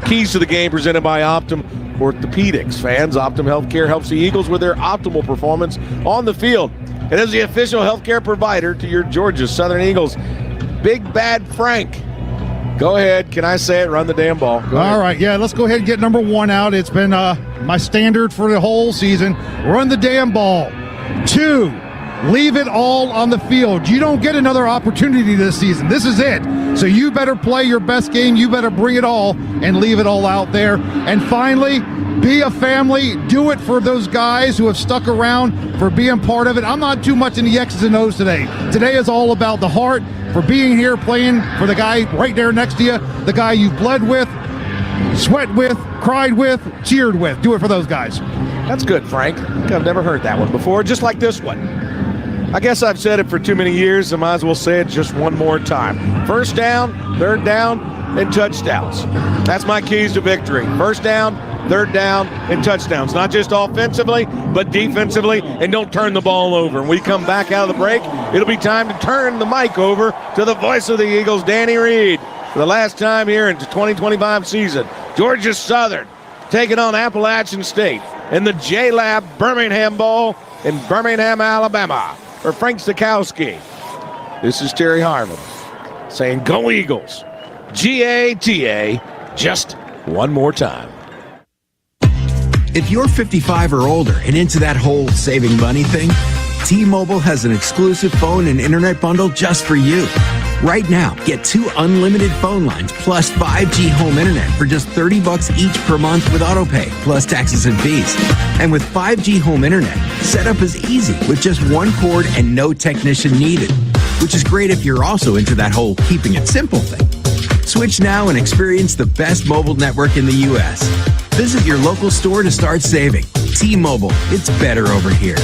Keys to the game presented by Optum Orthopedics. Fans, Optum Healthcare helps the Eagles with their optimal performance on the field. It is the official healthcare provider to your Georgia Southern Eagles. Big Bad Frank. Go ahead. Can I say it? Run the damn ball. All right. Yeah, let's go ahead and get number one out. It's been my standard for the whole season. Run the damn ball. 2, leave it all on the field. You don't get another opportunity this season. This is it. So you better play your best game. You better bring it all and leave it all out there. And finally, be a family. Do it for those guys who have stuck around, for being part of it. I'm not too much in the X's and O's today. Today is all about the heart, for being here, playing for the guy right there next to you, the guy you bled with, sweat with, cried with, cheered with. Do it for those guys. That's good, Frank. I've never heard that one before, just like this one. I guess I've said it for too many years. I might as well say it just one more time. First down, third down, and touchdowns. That's my keys to victory. First down, third down, and touchdowns. Not just offensively, but defensively, and don't turn the ball over. When we come back out of the break, it'll be time to turn the mic over to the voice of the Eagles, Danny Reed. For the last time here in the 2025 season, Georgia Southern taking on Appalachian State in the J-Lab Birmingham Bowl in Birmingham, Alabama. For Frank Stokowski, this is Terry Harmon saying, go Eagles. G-A-T-A, just one more time. If you're 55 or older and into that whole saving money thing, T-Mobile has an exclusive phone and internet bundle just for you. Right now, get 2 unlimited phone lines plus 5G home internet for just $30 each per month with autopay, plus taxes and fees. And with 5G home internet, setup is easy with just 1 cord and no technician needed, which is great if you're also into that whole keeping it simple thing. Switch now and experience the best mobile network in the U.S. Visit your local store to start saving. T-Mobile, it's better over here.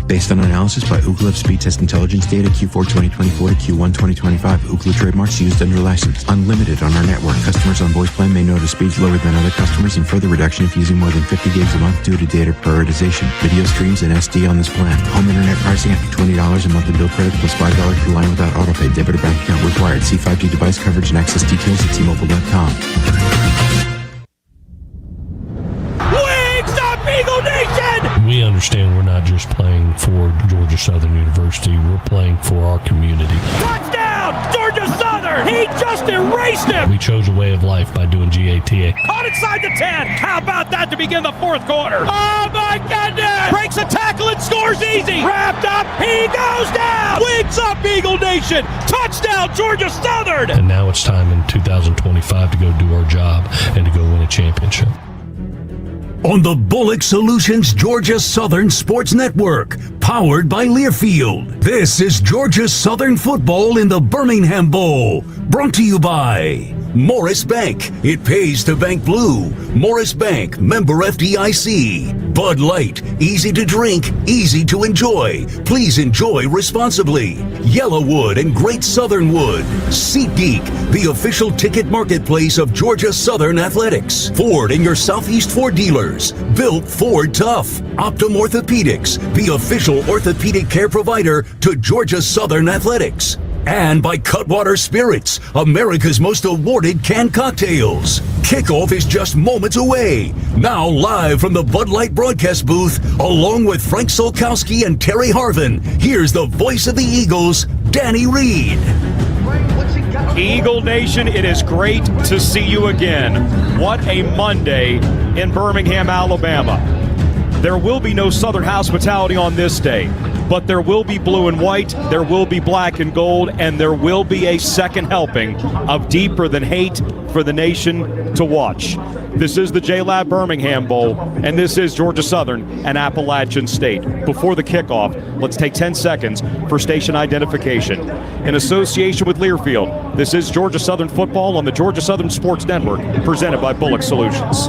Based on analysis by Ookla Speed Test Intelligence data Q4 2024 to Q1 2025. Ookla trademarks used under license. Unlimited on our network. Customers on voice plan may notice speeds lower than other customers and further reduction if using more than 50 gigs a month due to data prioritization. Video streams and SD on this plan. Home internet pricing after $20 a month in bill credit plus $5 per line without autopay. Debit or bank account required. See 5G device coverage and access details at tmobile.com. We understand we're not just playing for Georgia Southern University. We're playing for our community. Touchdown, Georgia Southern! He just erased him! We chose a way of life by doing GATA. Caught inside the 10. How about that to begin the fourth quarter? Oh, my goodness! Breaks a tackle and scores easy. Wrapped up. He goes down. Wings up, Eagle Nation. Touchdown, Georgia Southern! And now it's time in 2025 to go do our job and to go win a championship. On the Bullock Solutions Georgia Southern Sports Network, powered by Learfield. This is Georgia Southern football in the Birmingham Bowl, brought to you by Morris Bank. It pays to bank blue. Morris Bank, member FDIC. Bud Light, easy to drink, easy to enjoy. Please enjoy responsibly. Yellowwood and Great Southern Wood. SeatGeek, the official ticket marketplace of Georgia Southern Athletics. Ford and your Southeast Ford dealers. Built Ford Tough. Optum Orthopedics, the official orthopedic care provider to Georgia Southern Athletics. And by Cutwater Spirits, America's most awarded canned cocktails. Kickoff is just moments away. Now live from the Bud Light broadcast booth, along with Frank Solkowski and Terry Harvin, here's the voice of the Eagles, Danny Reed. Eagle Nation, it is great to see you again. What a Monday in Birmingham, Alabama. There will be no Southern hospitality on this day, but there will be blue and white, there will be black and gold, and there will be a second helping of Deeper Than Hate for the nation to watch. This is the J-Lab Birmingham Bowl, and this is Georgia Southern and Appalachian State. Before the kickoff, let's take 10 seconds for station identification. In association with Learfield, this is Georgia Southern football on the Georgia Southern Sports Network, presented by Bullock Solutions.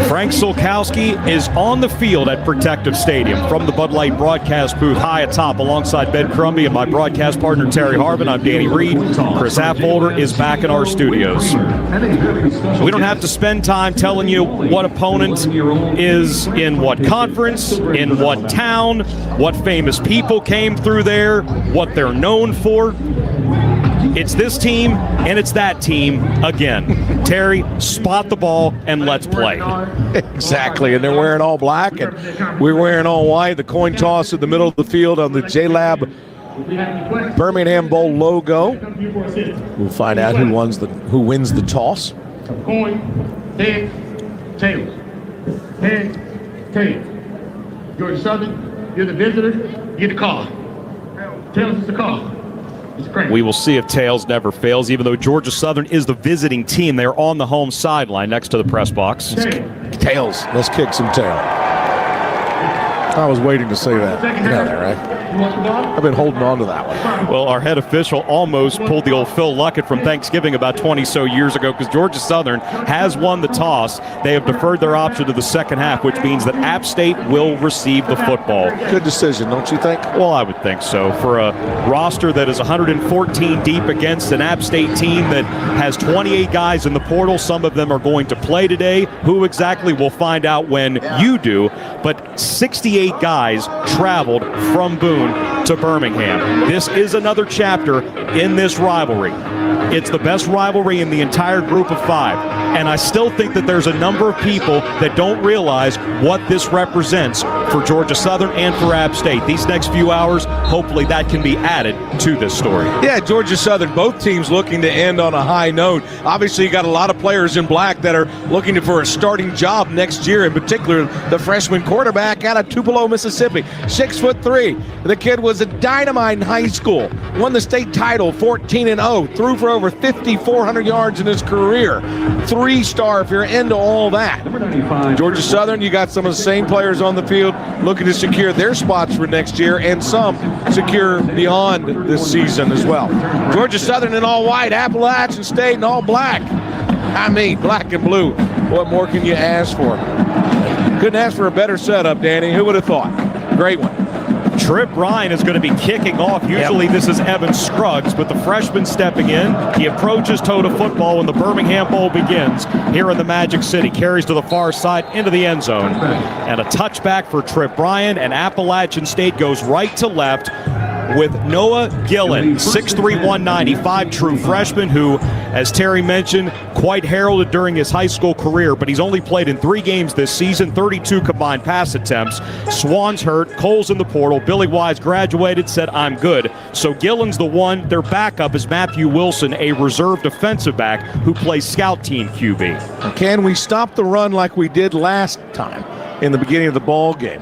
Frank Sulkowski is on the field at Protective Stadium from the Bud Light broadcast booth high atop alongside Ben Crumby and my broadcast partner Terry Harvin. I'm Danny Reed. Chris Apfolder is back in our studios. We don't have to spend time telling you what opponent is in what conference, in what town, what famous people came through there, what they're known for. It's this team, and it's that team again. Terry, spot the ball, and let's play. Exactly, and they're wearing all black, and we're wearing all white. The coin toss in the middle of the field on the J-Lab Birmingham Bowl logo. We'll find out who wins the toss. Coin, head, tails. Head, tails. Georgia Southern, you're the visitor, you get the call. Tails is the call. We will see if tails never fails, even though Georgia Southern is the visiting team. They're on the home sideline next to the press box. Tails. Let's kick some tail. I was waiting to say that. You know that, right? I've been holding on to that one. Well, our head official almost pulled the old Phil Luckett from Thanksgiving about 20 so years ago because Georgia Southern has won the toss. They have deferred their option to the second half, which means that App State will receive the football. Good decision, don't you think? Well, I would think so. For a roster that is 114 deep against an App State team that has 28 guys in the portal, some of them are going to play today. Who exactly, we'll find out when you do. But 68 guys traveled from Boone to Birmingham. This is another chapter in this rivalry. It's the best rivalry in the entire group of five. And I still think that there's a number of people that don't realize what this represents for Georgia Southern and for App State. These next few hours, hopefully that can be added to this story. Yeah, Georgia Southern, both teams looking to end on a high note. Obviously, you got a lot of players in black that are looking for a starting job next year, in particular the freshman quarterback out of Tupelo, Mississippi. 6'3". The kid was a dynamite in high school, won the state title 14-0, threw for over 5,400 yards in his career. 3-star if you're into all that. Georgia Southern, you got some of the same players on the field looking to secure their spots for next year, and some secure beyond this season as well. Georgia Southern in all white, Appalachian State in all black. I mean, black and blue. What more can you ask for? Couldn't ask for a better setup, Danny. Who would have thought? Great one. Trip Ryan is going to be kicking off. Usually this is Evan Scruggs, but the freshman stepping in. He approaches toe to football when the Birmingham Bowl begins here in the Magic City. Carries to the far side into the end zone. And a touchback for Trip Ryan, and Appalachian State goes right to left with Noah Gillen, 6'3", 195, true freshman who, as Terry mentioned, quite heralded during his high school career, but he's only played in 3 games this season, 32 combined pass attempts. Swan's hurt, Cole's in the portal, Billy Wise graduated, said, I'm good. So Gillen's the one. Their backup is Matthew Wilson, a reserve defensive back who plays scout team QB. Can we stop the run like we did last time in the beginning of the ball game?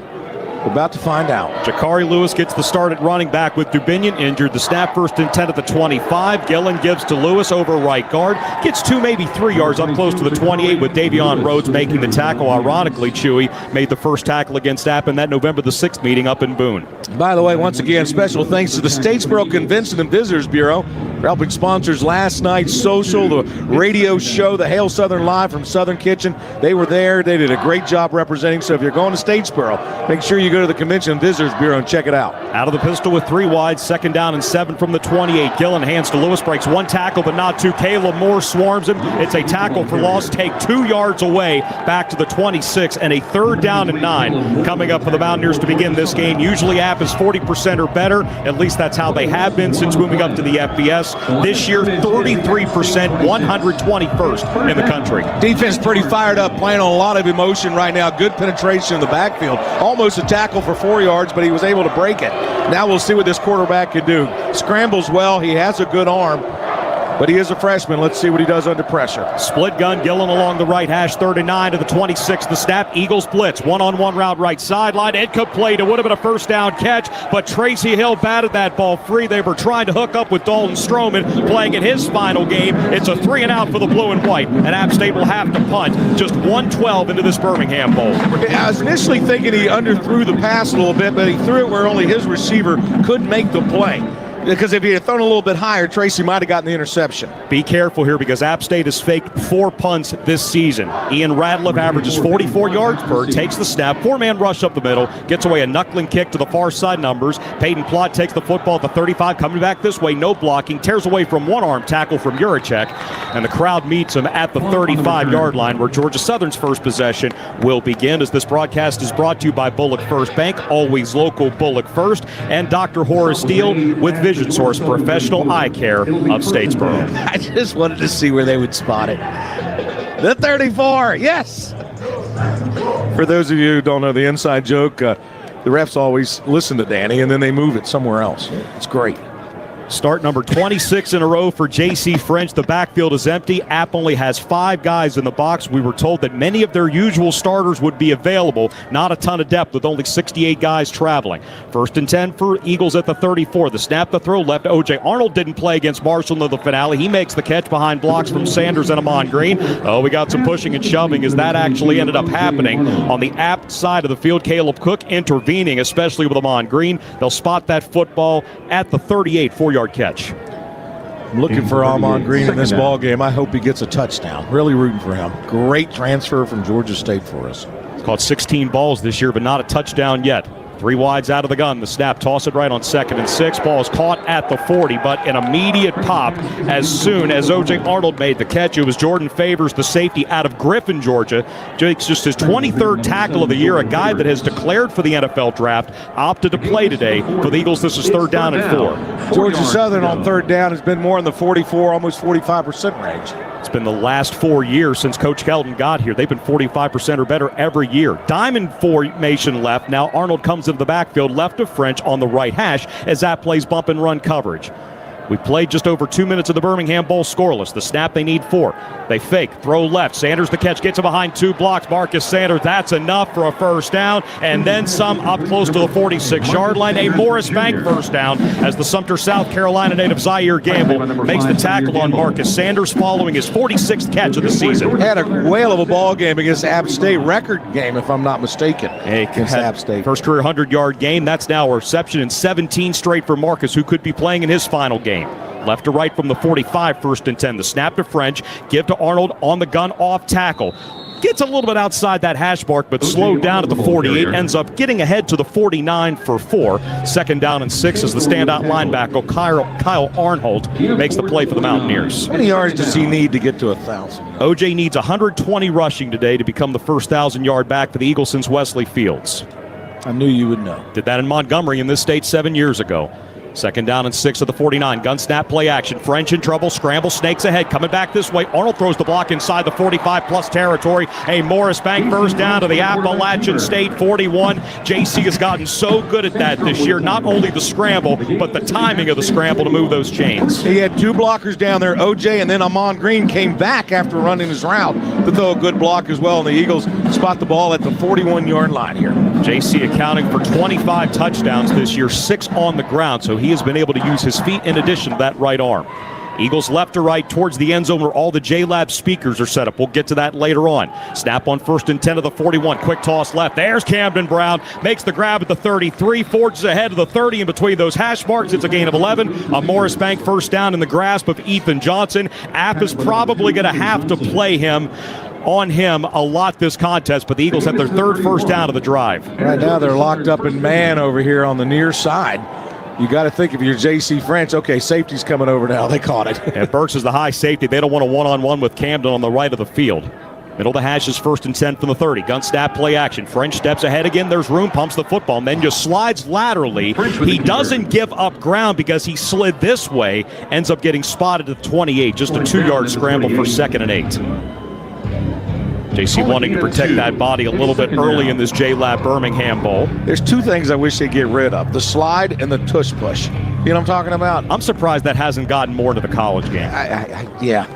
We're about to find out. Jakari Lewis gets the start at running back with Dubinion injured. The snap first and 10 at the 25. Gillen gives to Lewis over right guard. Gets 2, maybe 3 yards up close to the 28 with Davion Rhodes making the tackle. Ironically, Chewy made the first tackle against App in that November the 6th meeting up in Boone. By the way, once again, special thanks to the Statesboro Convention and Visitors Bureau for helping sponsors last night's social, the radio show, the Hail Southern Live from Southern Kitchen. They were there. They did a great job representing. So if you're going to Statesboro, make sure you go to the Convention and Visitors Bureau and check it out. Out of the pistol with 3 wide, 2nd down and 7 from the 28. Gillen hands to Lewis, breaks 1 tackle but not 2. Caleb Moore swarms him. It's a tackle for loss, take 2 yards away back to the 26, and a 3rd down and 9 coming up for the Mountaineers to begin this game. Usually App is 40% or better. At least that's how they have been since moving up to the FBS. This year, 33%, 121st in the country. Defense pretty fired up, playing on a lot of emotion right now. Good penetration in the backfield. Almost a tackle for 4 yards, but he was able to break it. Now we'll see what this quarterback can do. Scrambles well. He has a good arm, but he is a freshman. Let's see what he does under pressure. Split gun, Gillen along the right hash, 39 to the 26. The snap, Eagles blitz. One-on-one route right sideline. It completed. It would have been a first down catch, but Tracy Hill batted that ball free. They were trying to hook up with Dalton Stroman, playing in his final game. It's a 3 and out for the blue and white, and App State will have to punt just 112 into this Birmingham Bowl. I was initially thinking he underthrew the pass a little bit, but he threw it where only his receiver could make the play. Because if he had thrown a little bit higher, Tracy might have gotten the interception. Be careful here because App State has faked 4 punts this season. Ian Radliff averages 44 yards per, takes the snap, 4-man rush up the middle, gets away a knuckling kick to the far side numbers. Peyton Plott takes the football at the 35, coming back this way, no blocking, tears away from one-arm tackle from Juracek, and the crowd meets him at the 35-yard line where Georgia Southern's first possession will begin, as this broadcast is brought to you by Bullock First Bank, always local Bullock First, and Dr. Horace Steele with Vision Source Professional Eye Care of Statesboro. I just wanted to see where they would spot it. The 34, yes! For those of you who don't know the inside joke, the refs always listen to Danny and then they move it somewhere else. It's great. Start number 26 in a row for J.C. French. The backfield is empty. App only has 5 guys in the box. We were told that many of their usual starters would be available. Not a ton of depth with only 68 guys traveling. 1st and 10 for Eagles at the 34. The snap, the throw left. O.J. Arnold didn't play against Marshall in the finale. He makes the catch behind blocks from Sanders and Amon Green. Oh, we got some pushing and shoving as that actually ended up happening on the App side of the field. Caleb Cook intervening, especially with Amon Green. They'll spot that football at the 38, 4-yard catch. I'm looking for Amon Green in this ball game. I hope he gets a touchdown. Really rooting for him. Great transfer from Georgia State for us. Caught 16 balls this year, but not a touchdown yet. 3 wides out of the gun. The snap, toss it right on 2nd and 6. Ball is caught at the 40, but an immediate pop as soon as O.J. Arnold made the catch. It was Jordan Favors, the safety out of Griffin, Georgia. Jake's just his 23rd tackle of the year, a guy that has declared for the NFL draft, opted to play today. For the Eagles, this is 3rd down and 4. Georgia Southern on 3rd down has been more in the 44, almost 45% range. It's been the last 4 years since Coach Kelton got here. They've been 45% or better every year. Diamond formation left. Now Arnold comes into the backfield left of French on the right hash as that plays bump and run coverage. We played just over 2 minutes of the Birmingham Bowl scoreless. The snap, they need 4. They fake, throw left. Sanders the catch, gets him behind 2 blocks. Marcus Sanders, that's enough for a 1st down. And then some up close to the 46-yard line. A Morris Bank 1st down as the Sumter, South Carolina native Zaire Gamble makes the tackle on Marcus Sanders following his 46th catch of the season. Had a whale of a ball game against App State. Record game, if I'm not mistaken, against App State. First career 100-yard game. That's now a reception in 17 straight for Marcus, who could be playing in his final game. Left to right from the 45, 1st and 10. The snap to French, give to Arnold on the gun, off tackle. Gets a little bit outside that hash mark, but slowed down at the 48. Ends up getting ahead to the 49 for 4. 2nd down and 6 as the standout linebacker, Kyle Arnholt, makes the play for the Mountaineers. How many yards does he need to get to 1,000? OJ needs 120 rushing today to become the first 1,000-yard back for the Eagles since Wesley Fields. I knew you would know. Did that in Montgomery in this state 7 years ago. 2nd down and 6 of the 49. Gun snap, play action. French in trouble. Scramble, snakes ahead. Coming back this way. Arnold throws the block inside the 45-plus territory. A Morris Bank 1st down to the Appalachian State 41. JC has gotten so good at that this year. Not only the scramble, but the timing of the scramble to move those chains. He had 2 blockers down there, OJ, and then Amon Green came back after running his route to throw a good block as well. And the Eagles spot the ball at the 41-yard line here. JC accounting for 25 touchdowns this year, 6 on the ground, so he has been able to use his feet in addition to that right arm. Eagles left to right towards the end zone where all the J-Lab speakers are set up. We'll get to that later on. Snap on 1st and 10 of the 41. Quick toss left. There's Camden Brown. Makes the grab at the 33. Forges ahead of the 30. In between those hash marks, it's a gain of 11. A Morris Bank 1st down in the grasp of Ethan Johnson. App is probably going to have to play him a lot this contest, but the Eagles have their 3rd 1st down of the drive. Right now they're locked up in man over here on the near side. You got to think if you're J.C. French, okay, safety's coming over now. They caught it. And Burks is the high safety. They don't want a one-on-one with Camden on the right of the field. Middle of the hash is 1st and 10 from the 30. Gun snap, play action. French steps ahead again. There's room, pumps the football, and then just slides laterally. He doesn't give up ground because he slid this way. Ends up getting spotted at the 28. Just a 2-yard scramble for 2nd and 8. JC wanting to protect that body a little bit early in this J-Lab Birmingham Bowl. There's 2 things I wish they'd get rid of. The slide and the tush push. You know what I'm talking about? I'm surprised that hasn't gotten more into the college game. Yeah.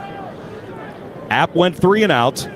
App went 3 and out.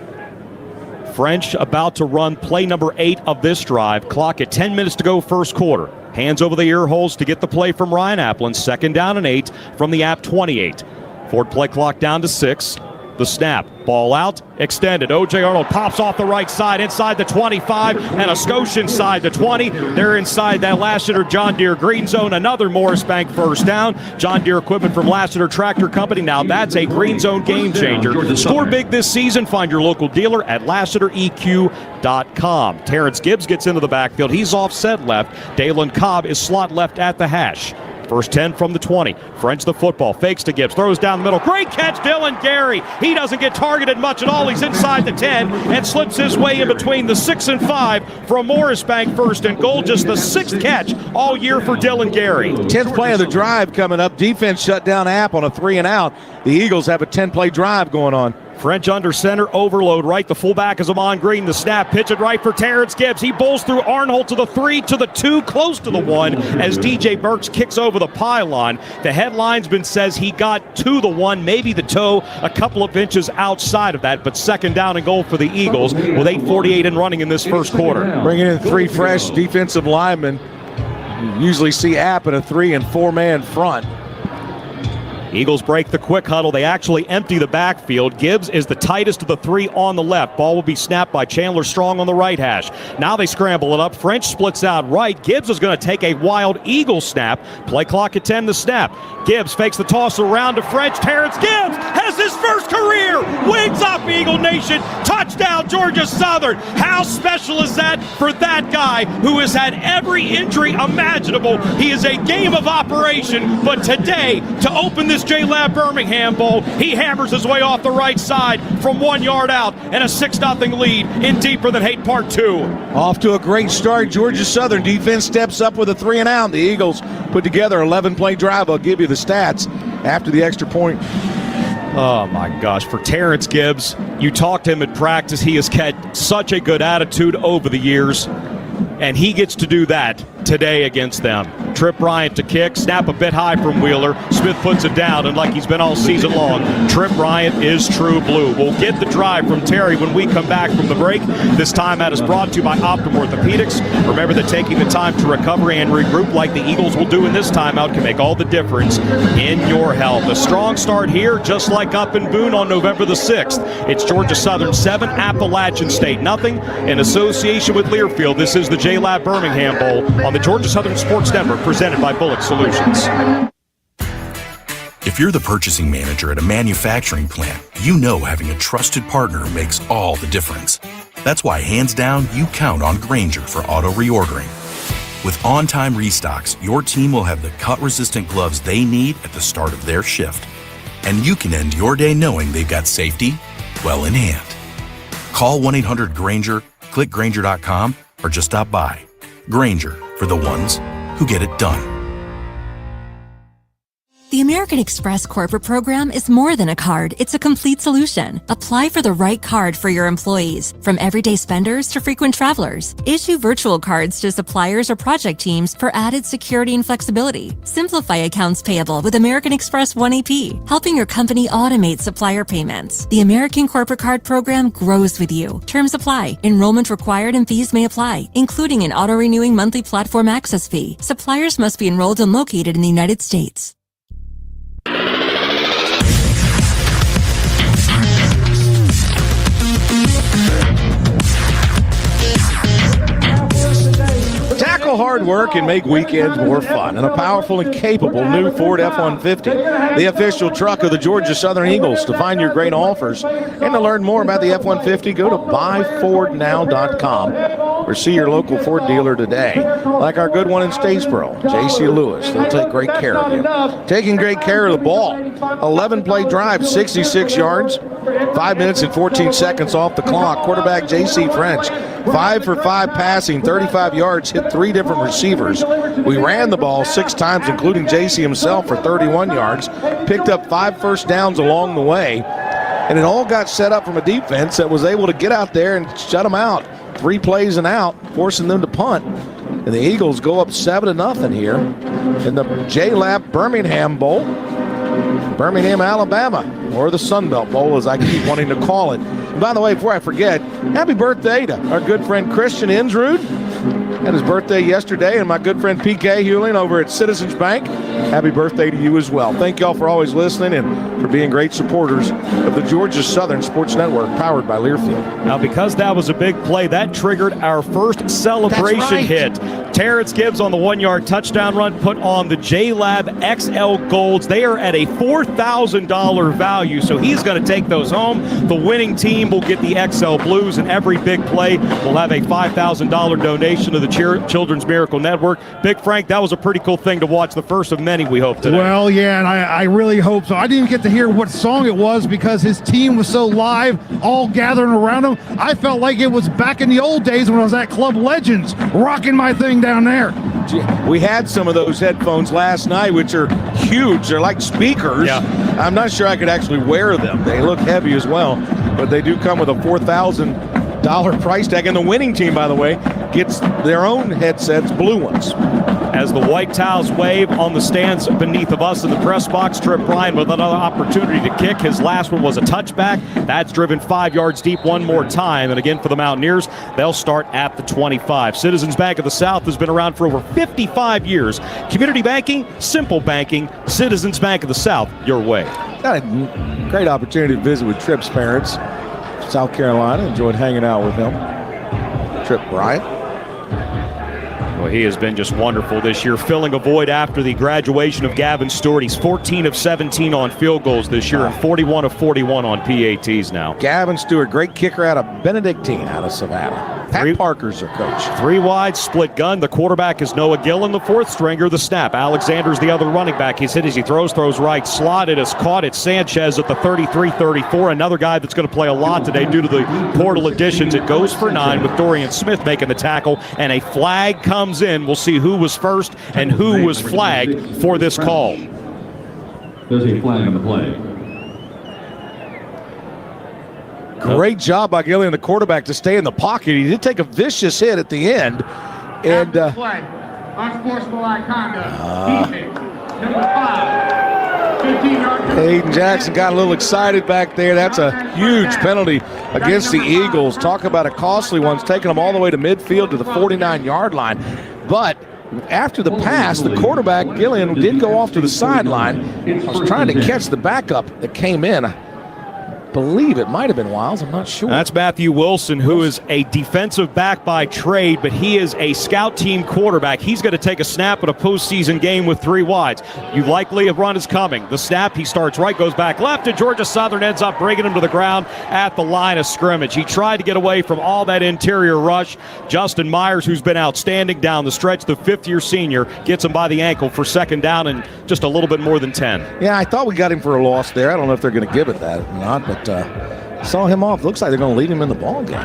French about to run play number 8 of this drive. Clock at 10 minutes to go, 1st quarter. Hands over the ear holes to get the play from Ryan Applin. 2nd down and 8 from the App 28. Forward play clock down to 6. The snap, ball out, extended. O.J. Arnold pops off the right side, inside the 25, and a Scotia inside the 20. They're inside that Lassiter John Deere green zone. Another Morris Bank first down. John Deere equipment from Lassiter Tractor Company. Now that's a green zone game changer. Score big this season. Find your local dealer at LassiterEQ.com. Terrence Gibbs gets into the backfield. He's offset left. Dalen Cobb is slot left at the hash. First 10 from the 20. French the football. Fakes to Gibbs. Throws down the middle. Great catch, Dylan Gary. He doesn't get targeted much at all. He's inside the 10 and slips his way in between the 6 and 5 from Morris Bank first and goal. Just the 6th catch all year for Dylan Gary. 10th play of the drive coming up. Defense shut down App on a 3 and out. The Eagles have a 10-play drive going on. French under center, overload right. The fullback is Amon Green. The snap, pitch it right for Terrence Gibbs. He bowls through Arnold to the 3, to the 2, close to the 1 as DJ Burks kicks over the pylon. The head linesman says he got to the 1, maybe the toe, a couple of inches outside of that, but second down and goal for the Eagles with 8:48 in running in this first quarter. Bringing in 3 fresh defensive linemen. You usually see App in a 3 and 4-man front. Eagles break the quick huddle. They actually empty the backfield. Gibbs is the tightest of the 3 on the left. Ball will be snapped by Chandler Strong on the right hash. Now they scramble it up. French splits out right. Gibbs is going to take a wild Eagle snap. Play clock at 10, the snap. Gibbs fakes the toss around to French. Terrence Gibbs has his first career. Wings up, Eagle Nation. Touchdown, Georgia Southern. How special is that for that guy who has had every injury imaginable? He is a game of operation, but today, to open this J-Lab Birmingham Bowl, he hammers his way off the right side from 1 yard out and a 6-0 lead in Deeper Than Hate Part 2. Off to a great start. Georgia Southern defense steps up with a 3 and out. The Eagles put together an 11-play drive. I'll give you the stats after the extra point. Oh my gosh, for Terrence Gibbs, you talked to him at practice. He has had such a good attitude over the years, and he gets to do that today against them. Trip Bryant to kick, snap a bit high from Wheeler. Smith puts it down, and like he's been all season long, Trip Bryant is true blue. We'll get the drive from Terry when we come back from the break. This time that is brought to you by Optum Orthopedics. Remember that taking the time to recover and regroup like the Eagles will do in this timeout can make all the difference in your health. A strong start here, just like up in Boone on November the 6th. It's Georgia Southern 7, Appalachian State nothing. In association with Learfield, this is the J-Lab Birmingham Bowl on the Georgia Southern Sports Network, presented by Bullock Solutions. If you're the purchasing manager at a manufacturing plant, you know having a trusted partner makes all the difference. That's why, hands down, you count on Grainger for auto reordering. With on-time restocks, your team will have the cut-resistant gloves they need at the start of their shift. And you can end your day knowing they've got safety well in hand. Call 1-800-GRAINGER, click Grainger.com, or just stop by. Grainger, for the ones who get it done. The American Express corporate program is more than a card. It's a complete solution. Apply for the right card for your employees, from everyday spenders to frequent travelers. Issue virtual cards to suppliers or project teams for added security and flexibility. Simplify accounts payable with American Express 1AP, helping your company automate supplier payments. The American Corporate Card program grows with you. Terms apply. Enrollment required and fees may apply, including an auto-renewing monthly platform access fee. Suppliers must be enrolled and located in the United States. Tackle hard work and make weekends more fun in a powerful and capable new Ford F-150, the official truck of the Georgia Southern Eagles. To find your great offers and to learn more about the F-150, go to buyfordnow.com or see your local Ford dealer today. Like our good one in Statesboro, J.C. Lewis. They'll take great care of you. Taking great care of the ball. 11-play drive, 66 yards, 5 minutes and 14 seconds off the clock. Quarterback J.C. French, 5 for 5 passing, 35 yards, hit 3 different receivers. We ran the ball 6 times, including J.C. himself, for 31 yards. Picked up 5 first downs along the way. And it all got set up from a defense that was able to get out there and shut them out. 3 plays and out, forcing them to punt. And the Eagles go up 7-0 here in the J-Lab Birmingham Bowl. Birmingham, Alabama, or the Sun Belt Bowl, as I keep wanting to call it. And by the way, before I forget, happy birthday to our good friend Christian Insrud. had his birthday yesterday, and my good friend PK Hewling over at Citizens Bank. Happy birthday to you as well. Thank y'all for always listening and for being great supporters of the Georgia Southern Sports Network, powered by Learfield. Now, because that was a big play, that triggered our first celebration hit. Terrence Gibbs on the 1-yard touchdown run put on the J-Lab XL Golds. They are at a $4,000 value, so he's going to take those home. The winning team will get the XL Blues, and every big play will have a $5,000 donation to the Children's Miracle Network. Big Frank, that was a pretty cool thing to watch, the first of many, we hope, today. Well, yeah, and I really hope so. I didn't even get to hear what song it was because his team was so live, all gathering around him. I felt like it was back in the old days when I was at Club Legends, rocking my thing down there. We had some of those headphones last night, which are huge. They're like speakers. Yeah. I'm not sure I could actually wear them. They look heavy as well, but they do come with a $4,000 price tag. And the winning team, by the way, gets their own headsets, blue ones. As the white towels wave on the stands beneath of us in the press box, Trip Bryan with another opportunity to kick. His last one was a touchback. That's driven 5 yards deep one more time. And again, for the Mountaineers, they'll start at the 25. Citizens Bank of the South has been around for over 55 years. Community banking, simple banking, Citizens Bank of the South, your way. Got a great opportunity to visit with Tripp's parents, South Carolina. Enjoyed hanging out with him. Trip Bryan. Well, he has been just wonderful this year, filling a void after the graduation of Gavin Stewart. He's 14 of 17 on field goals this year and 41 of 41 on PATs now. Gavin Stewart, great kicker out of Benedictine out of Savannah. Pat Parker's their coach. 3 wide, split gun. The quarterback is Noah Gillen, the 4th stringer. The snap. Alexander's the other running back. He's hit as he throws right. Slotted, is caught. It's Sanchez at the 33-34. Another guy that's going to play a lot today due to the portal additions. It goes for 9 with Dorian Smith making the tackle, and a flag comes in. We'll see who was first and who was flagged for this call. There's a flag on the play. Great job by Gillian, the quarterback, to stay in the pocket. He did take a vicious hit at the end. And unsportsmanlike conduct. Defense. Number 5. 15-yard. Aiden Jackson got a little excited back there. That's a huge penalty against the Eagles. Talk about a costly one. It's taking them all the way to midfield to the 49-yard line. But after the pass, the quarterback, Gillian, did go off to the sideline. I was trying to catch the backup that came in. I believe it might have been Wiles. I'm not sure. That's Matthew Wilson, who is a defensive back by trade, but he is a scout team quarterback. He's going to take a snap at a postseason game with 3 wides. You likely a run is coming. The snap, he starts right, goes back left, and Georgia Southern ends up bringing him to the ground at the line of scrimmage. He tried to get away from all that interior rush. Justin Myers, who's been outstanding down the stretch, the 5th-year senior, gets him by the ankle for 2nd down and just a little bit more than 10. Yeah, I thought we got him for a loss there. I don't know if they're going to give it that or not, but saw him off. Looks like they're going to lead him in the ball game.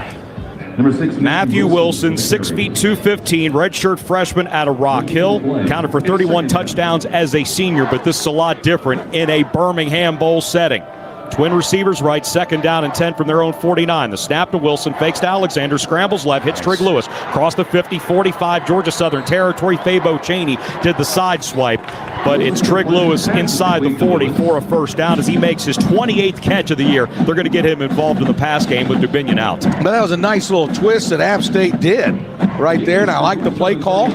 Number 6, Matthew Wilson, 6 feet 215, redshirt freshman out of Rock Hill. Counted for 31 touchdowns as a senior, but this is a lot different in a Birmingham Bowl setting. Twin receivers right, 2nd down and 10 from their own 49. The snap to Wilson, fakes to Alexander, scrambles left, hits Trig Lewis. Across the 50, 45, Georgia Southern territory. Fabo Cheney did the side swipe, but it's Trig Lewis inside the 40 for a 1st down as he makes his 28th catch of the year. They're going to get him involved in the pass game with Dubinion out. But that was a nice little twist that App State did right there, and I like the play call.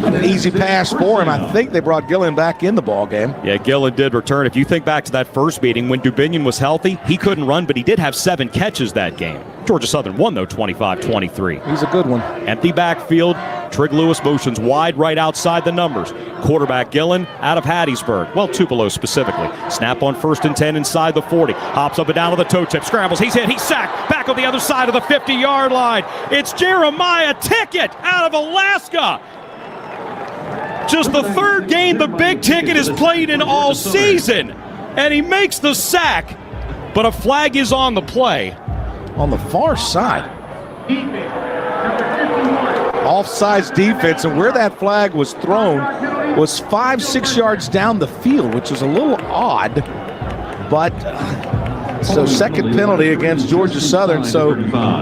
An easy pass for him. I think they brought Gillen back in the ball game. Yeah, Gillen did return. If you think back to that first meeting when Dubinion was healthy, he couldn't run, but he did have 7 catches that game. Georgia Southern won, though, 25-23. He's a good one. Empty backfield. Trig Lewis motions wide right outside the numbers. Quarterback Gillen out of Hattiesburg. Well, Tupelo specifically. Snap on 1st and 10 inside the 40. Hops up and down to the toe tip. Scrambles. He's hit. He's sacked. Back on the other side of the 50-yard line. It's Jeremiah Tickett out of Alaska. Just the 3rd game the Big Ticket has played in all season. And he makes the sack. But a flag is on the play. On the far side. Offsides defense, and where that flag was thrown was 5-6 yards down the field, which is a little odd, but So second penalty against Georgia Southern, so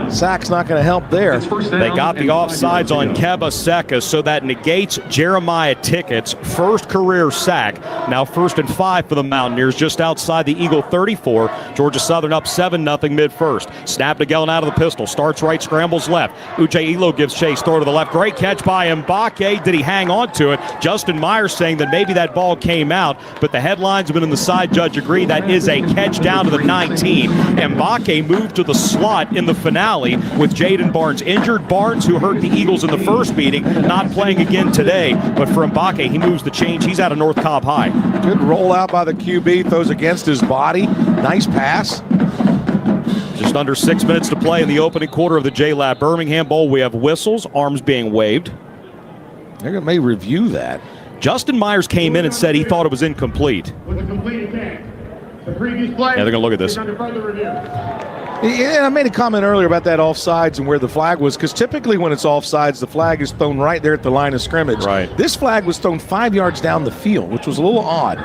sack's not going to help there. They got the offsides on Keba Seka, so that negates Jeremiah Tickett's first career sack. Now 1st and 5 for the Mountaineers, just outside the Eagle 34. Georgia Southern up 7-0 mid-first. Snap to Gellin out of the pistol. Starts right, scrambles left. Uche Elo gives chase, throw to the left. Great catch by Mbake. Did he hang on to it? Justin Myers saying that maybe that ball came out, but the headlinesman and the side judge agree that is a catch down to the 19. Mbake moved to the slot in the finale with Jaden Barnes injured. Barnes, who hurt the Eagles in the first meeting, not playing again today. But for Mbake, he moves the change. He's out of North Cobb High. Good roll out by the QB, throws against his body. Nice pass. Just under 6 minutes to play in the opening quarter of the J-Lab Birmingham Bowl. We have whistles, arms being waved. They may review that. Justin Myers came in and said he thought it was incomplete. Was a complete catch. The previous play. Yeah, they're going to look at this. is under further review. Yeah, I made a comment earlier about that offsides and where the flag was, because typically when it's offsides, the flag is thrown right there at the line of scrimmage. Right. This flag was thrown 5 yards down the field, which was a little odd.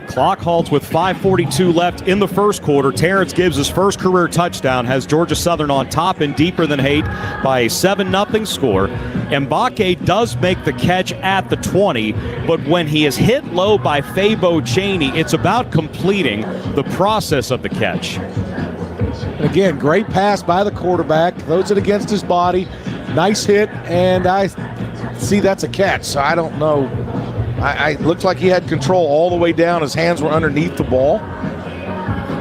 Clock halts with 5:42 left in the first quarter. Terrence Gibbs' his first career touchdown has Georgia Southern on top and deeper than hate by a 7-0 score. Mbake does make the catch at the 20, but when he is hit low by Fabo Cheney, it's about completing the process of the catch. Again, great pass by the quarterback, throws it against his body. Nice hit, and I see that's a catch, so I don't know. I looked like he had control all the way down. His hands were underneath the ball.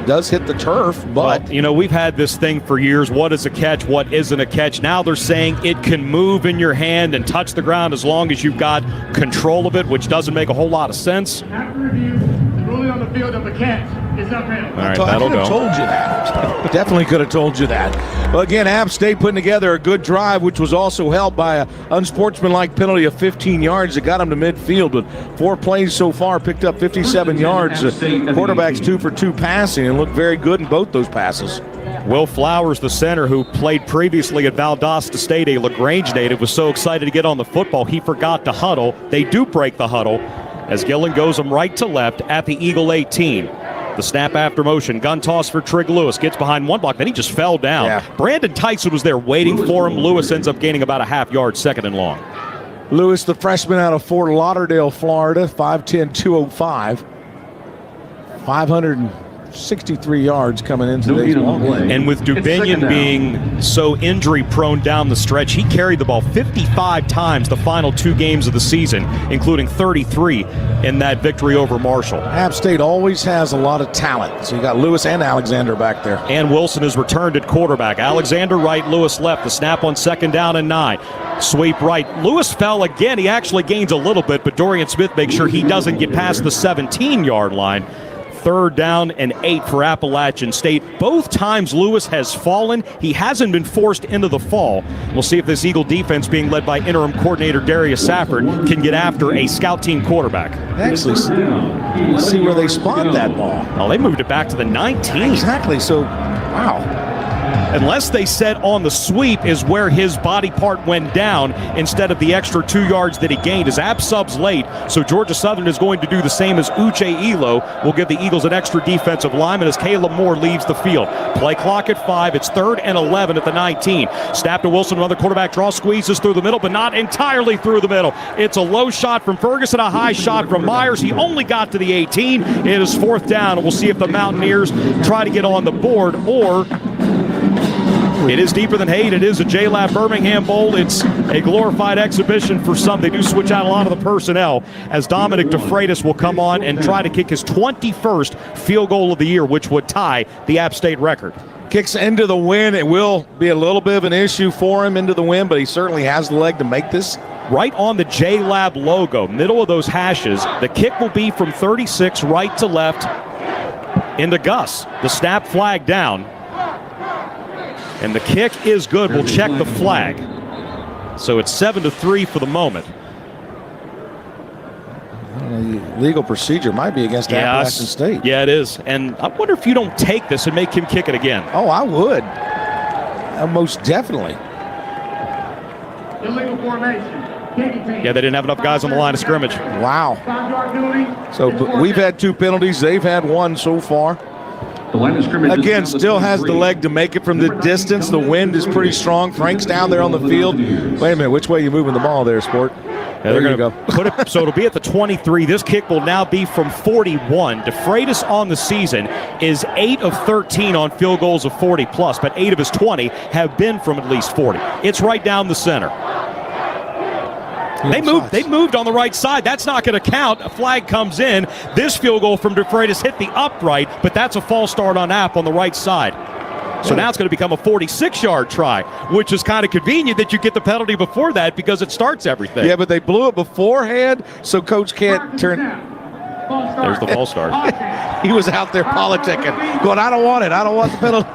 Does hit the turf, but... Well, you know, we've had this thing for years. What is a catch? What isn't a catch? Now they're saying it can move in your hand and touch the ground as long as you've got control of it, which doesn't make a whole lot of sense. After review, the ruling on the field of the catch is upheld. All right, I that'll could have go. told you that. Definitely could have told you that. Well, again, App State putting together a good drive, which was also helped by an unsportsmanlike penalty of 15 yards that got him to midfield. But 4 plays so far, picked up 57 yards. Quarterback's 2 for 2 passing and looked very good in both those passes. Will Flowers, the center who played previously at Valdosta State, a LaGrange native, was so excited to get on the football he forgot to huddle. They do break the huddle as Gillen goes them right to left at the Eagle 18. The snap after motion, gun toss for Trig Lewis, gets behind one block, then he just fell down. Yeah. Brandon Tyson was there waiting for him. Lewis ends up gaining about a half yard, 2nd and long. Lewis, the freshman out of Fort Lauderdale, Florida, 5'10", 205. 563 yards coming into today's ball game. And with Dubinion being so injury-prone down the stretch, he carried the ball 55 times the final 2 games of the season, including 33 in that victory over Marshall. App State always has a lot of talent. So you got Lewis and Alexander back there. And Wilson is returned at quarterback. Alexander right, Lewis left. The snap on 2nd down and 9. Sweep right. Lewis fell again. He actually gains a little bit, but Dorian Smith makes sure he doesn't get past the 17-yard line. 3rd down and 8 for Appalachian State. Both times Lewis has fallen. He hasn't been forced into the fall. We'll see if this Eagle defense, being led by interim coordinator Darius Safford, can get after a scout team quarterback. Actually, see where they spot that ball. Well, they moved it back to the 19. Exactly. So, wow. Unless they said on the sweep is where his body part went down instead of the extra 2 yards that he gained. His app subs late, so Georgia Southern is going to do the same as Uche Elo. Will give the Eagles an extra defensive lineman as Caleb Moore leaves the field. Play clock at 5. It's 3rd and 11 at the 19. Snap to Wilson, another quarterback draw, squeezes through the middle, but not entirely through the middle. It's a low shot from Ferguson, a high shot from Myers. He only got to the 18. It is 4th down. We'll see if the Mountaineers try to get on the board, or it is deeper than hate. It is a J-Lab Birmingham Bowl. It's a glorified exhibition for some. They do switch out a lot of the personnel as Dominic DeFreitas will come on and try to kick his 21st field goal of the year, which would tie the App State record. Kicks into the wind. It will be a little bit of an issue for him into the wind, but he certainly has the leg to make this. Right on the J-Lab logo, middle of those hashes, the kick will be from 36 right to left into Gus. The snap flag down. And the kick is good. We'll check the flag. So it's 7-3 for the moment. Legal procedure might be against Appalachian State. Yeah, it is. And I wonder if you don't take this and make him kick it again. Oh, I would. Most definitely. Illegal formation. Yeah, they didn't have enough guys on the line of scrimmage. Wow. So we've had 2 penalties. They've had 1 so far. The line of scrimmage is Again, down to still has the 23. leg to make it from the distance. The wind is pretty strong. Frank's down there on the field. Wait a minute, which way are you moving the ball there, Sport? Yeah, they're going to put it, so it'll be at the 23. This kick will now be from 41. DeFreitas on the season is 8 of 13 on field goals of 40 plus, but 8 of his 20 have been from at least 40. It's right down the center. They moved on the right side. That's not going to count. A flag comes in. This field goal from DeFreitas hit the upright, but that's a false start on App on the right side. So now it's going to become a 46-yard try, which is kind of convenient that you get the penalty before that because it starts everything. Yeah, but they blew it beforehand, so Coach can't turn. There's the false start. He was out there politicking, going, I don't want it. I don't want the penalty.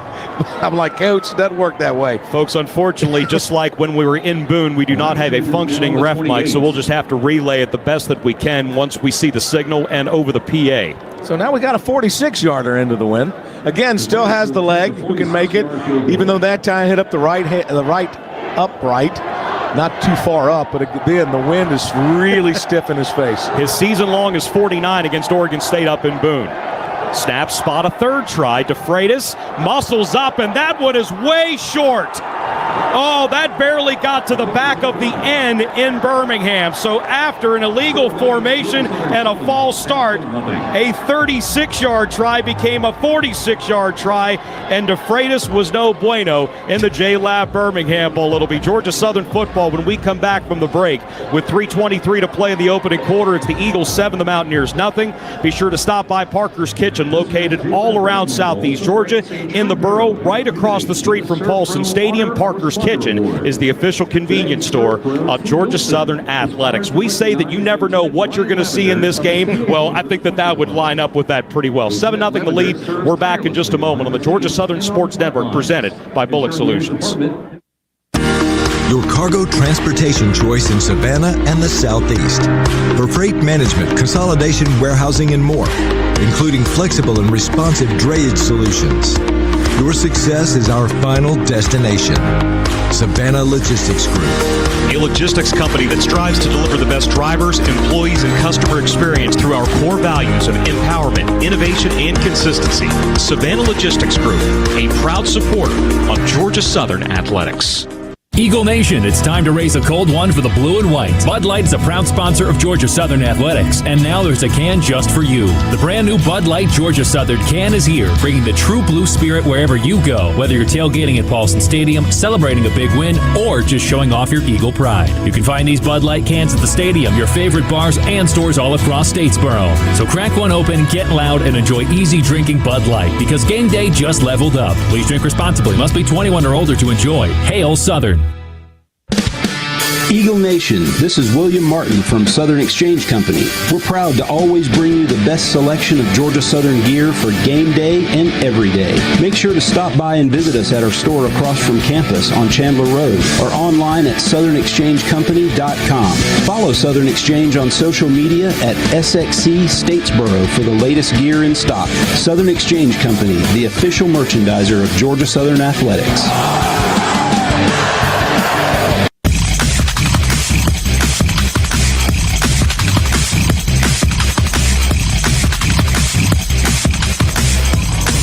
I'm like, Coach, it doesn't work that way. Folks, unfortunately, just like when we were in Boone, we do not have a functioning ref mic, so we'll just have to relay it the best that we can once we see the signal and over the PA. So now we got a 46-yarder into the win. Again, still has the leg who can make it, even though that time hit up the right upright. Not too far up, but again, the wind is really stiff in his face. His season long is 49 against Oregon State up in Boone. Snap, spot, a third try. DeFreitas muscles up, and that one is way short. Oh, that barely got to the back of the end in Birmingham. So after an illegal formation and a false start, a 36-yard try became a 46-yard try, and DeFreitas was no bueno in the J-Lab Birmingham Bowl. It'll be Georgia Southern football when we come back from the break with 3:23 to play in the opening quarter. It's the Eagles 7, the Mountaineers nothing. Be sure to stop by Parker's Kitchen, located all around Southeast Georgia in the borough, right across the street from Paulson Stadium. Parker's Kitchen is the official convenience store of Georgia Southern Athletics. We say that you never know what you're going to see in this game. Well, I think that would line up with that pretty well. 7-0 the lead. We're back in just a moment on the Georgia Southern Sports Network, presented by Bullock Solutions. Your cargo transportation choice in Savannah and the Southeast. For freight management, consolidation, warehousing, and more, including flexible and responsive drayage solutions. Your success is our final destination. Savannah Logistics Group. A logistics company that strives to deliver the best drivers, employees, and customer experience through our core values of empowerment, innovation, and consistency. Savannah Logistics Group, a proud supporter of Georgia Southern Athletics. Eagle Nation, it's time to raise a cold one for the blue and white. Bud Light is a proud sponsor of Georgia Southern Athletics, and now there's a can just for you. The brand new Bud Light Georgia Southern can is here, bringing the true blue spirit wherever you go, whether you're tailgating at Paulson Stadium, celebrating a big win, or just showing off your Eagle pride. You can find these Bud Light cans at the stadium, your favorite bars, and stores all across Statesboro. So crack one open, get loud, and enjoy easy drinking Bud Light, because game day just leveled up. Please drink responsibly. Must be 21 or older to enjoy. Hail Southern. Eagle Nation, this is William Martin from Southern Exchange Company. We're proud to always bring you the best selection of Georgia Southern gear for game day and every day. Make sure to stop by and visit us at our store across from campus on Chandler Road or online at southernexchangecompany.com. Follow Southern Exchange on social media at SXC Statesboro for the latest gear in stock. Southern Exchange Company, the official merchandiser of Georgia Southern Athletics.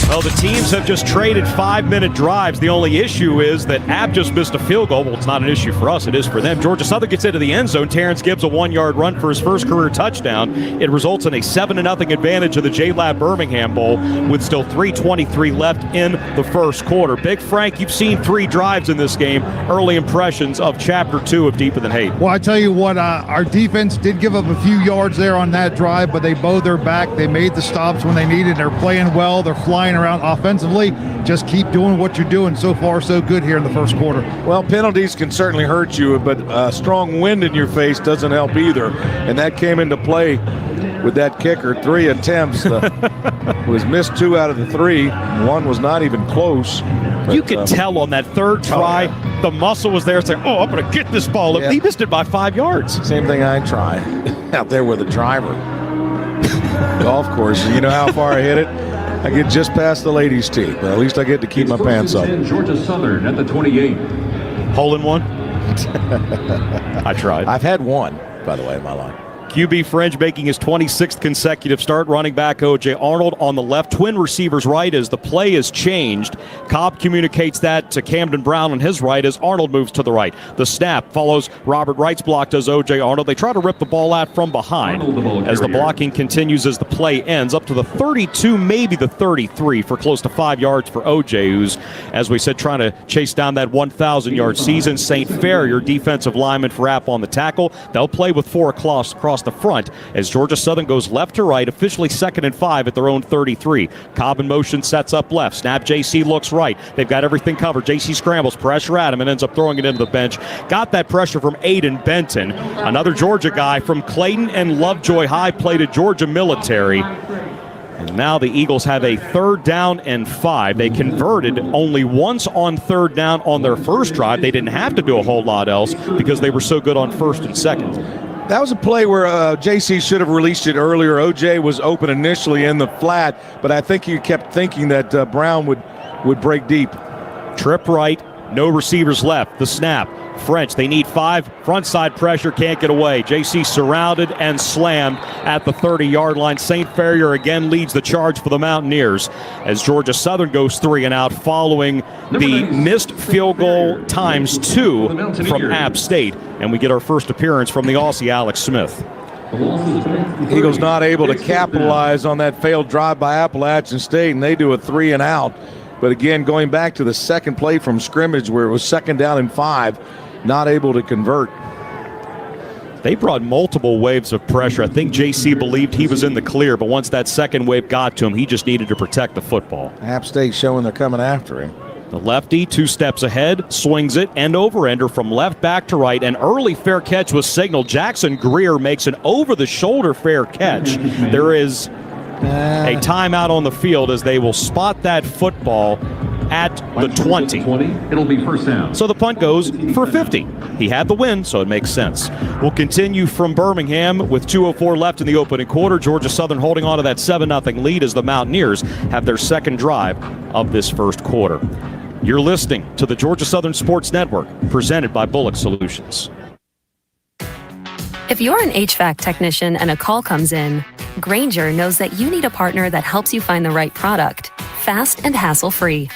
Well, the teams have just traded 5-minute drives. The only issue is that App just missed a field goal. Well, it's not an issue for us. It is for them. Georgia Southern gets into the end zone. Terrence Gibbs a 1-yard run for his first career touchdown. It results in a 7-0 advantage of the J-Lab Birmingham Bowl with still 3:23 left in the first quarter. Big Frank, you've seen 3 drives in this game. Early impressions of Chapter 2 of Deeper Than Hate. Well, I tell you what, our defense did give up a few yards there on that drive, but they bowed their back. They made the stops when they needed. They're playing well. They're flying around offensively. Just keep doing what you're doing. So far, so good here in the first quarter. Well, penalties can certainly hurt you, but strong wind in your face doesn't help either. And that came into play with that kicker. 3 attempts. Was missed 2 out of the 3. 1 was not even close. But, you could tell on that third try, the muscle was there saying, I'm going to get this ball. Yeah. He missed it by 5 yards. Same thing I try out there with a driver. Golf course. You know how far I hit it? I get just past the ladies' tee, but at least I get to keep my pants up. Georgia Southern at the 28. Hole in one? I tried. I've had one, by the way, in my life. QB Fringe making his 26th consecutive start. Running back O.J. Arnold on the left. Twin receivers right as the play is changed. Cobb communicates that to Camden Brown on his right as Arnold moves to the right. The snap follows Robert Wright's block, does O.J. Arnold. They try to rip the ball out from behind as the blocking continues as the play ends up to the 32, maybe the 33 for close to 5 yards for O.J., who's, as we said, trying to chase down that 1,000-yard season. St. Ferrier, defensive lineman for App on the tackle. They'll play with 4 across the front as Georgia Southern goes left to right, officially 2nd and 5 at their own 33. Cobb in motion, sets up left. Snap, JC looks right. They've got everything covered. JC scrambles, pressure at him, and ends up throwing it into the bench. Got that pressure from Aiden Benton, another Georgia guy from Clayton and Lovejoy High, played at Georgia Military. And now the Eagles have a 3rd down and 5. They converted only once on 3rd down on their first drive. They didn't have to do a whole lot else because they were so good on 1st and 2nd. That was a play where JC should have released it earlier. OJ was open initially in the flat, but I think he kept thinking that Brown would break deep. Trip right, no receivers left. The snap. French, they need 5. Front side pressure, can't get away. JC surrounded and slammed at the 30-yard line. St. Ferrier again leads the charge for the Mountaineers as Georgia Southern goes 3 and out following the missed field goal ×2 from App State. And we get our first appearance from the Aussie, Alex Smith. Eagles not able to capitalize on that failed drive by Appalachian State, and they do a 3 and out. But again, going back to the second play from scrimmage where it was 2nd down and 5, not able to convert. They brought multiple waves of pressure. I think JC believed he was in the clear, but once that second wave got to him, he just needed to protect the football. App State showing they're coming after him. The lefty, 2 steps ahead, swings it, end over ender from left back to right. An early fair catch was signaled. Jackson Greer makes an over-the-shoulder fair catch. There is a timeout on the field as they will spot that football at the 20. It'll be 1st down. So the punt goes for 50. He had the win, so it makes sense. We'll continue from Birmingham with 2:04 left in the opening quarter. Georgia Southern holding on to that 7-0 lead as the Mountaineers have their second drive of this first quarter. You're listening to the Georgia Southern Sports Network, presented by Bullock Solutions. If you're an HVAC technician and a call comes in, Grainger knows that you need a partner that helps you find the right product, fast and hassle-free.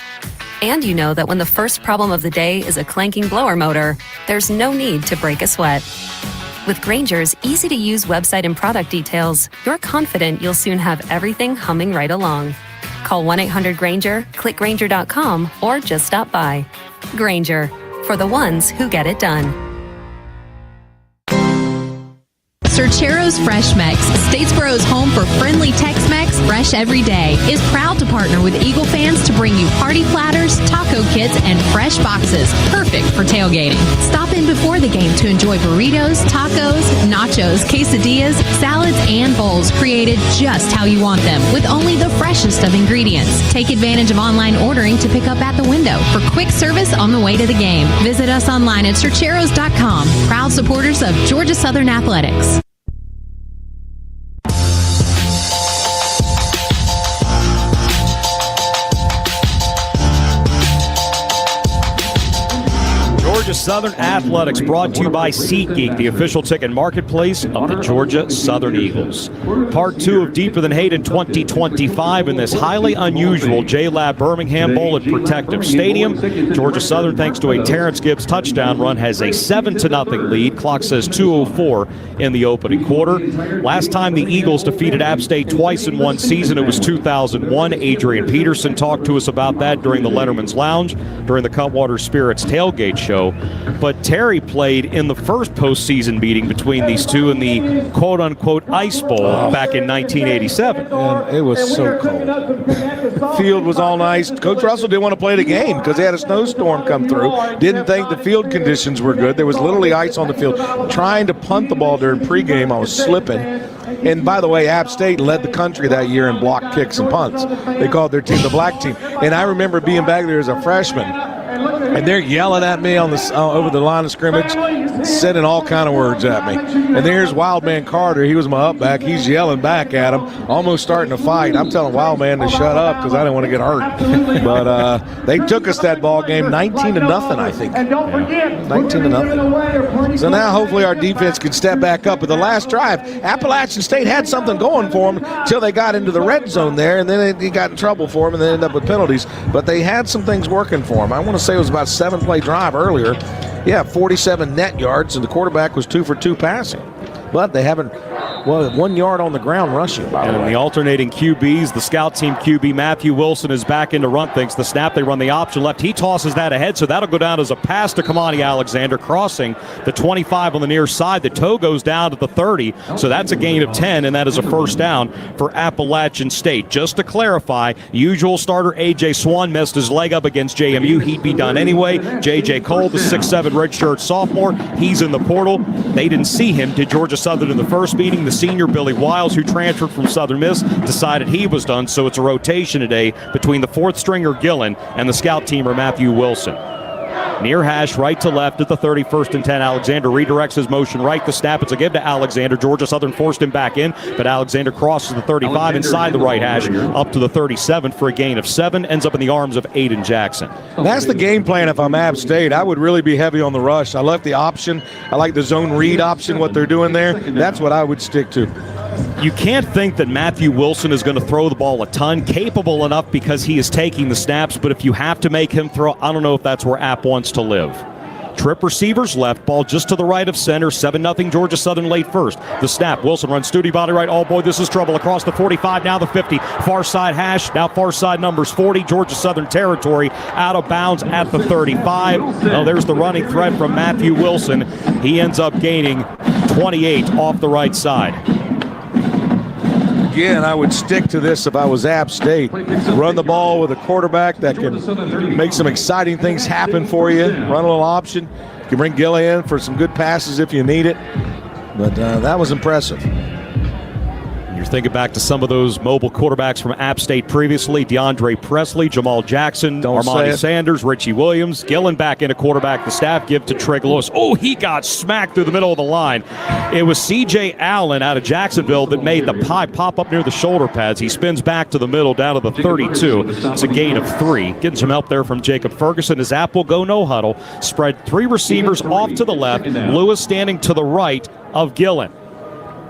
And you know that when the first problem of the day is a clanking blower motor, there's no need to break a sweat. With Grainger's easy-to-use website and product details, you're confident you'll soon have everything humming right along. Call 1-800-GRAINGER, click Grainger.com, or just stop by. Grainger, for the ones who get it done. Cerchero's Fresh Mex, Statesboro's home for friendly Tex-Mex, fresh every day, is proud to partner with Eagle fans to bring you party platters, taco kits, and fresh boxes, perfect for tailgating. Stop in before the game to enjoy burritos, tacos, nachos, quesadillas, salads, and bowls created just how you want them, with only the freshest of ingredients. Take advantage of online ordering to pick up at the window for quick service on the way to the game. Visit us online at Cercheros.com, proud supporters of Georgia Southern Athletics. Georgia Southern Athletics, brought to you by SeatGeek, the official ticket marketplace of the Georgia Southern Eagles. Part 2 of Deeper Than Hate in 2025 in this highly unusual J-Lab Birmingham Bowl at Protective Stadium. Georgia Southern, thanks to a Terrence Gibbs touchdown run, has a 7-0 lead. Clock says 2:04 in the opening quarter. Last time the Eagles defeated App State twice in one season, it was 2001. Adrian Peterson talked to us about that during the Letterman's Lounge during the Cutwater Spirits tailgate show. But Terry played in the first postseason meeting between these two in the quote-unquote Ice Bowl back in 1987. And it was so cold. The field was all nice. Coach Russell didn't want to play the game because they had a snowstorm come through. Didn't think the field conditions were good. There was literally ice on the field. Trying to punt the ball during pregame, I was slipping. And by the way, App State led the country that year in block kicks and punts. They called their team the black team. And I remember being back there as a freshman. and they're yelling at me on the over the line of scrimmage, sending all kind of words at me. And there's Wildman Carter. He was my up-back. He's yelling back at him, almost starting to fight. I'm telling Wildman to shut up because I didn't want to get hurt. But they took us that ball game 19-0, I think. 19-0. So now hopefully our defense can step back up. But the last drive, Appalachian State had something going for them until they got into the red zone there, and then they got in trouble for them, and they ended up with penalties. But they had some things working for them. I want to say it was about a 7-play drive earlier. Yeah, 47 net yards, and the quarterback was 2 for 2 passing. But they haven't, 1 yard on the ground rushing, by the way. The alternating QBs, the scout team QB, Matthew Wilson, is back into run things. The snap, they run the option left. He tosses that ahead, so that'll go down as a pass to Kamani Alexander, crossing the 25 on the near side. The toe goes down to the 30, so that's a gain of 10, and that is a first down for Appalachian State. Just to clarify, usual starter A.J. Swan messed his leg up against JMU. He'd be done anyway. J.J. Cole, the 6'7 redshirt sophomore, he's in the portal. They didn't see him. Did Georgia Southern in the first meeting? The senior Billy Wiles, who transferred from Southern Miss, decided he was done, so it's a rotation today between the fourth stringer Gillen and the scout teamer Matthew Wilson. Near hash, right to left at the 31st and 10. Alexander redirects his motion right. The snap, it's a give to Alexander. Georgia Southern forced him back in, but Alexander crosses the 35 inside the right hash up to the 37 for a gain of 7. Ends up in the arms of Aiden Jackson. That's the game plan if I'm App State. I would really be heavy on the rush. I left the option. I like the zone read option, what they're doing there. That's what I would stick to. You can't think that Matthew Wilson is going to throw the ball a ton, capable enough because he is taking the snaps, but if you have to make him throw, I don't know if that's where App wants to live. Trip receivers left, ball just to the right of center, 7-0 Georgia Southern late first. The snap, Wilson runs Studi body right, oh boy, this is trouble, across the 45, now the 50, far side hash, now far side numbers 40, Georgia Southern territory, out of bounds at the 35. Oh, there's the running threat from Matthew Wilson. He ends up gaining 28 off the right side. Again, I would stick to this if I was App State. Run the ball with a quarterback that can make some exciting things happen for you. Run a little option. You can bring Gilly in for some good passes if you need it. But that was impressive. You're thinking back to some of those mobile quarterbacks from App State previously. DeAndre Presley, Jamal Jackson, Armani Sanders, Richie Williams. Gillen back in a quarterback. The staff give to Trig Lewis. Oh, he got smacked through the middle of the line. It was C.J. Allen out of Jacksonville that made the pie pop up near the shoulder pads. He spins back to the middle down to the 32. It's a gain of 3. Getting some help there from Jacob Ferguson. His App will go no huddle. Spread 3 receivers off to the left. Lewis standing to the right of Gillen.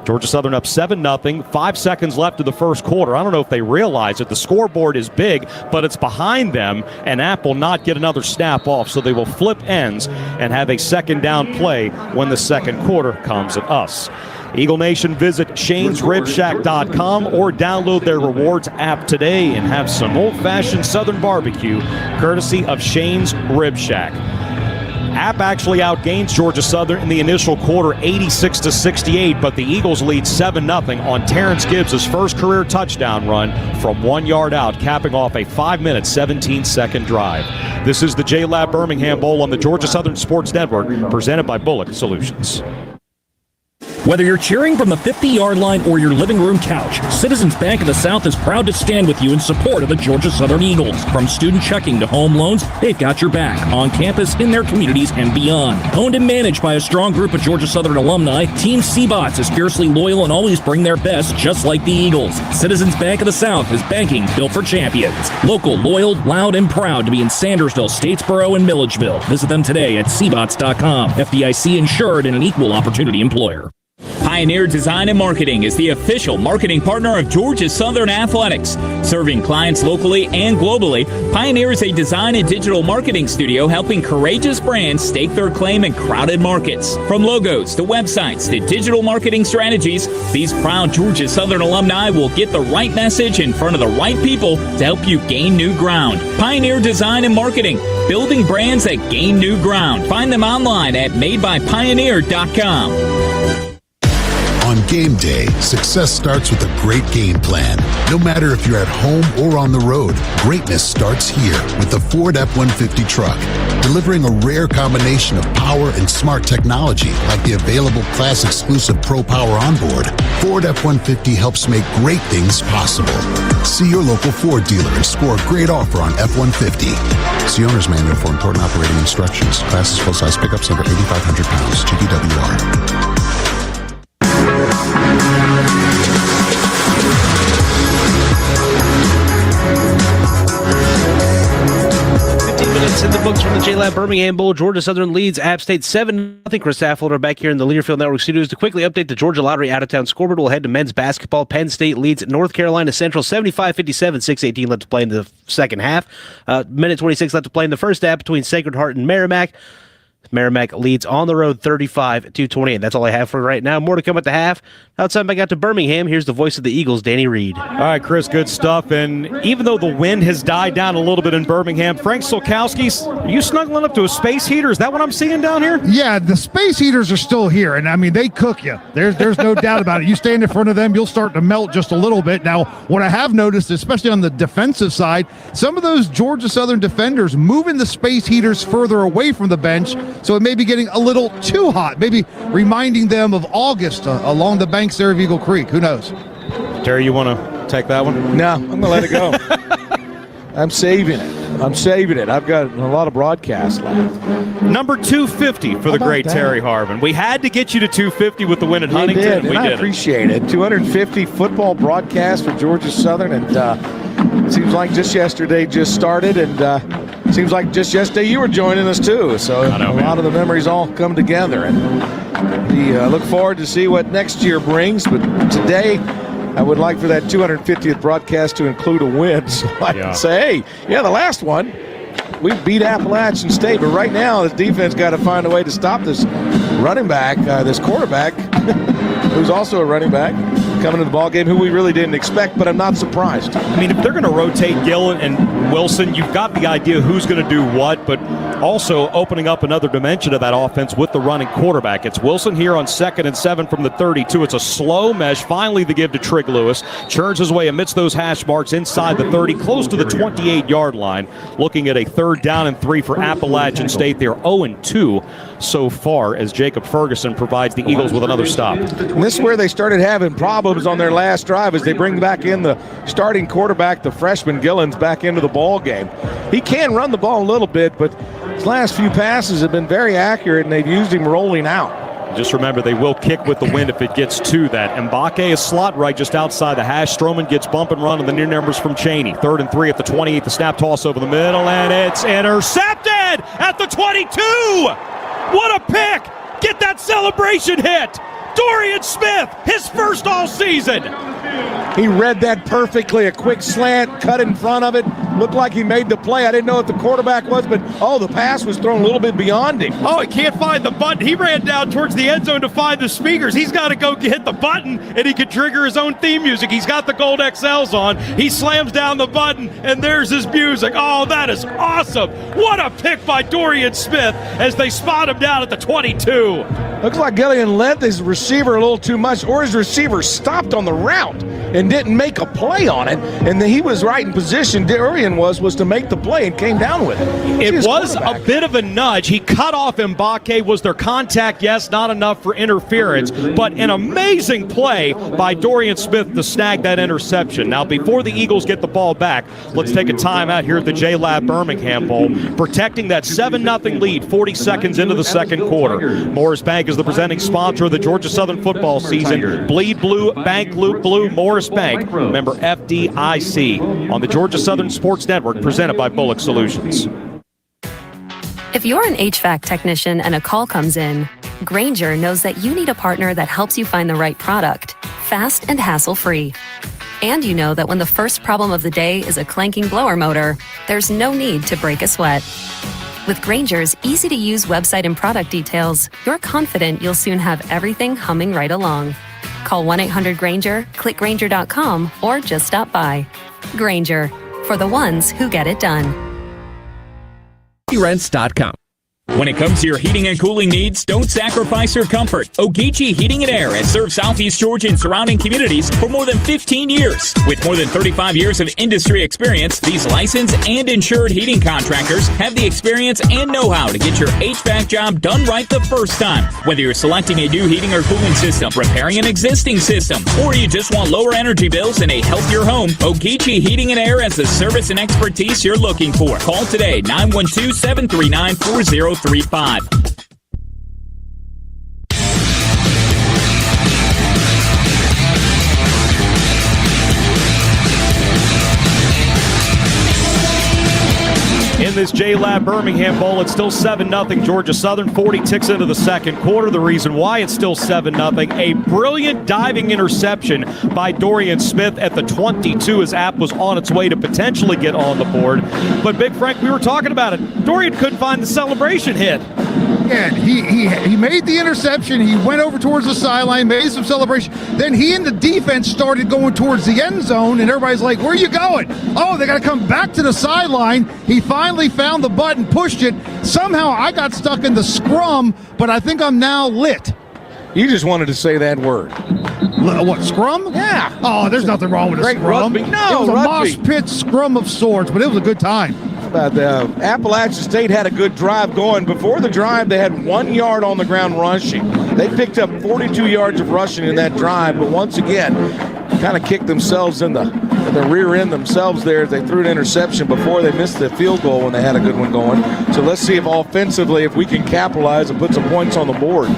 Georgia Southern up 7-0, 5 seconds left of the first quarter. I don't know if they realize that the scoreboard is big, but it's behind them, and App will not get another snap off, so they will flip ends and have a second down play when the second quarter comes at us. Eagle Nation, visit Shane'sRibShack.com or download their rewards app today and have some old-fashioned Southern barbecue courtesy of Shane's Rib Shack. App actually outgains Georgia Southern in the initial quarter 86-68, but the Eagles lead 7-0 on Terrence Gibbs' first career touchdown run from 1 yard out, capping off a 5-minute, 17-second drive. This is the J-Lab Birmingham Bowl on the Georgia Southern Sports Network, presented by Bullock Solutions. Whether you're cheering from the 50-yard line or your living room couch, Citizens Bank of the South is proud to stand with you in support of the Georgia Southern Eagles. From student checking to home loans, they've got your back on campus, in their communities, and beyond. Owned and managed by a strong group of Georgia Southern alumni, Team CBOTS is fiercely loyal and always bring their best, just like the Eagles. Citizens Bank of the South is banking built for champions. Local, loyal, loud, and proud to be in Sandersville, Statesboro, and Milledgeville. Visit them today at cbots.com. FDIC insured and an equal opportunity employer. Pioneer Design and Marketing is the official marketing partner of Georgia Southern Athletics. Serving clients locally and globally, Pioneer is a design and digital marketing studio helping courageous brands stake their claim in crowded markets. From logos to websites to digital marketing strategies, these proud Georgia Southern alumni will get the right message in front of the right people to help you gain new ground. Pioneer Design and Marketing, building brands that gain new ground. Find them online at madebypioneer.com. On game day, success starts with a great game plan. No matter if you're at home or on the road, greatness starts here with the Ford F-150 truck. delivering a rare combination of power and smart technology like the available class-exclusive Pro Power onboard. Ford F-150 helps make great things possible. See your local Ford dealer and score a great offer on F-150. See owner's manual for important operating instructions. Class is full-size pickups over 8,500 pounds. GDWR. In the books from the J-Lab Birmingham Bowl, Georgia Southern leads App State 7-0. Chris Affolter back here in the Learfield Network studios to quickly update the Georgia Lottery out-of-town scoreboard. We'll head to men's basketball. Penn State leads North Carolina Central 75-57, 6:18 left to play in the second half. Minute 26 left to play in the first half between Sacred Heart and Merrimack. Merrimack leads on the road 35-28. That's all I have for right now. More to come at the half. Outside back out to Birmingham, here's the voice of the Eagles, Danny Reed. All right, Chris, good stuff. And even though the wind has died down a little bit in Birmingham, Frank Solkowski, are you snuggling up to a space heater? Is that what I'm seeing down here? Yeah, the space heaters are still here, and I mean, they cook you. There's no doubt about it. You stand in front of them, you'll start to melt just a little bit. Now, what I have noticed, especially on the defensive side, some of those Georgia Southern defenders moving the space heaters further away from the bench, so it may be getting a little too hot, maybe reminding them of August along the banks there of Eagle Creek. Who knows? Terry, you want to take that one? No, I'm going to let it go. I'm saving it. I've got a lot of broadcasts left. Number 250 for the great Terry Harvin. We had to get you to 250 with the win at Huntington. I appreciate it. 250 football broadcasts for Georgia Southern, and seems like just yesterday just started, and seems like just yesterday you were joining us too. So a lot of the memories all come together, and we look forward to see what next year brings. But today, I would like for that 250th broadcast to include a win, so I can say, hey, the last one, we beat Appalachian State, but right now the defense got to find a way to stop this running back, this quarterback, who's also a running back, coming to the ball game, who we really didn't expect, but I'm not surprised. I mean, if they're going to rotate Gillen and Wilson, you've got the idea who's going to do what, but also opening up another dimension of that offense with the running quarterback. It's Wilson here on 2nd and 7 from the 32. It's a slow mesh. Finally, the give to Trig Lewis. Churns his way amidst those hash marks inside the 30, close to the 28-yard line. Looking at a 3rd down and 3 for Appalachian State. They're 0-2 so far as Jacob Ferguson provides the Eagles with another stop. And this is where they started having problems on their last drive as they bring back in the starting quarterback, the freshman Gillens, back into the ball game. He can run the ball a little bit, but his last few passes have been very accurate, and they've used him rolling out. Just remember, they will kick with the wind if it gets to that. Mbake is slot right just outside the hash. Stroman gets bump and run on the near numbers from Cheney. 3rd and 3 at the 28. The snap toss over the middle, and it's intercepted at the 22. What a pick! Get that celebration hit! Dorian Smith, his first all season. He read that perfectly. A quick slant, cut in front of it. Looked like he made the play. I didn't know what the quarterback was, but the pass was thrown a little bit beyond him. Oh, he can't find the button. He ran down towards the end zone to find the speakers. He's got to go hit the button, and he can trigger his own theme music. He's got the gold XLs on. He slams down the button, and there's his music. Oh, that is awesome. What a pick by Dorian Smith as they spot him down at the 22. Looks like Gillian lent his receiver a little too much, or his receiver stopped on the route and didn't make a play on it, and he was right in position. Dorian was to make the play and came down with it. It was a bit of a nudge. He cut off Mbake. Was there contact? Yes, not enough for interference, but an amazing play by Dorian Smith to snag that interception. Now, before the Eagles get the ball back, let's take a timeout here at the J-Lab Birmingham Bowl, protecting that 7-0 lead 40 seconds into the second quarter. Morris Bank is the presenting sponsor of the Georgia Southern football season. Bleed Blue, Bank Loop Blue, Morris Bank, member FDIC, on the Georgia Southern Sports Network, presented by Bullock Solutions. If you're an HVAC technician and a call comes in, Grainger knows that you need a partner that helps you find the right product, fast and hassle-free. And you know that when the first problem of the day is a clanking blower motor, there's no need to break a sweat. With Grainger's easy-to-use website and product details, you're confident you'll soon have everything humming right along. Call 1-800-GRAINGER, click Grainger.com, or just stop by. Grainger, for the ones who get it done. Rents.com. When it comes to your heating and cooling needs, don't sacrifice your comfort. Ogeechee Heating and Air has served Southeast Georgia and surrounding communities for more than 15 years. With more than 35 years of industry experience, these licensed and insured heating contractors have the experience and know-how to get your HVAC job done right the first time. Whether you're selecting a new heating or cooling system, repairing an existing system, or you just want lower energy bills and a healthier home, Ogeechee Heating and Air has the service and expertise you're looking for. Call today, 912-739-4035. In this J-Lab Birmingham Bowl, it's still 7-0 Georgia Southern. 40 ticks into the second quarter. The reason why it's still 7-0, a brilliant diving interception by Dorian Smith at the 22 as App was on its way to potentially get on the board. But Big Frank, we were talking about it. Dorian couldn't find the celebration hit. Yeah, he made the interception. He went over towards the sideline, made some celebration. Then he and the defense started going towards the end zone, and everybody's like, where are you going? Oh, they got to come back to the sideline. He finally found the button, pushed it. Somehow I got stuck in the scrum, but I think I'm now lit. You just wanted to say that word. What, scrum? Yeah. Oh, there's nothing wrong with a Great scrum. rugby. No, it was a rugby. mosh pit scrum of sorts, but it was a good time. Appalachian State had a good drive going. Before the drive, they had 1 yard on the ground rushing. They picked up 42 yards of rushing in that drive, but once again, kind of kicked themselves in the rear end themselves there. They threw an interception before they missed the field goal when they had a good one going. So let's see if offensively, if we can capitalize and put some points on the board.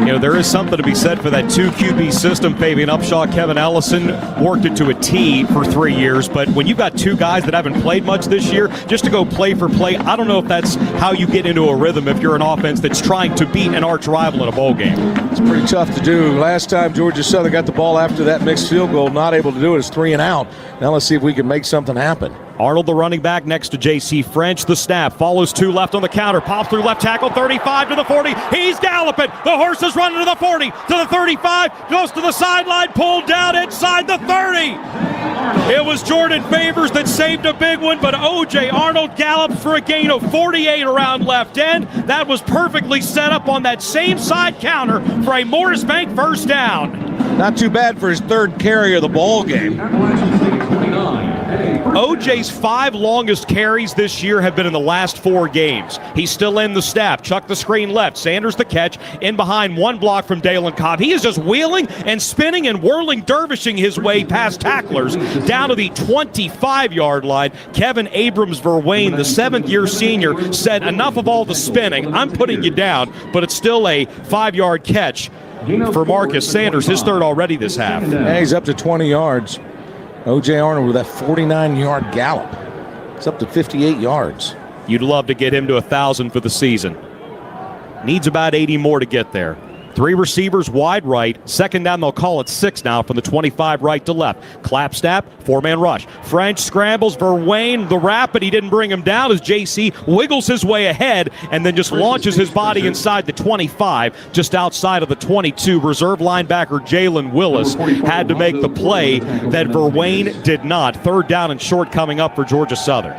You know, there is something to be said for that 2 QB system. Fabian Upshaw, Kevin Ellison worked it to a T for 3 years. But when you've got two guys that haven't played much this year, just to go play for play, I don't know if that's how you get into a rhythm if you're an offense that's trying to beat an arch rival in a bowl game. It's pretty tough to do. Last time Georgia Southern got the ball after that mixed field goal, not able to do it. It's 3 and out. Now let's see if we can make something happen. Arnold, the running back, next to J.C. French. The snap follows 2 left on the counter. Pops through left tackle, 35 to the 40. He's galloping. The horse is running to the 40, to the 35, goes to the sideline, pulled down inside the 30. It was Jordan Favors that saved a big one, but O.J. Arnold gallops for a gain of 48 around left end. That was perfectly set up on that same side counter for a Morris Bank first down. Not too bad for his third carry of the ball game. OJ's 5 longest carries this year have been in the last 4 games. He's still in the snap. Chuck the screen left. Sanders the catch. In behind, 1 block from Dalen Cobb. He is just wheeling and spinning and whirling, dervishing his way past tacklers down to the 25-yard line. Kevin Abrams-Verwain, the 7th-year senior, said, enough of all the spinning. I'm putting you down, but it's still a 5-yard catch for Marcus Sanders, his 3rd already this half. Yeah, he's up to 20 yards. O.J. Arnold with that 49-yard gallop. It's up to 58 yards. You'd love to get him to 1,000 for the season. Needs about 80 more to get there. 3 receivers wide right. Second down, they'll call it 6 now from the 25 right to left. Clap snap, 4-man rush. French scrambles. Verwain, the rapid, he didn't bring him down as JC wiggles his way ahead and then just launches his body inside the 25, just outside of the 22. Reserve linebacker Jalen Willis had to make the play that Verwain did not. 3rd down and short coming up for Georgia Southern.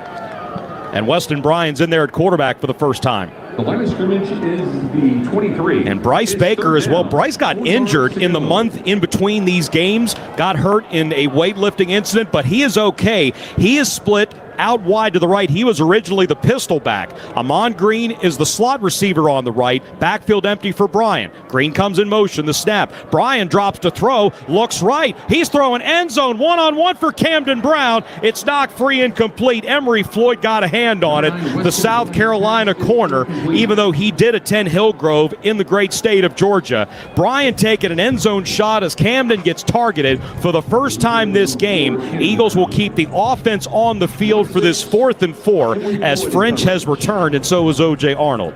And Weston Bryan's in there at quarterback for the first time. The line of scrimmage is the 23. And Bryce Baker as well. Bryce got injured in the month in between these games, got hurt in a weightlifting incident, but he is okay. He is split out wide to the right. He was originally the pistol back. Amon Green is the slot receiver on the right. Backfield empty for Bryan. Green comes in motion, the snap. Bryan drops to throw, looks right. He's throwing end zone, one-on-one for Camden Brown. It's knocked free and complete. Emory Floyd got a hand on it. The South Carolina corner, even though he did attend Hillgrove in the great state of Georgia. Bryan taking an end zone shot as Camden gets targeted for the first time this game. Eagles will keep the offense on the field for this 4th and 4 as French has returned, and so is O.J. Arnold.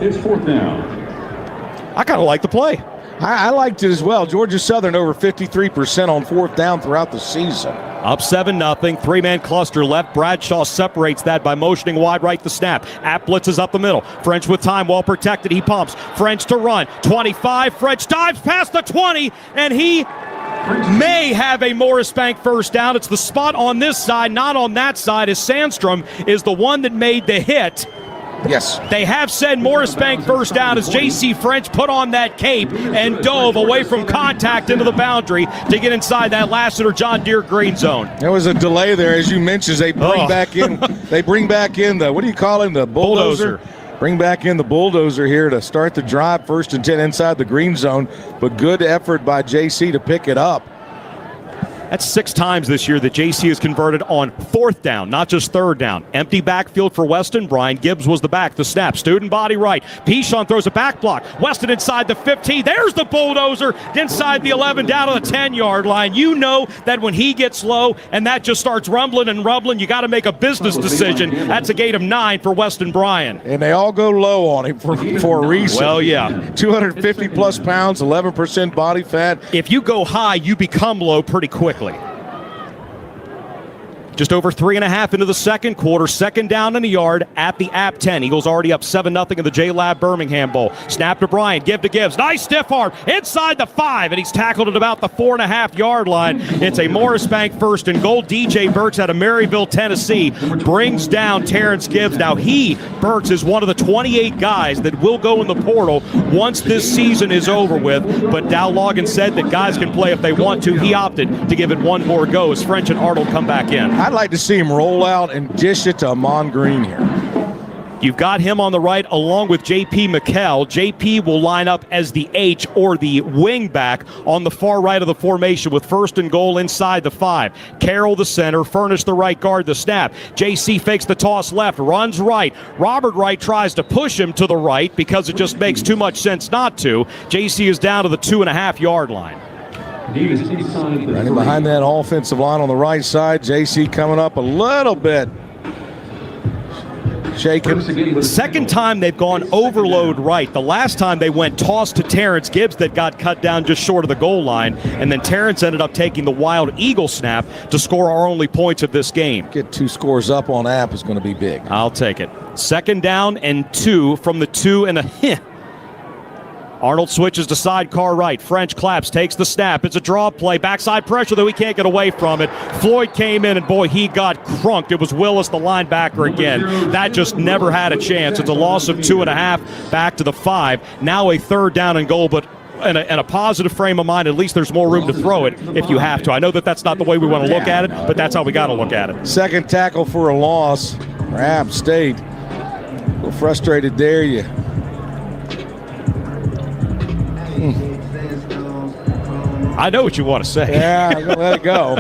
It's 4th down. I kind of like the play. I liked it as well. Georgia Southern over 53% on 4th down throughout the season. Up 7-0, 3-man cluster left. Bradshaw separates that by motioning wide right the snap. App blitzes up the middle. French with time, well protected. He pumps. French to run. 25. French dives past the 20, and he may have a Morris Bank first down. It's the spot on this side, not on that side, as Sandstrom is the one that made the hit. Yes. They have said Morris Bank first down as J.C. French put on that cape and dove away from contact into the boundary to get inside that Lassiter John Deere green zone. There was a delay there, as you mentioned. They bring back in. They bring back in the, what do you call him? The bulldozer. Bring back in the bulldozer here to start the drive, 1st and 10 inside the green zone. But good effort by J.C. to pick it up. That's 6 times this year that JC has converted on 4th down, not just 3rd down. Empty backfield for Weston. Brian Gibbs was the back. The snap. Student body right. Pichon throws a back block. Weston inside the 15. There's the bulldozer inside the 11 down to the 10-yard line. You know that when he gets low and that just starts rumbling and rumbling, you got to make a business decision. That's a gain of 9 for Weston Bryan. And they all go low on him for a reason. Well, yeah. 250-plus pounds, 11% body fat. If you go high, you become low pretty quickly. Just over 3.5 into the second quarter. 2nd down in a yard at the App 10. Eagles already up 7-0 in the J-Lab Birmingham Bowl. Snap to Bryant. Give to Gibbs. Nice stiff arm inside the 5, and he's tackled at about the 4.5-yard line. It's a Morris Bank 1st and goal. DJ Burks out of Maryville, Tennessee, brings down Terrence Gibbs. Now Burks, is one of the 28 guys that will go in the portal once this season is over with. But Dow Logan said that guys can play if they want to. He opted to give it one more go as French and Arnold come back in. I'd like to see him roll out and dish it to Amon Green here. You've got him on the right along with J.P. McKell. J.P. will line up as the H or the wing back on the far right of the formation with 1st and goal inside the 5. Carroll the center, Furnish the right guard, the snap. J.C. fakes the toss left, runs right. Robert Wright tries to push him to the right because it just makes too much sense not to. J.C. is down to the 2.5-yard line. Running behind that offensive line on the right side. JC coming up a little bit shaken. Second time they've gone overload right. The last time they went toss to Terrence Gibbs that got cut down just short of the goal line, and then Terrence ended up taking the wild eagle snap to score our only points of this game. Get 2 scores up on App is going to be big. I'll take it. 2nd down and 2 from the 2 and a Arnold switches to sidecar right. French claps, takes the snap. It's a draw play. Backside pressure, though he can't get away from it. Floyd came in, and boy, he got crunked. It was Willis, the linebacker, again. That just never had a chance. It's a loss of 2.5 back to the 5. Now a 3rd down and goal, but in a positive frame of mind, at least there's more room to throw it if you have to. I know that that's not the way we want to look at it, but that's how we got to look at it. Second tackle for a loss for App State. A little frustrated there. I know what you want to say. Yeah, I'm going to let it go.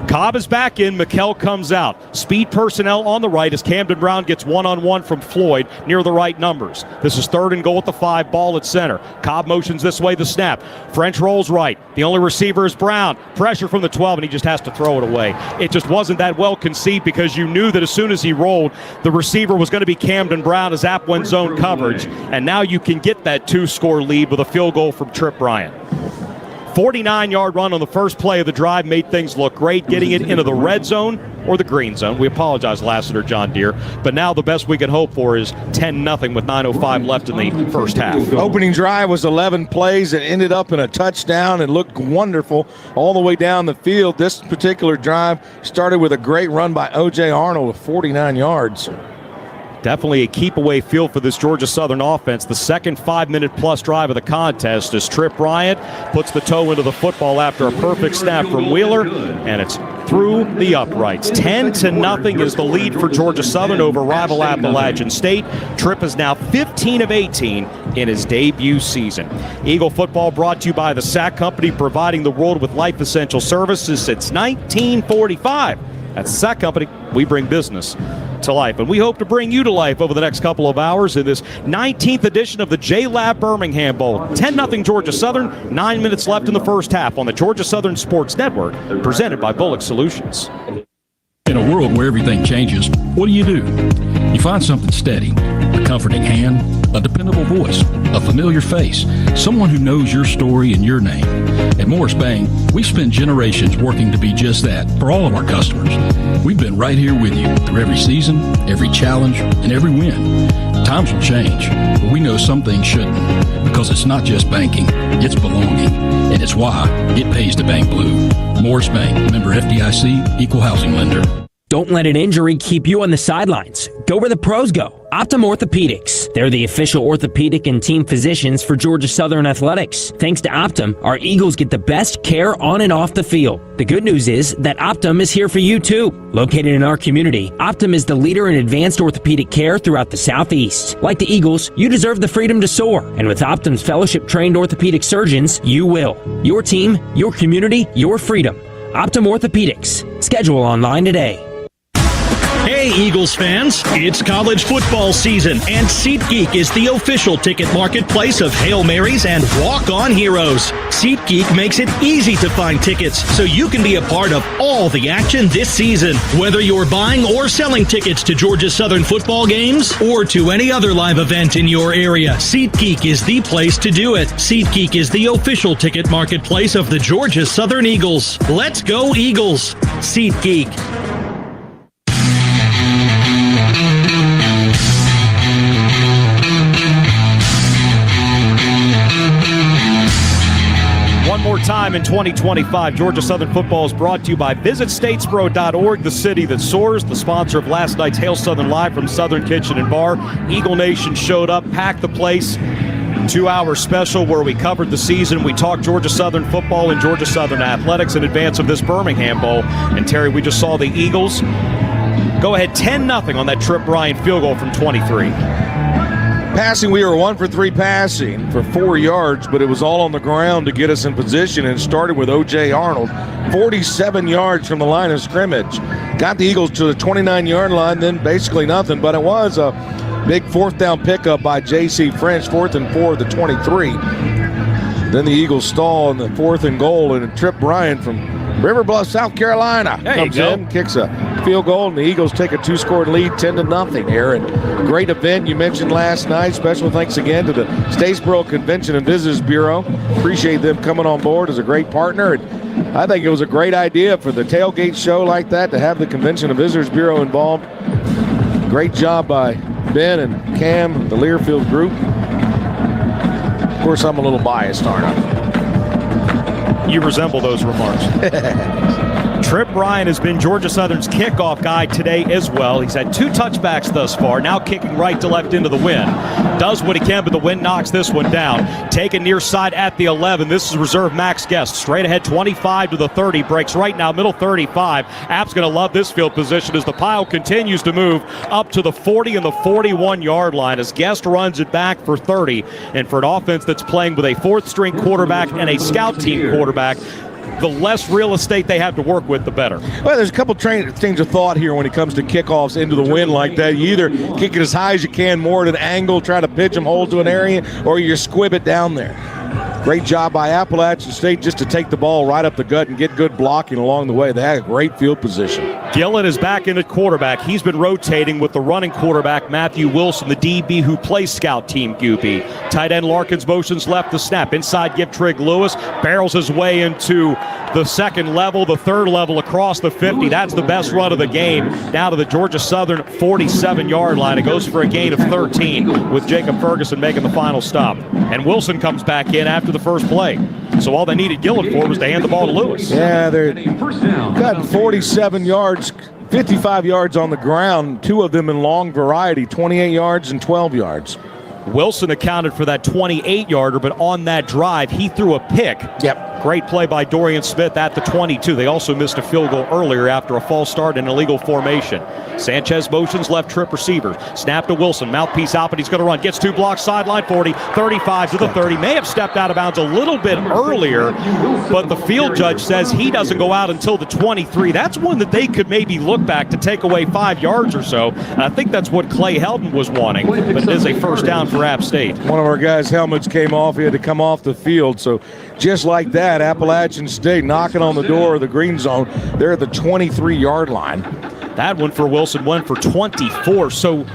Cobb is back in. McKell comes out. Speed personnel on the right as Camden Brown gets one-on-one from Floyd near the right numbers. This is 3rd and goal at the 5, ball at center. Cobb motions this way, the snap. French rolls right. The only receiver is Brown. Pressure from the 12, and he just has to throw it away. It just wasn't that well conceived because you knew that as soon as he rolled, the receiver was going to be Camden Brown as App went zone coverage. And now you can get that 2-score lead with a field goal from Trip Bryant. 49-yard run on the first play of the drive made things look great, getting it into the red zone or the green zone. We apologize, Lassiter John Deere. But now the best we can hope for is 10-0 with 9:05 left in the first half. Opening drive was 11 plays. It ended up in a touchdown. It looked wonderful all the way down the field. This particular drive started with a great run by O.J. Arnold of 49 yards. Definitely a keep-away field for this Georgia Southern offense. The second 5-minute-plus drive of the contest as Trip Bryant puts the toe into the football after a perfect snap from Wheeler, and it's through the uprights. 10-0 is the lead for Georgia Southern over rival Appalachian State. Trip is now 15 of 18 in his debut season. Eagle football brought to you by the Sack Company, providing the world with life essential services since 1945. At the Sack Company, we bring business to life, and we hope to bring you to life over the next couple of hours in this 19th edition of the J-Lab Birmingham Bowl. 10-0 Georgia Southern, 9 minutes left in the first half on the Georgia Southern Sports Network, presented by Bullock Solutions. In a world where everything changes, what do? You find something steady, a comforting hand, a dependable voice, a familiar face, someone who knows your story and your name. At Morris Bank, we spent generations working to be just that for all of our customers. We've been right here with you through every season, every challenge, and every win. Times will change, but we know some things shouldn't, because it's not just banking, it's belonging, and it's why it pays to bank blue. Morris Bank, member FDIC, equal housing lender. Don't let an injury keep you on the sidelines. Go where the pros go. Optum Orthopedics. They're the official orthopedic and team physicians for Georgia Southern Athletics. Thanks to Optum, our Eagles get the best care on and off the field. The good news is that Optum is here for you too. Located in our community, Optum is the leader in advanced orthopedic care throughout the Southeast. Like the Eagles, you deserve the freedom to soar. And with Optum's fellowship-trained orthopedic surgeons, you will. Your team, your community, your freedom. Optum Orthopedics. Schedule online today. Hey Eagles fans, it's college football season and SeatGeek is the official ticket marketplace of Hail Marys and walk-on heroes. SeatGeek makes it easy to find tickets so you can be a part of all the action this season. Whether you're buying or selling tickets to Georgia Southern football games or to any other live event in your area, SeatGeek is the place to do it. SeatGeek is the official ticket marketplace of the Georgia Southern Eagles. Let's go Eagles! SeatGeek. One more time in 2025, Georgia Southern football is brought to you by visitstatesboro.org, the city that soars, the sponsor of last night's Hail Southern Live from Southern Kitchen and Bar. Eagle Nation showed up, packed the place. 2-hour special where we covered the season. We talked Georgia Southern football and Georgia Southern athletics in advance of this Birmingham Bowl. And Terry, we just saw the Eagles go ahead 10-0 on that Trip Bryant field goal from 23. Passing, we were 1 for 3 passing for 4 yards, but it was all on the ground to get us in position, and started with O.J. Arnold, 47 yards from the line of scrimmage. Got the Eagles to the 29-yard line, then basically nothing, but it was a big 4th down pickup by J.C. French, 4th and 4 at the 23. Then the Eagles stall on the 4th and goal, and Trip Bryant from River Bluff, South Carolina comes in, kicks a field goal, and the Eagles take a 2-score lead, 10-0 here. And great event you mentioned last night. Special thanks again to the Statesboro Convention and Visitors Bureau. Appreciate them coming on board as a great partner. And I think it was a great idea for the tailgate show like that to have the Convention and Visitors Bureau involved. Great job by Ben and Cam, the Learfield group. Of course, I'm a little biased, aren't I? You resemble those remarks. Trip Bryant has been Georgia Southern's kickoff guy today as well. He's had 2 touchbacks thus far, now kicking right to left into the wind. Does what he can, but the wind knocks this one down. Taken near side at the 11. This is reserve Max Guest. Straight ahead, 25 to the 30. Breaks right now, middle 35. App's going to love this field position as the pile continues to move up to the 40 and the 41-yard line as Guest runs it back for 30. And for an offense that's playing with a 4th-string quarterback and a scout team quarterback, the less real estate they have to work with, the better. Well, there's a couple things of thought here when it comes to kickoffs into the wind like that. You either kick it as high as you can, more at an angle, try to pitch them, hold to an area, or you squib it down there. Great job by Appalachian State just to take the ball right up the gut and get good blocking along the way. They had a great field position. Gillen is back in at quarterback. He's been rotating with the running quarterback, Matthew Wilson, the DB who plays scout team Goopy. Tight end Larkins motions left the snap. Inside give Trig Lewis. Barrels his way into the 2nd level, the 3rd level across the 50. That's the best run of the game. Now to the Georgia Southern 47-yard line. It goes for a gain of 13 with Jacob Ferguson making the final stop. And Wilson comes back in after the first play. So all they needed Gillen for was to hand the ball to Lewis. Yeah, they're cutting 47 yards, 55 yards on the ground, 2 of them in long variety, 28 yards and 12 yards. Wilson accounted for that 28-yarder, but on that drive, he threw a pick. Yep. Great play by Dorian Smith at the 22. They also missed a field goal earlier after a false start in illegal formation. Sanchez motions left trip receiver. Snap to Wilson. Mouthpiece out, but he's going to run. Gets 2 blocks, sideline 40, 35 to the 30. May have stepped out of bounds a little bit earlier, but the field judge says he doesn't go out until the 23. That's one that they could maybe look back to take away 5 yards or so. And I think that's what Clay Helton was wanting, but it is a first down for App State. One of our guys' helmets came off. He had to come off the field. So just like that, Appalachian State knocking on the door of the green zone. They're at the 23-yard line. That one for Wilson went for 24. So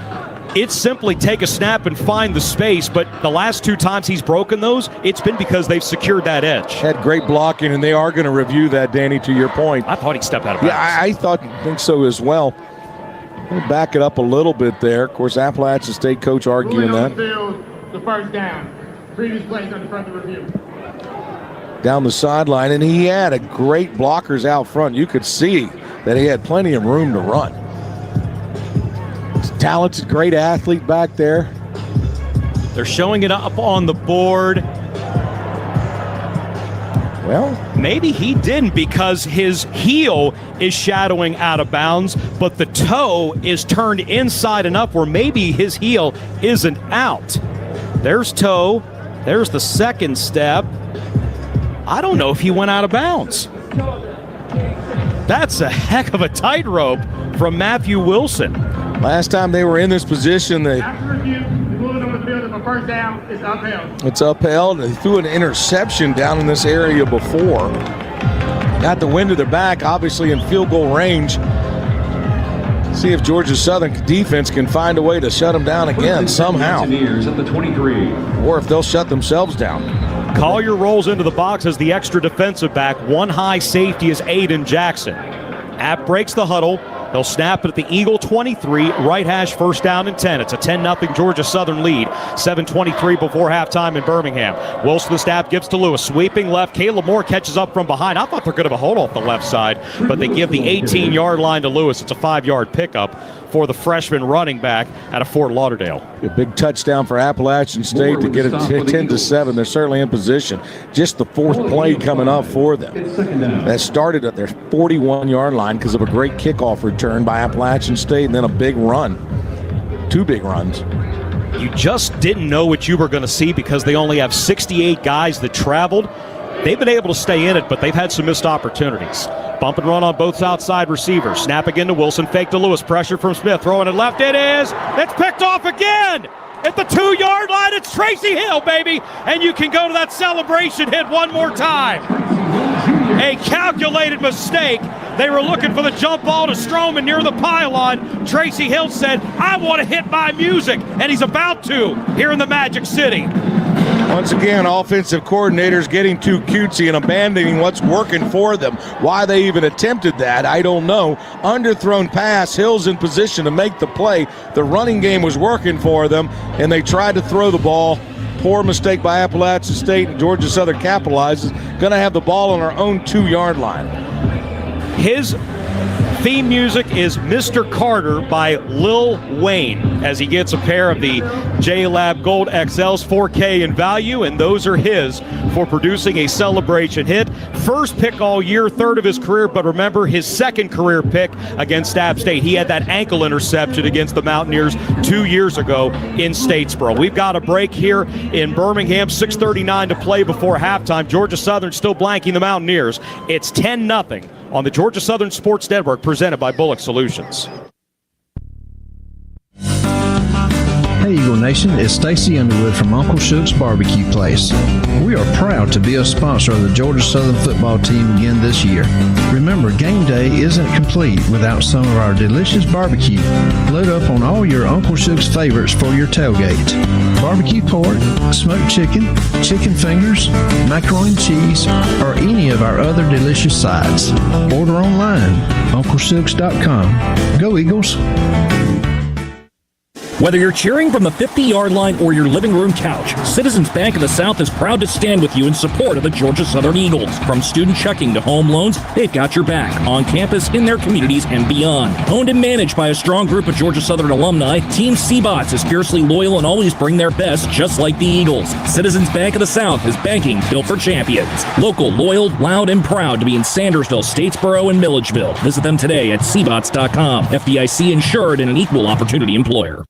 it's simply take a snap and find the space, but the last 2 times he's broken those, it's been because they've secured that edge. Had great blocking, and they are going to review that, Danny, to your point. I thought he stepped out of bounds. Yeah, I think so as well. We'll back it up a little bit there. Of course, Appalachian State coach arguing that. The first down. Previous plays under further review. Down the sideline, and he had a great blockers out front. You could see that he had plenty of room to run. Talented, great athlete back there. They're showing it up on the board. Well, maybe he didn't because his heel is shadowing out of bounds, but the toe is turned inside enough where maybe his heel isn't out. There's toe. There's the second step. I don't know if he went out of bounds. That's a heck of a tightrope from Matthew Wilson. Last time they were in this position, After review, the ruling on the field is a first down. It's upheld. It's upheld. They threw an interception down in this area before. Got the wind to their back, obviously in field goal range. See if Georgia Southern defense can find a way to shut them down again somehow. At the 23. Or if they'll shut themselves down. Collier rolls into the box as the extra defensive back. One high safety is Aiden Jackson. App breaks the huddle. He'll snap it at the Eagle 23, right hash, first down and 10. It's a 10-0 Georgia Southern lead. 7:23 before halftime in Birmingham. Wilson the snap gives to Lewis. Sweeping left. Caleb Moore catches up from behind. I thought they're going to have a hold off the left side, but they give the 18-yard line to Lewis. It's a 5-yard pickup for the freshman running back out of Fort Lauderdale. A big touchdown for Appalachian State to get it 10-7. They're certainly in position. Just the fourth play coming up for them. That started at their 41-yard line because of a great kickoff return by Appalachian State and then a big run. 2 big runs. You just didn't know what you were going to see because they only have 68 guys that traveled. They've been able to stay in it, but they've had some missed opportunities. Bump and run on both outside receivers. Snap again to Wilson. Fake to Lewis. Pressure from Smith. Throwing it left. It is. It's picked off again. At the 2-yard line, it's Tracy Hill, baby. And you can go to that celebration hit one more time. A calculated mistake. They were looking for the jump ball to Stroman near the pylon. Tracy Hill said, I want to hit my music. And he's about to here in the Magic City. Once again, offensive coordinators getting too cutesy and abandoning what's working for them. Why they even attempted that, I don't know. Underthrown pass, Hill's in position to make the play. The running game was working for them, and they tried to throw the ball. Poor mistake by Appalachian State, and Georgia Southern capitalizes. Going to have the ball on our own 2-yard line. His theme music is Mr. Carter by Lil Wayne as he gets a pair of the J-Lab Gold XLs, 4K in value, and those are his for producing a celebration hit. First pick all year, third of his career, but remember his second career pick against App State. He had that ankle interception against the Mountaineers 2 years ago in Statesboro. We've got a break here in Birmingham, 6:39 to play before halftime. Georgia Southern still blanking the Mountaineers. It's 10-0 on the Georgia Southern Sports Network, presented by Bullock Solutions. Hey Eagle Nation, it's Stacy Underwood from Uncle Shook's Barbecue Place. We are proud to be a sponsor of the Georgia Southern football team again this year. Remember, game day isn't complete without some of our delicious barbecue. Load up on all your Uncle Shook's favorites for your tailgate. Barbecue pork, smoked chicken, chicken fingers, macaroni and cheese, or any of our other delicious sides. Order online, UncleShooks.com. Go Eagles! Whether you're cheering from the 50-yard line or your living room couch, Citizens Bank of the South is proud to stand with you in support of the Georgia Southern Eagles. From student checking to home loans, they've got your back on campus, in their communities, and beyond. Owned and managed by a strong group of Georgia Southern alumni, Team CBOTS is fiercely loyal and always bring their best, just like the Eagles. Citizens Bank of the South is banking built for champions. Local, loyal, loud, and proud to be in Sandersville, Statesboro, and Milledgeville. Visit them today at cbots.com. FDIC insured and an equal opportunity employer.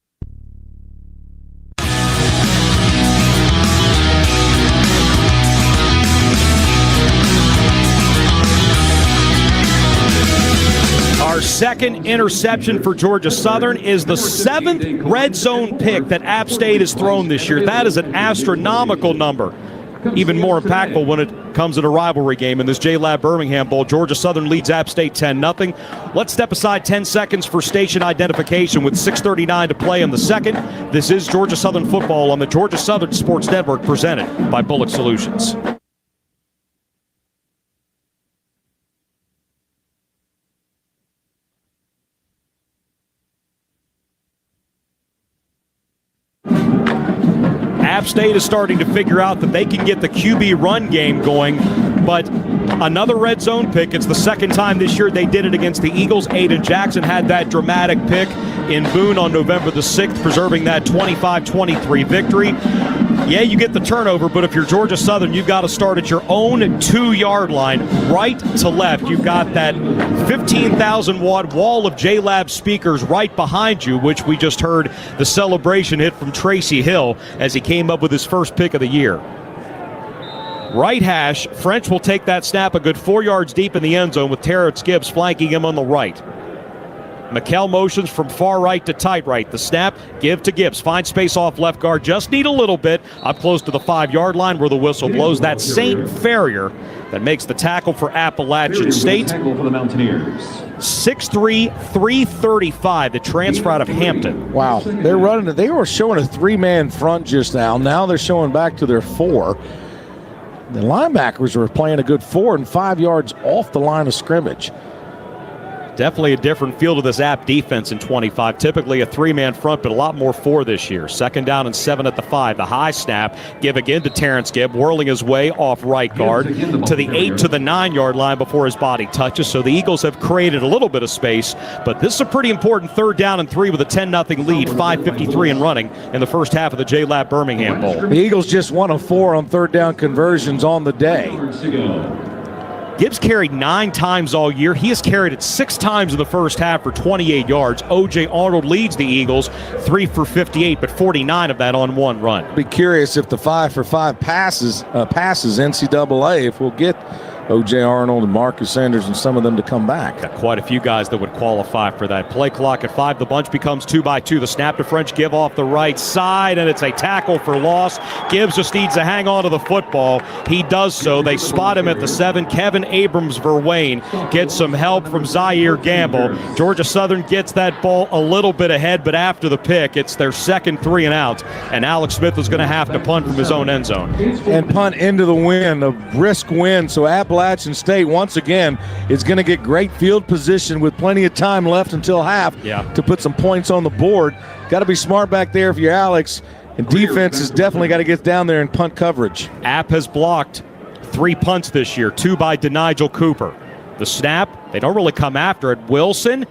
Our second interception for Georgia Southern is the 7th red zone pick that App State has thrown this year. That is an astronomical number. Even more impactful when it comes at a rivalry game in this J-Lab Birmingham Bowl. Georgia Southern leads App State 10-0. Let's step aside 10 seconds for station identification with 6:39 to play in the second. This is Georgia Southern football on the Georgia Southern Sports Network, presented by Bullock Solutions. App State is starting to figure out that they can get the QB run game going, but Another red zone pick. It's the second time this year they did it against the Eagles. Aiden Jackson had that dramatic pick in Boone on November the 6th, preserving that 25-23 victory. Yeah, you get the turnover, but if you're Georgia Southern, you've got to start at your own 2-yard line, right to left. You've got that 15,000-watt wall of JLab speakers right behind you, which we just heard the celebration hit from Tracy Hill as he came up with his first pick of the year. Right hash, French will take that snap a good 4 yards deep in the end zone with Terrence Gibbs flanking him on the right. McKell motions from far right to tight right. The snap, give to Gibbs. Finds space off left guard. Just need a little bit. Up close to the 5-yard line where the whistle blows. That's St. Ferrier that makes the tackle for Appalachian State. Tackle for the Mountaineers. 6'3", 335, the transfer out of Hampton. Wow, they're running. They were showing a 3-man front just now. Now they're showing back to their 4. The linebackers were playing a good 4 and 5 yards off the line of scrimmage. Definitely a different feel to this App defense in 25. Typically a 3-man front, but a lot more 4 this year. 2nd down and 7 at the 5. The high snap, give again to Terrence Gibb, whirling his way off right guard to the 8 to the 9-yard line before his body touches. So the Eagles have created a little bit of space, but this is a pretty important 3rd down and 3 with a 10-0 lead, 5:53 and running in the first half of the JLab Birmingham Bowl. The Eagles just 1 of 4 on 3rd down conversions on the day. Gibbs carried 9 times all year. He has carried it 6 times in the first half for 28 yards. O.J. Arnold leads the Eagles 3 for 58, but 49 of that on 1 run. Be curious if the 5 for 5 passes NCAA, if we'll get O.J. Arnold and Marcus Sanders and some of them to come back. Got quite a few guys that would qualify for that. Play clock at 5. The bunch becomes 2-by-2. The snap to French, give off the right side, and it's a tackle for loss. Gibbs just needs to hang on to the football. He does so. They spot him at the 7. Kevin Abrams-Verwain gets some help from Zaire Gamble. Georgia Southern gets that ball a little bit ahead, but after the pick, it's their second 3 and out, and Alex Smith is going to have to punt from his own end zone. And punt into the wind, a brisk wind, so Appalachian State once again is going to get great field position with plenty of time left until half to put some points on the board. Got to be smart back there if you're Alex, and defense has definitely got to get down there and punt coverage. App has blocked 3 punts this year, 2 by DeNigel Cooper. The snap, they don't really come after it. Wilson,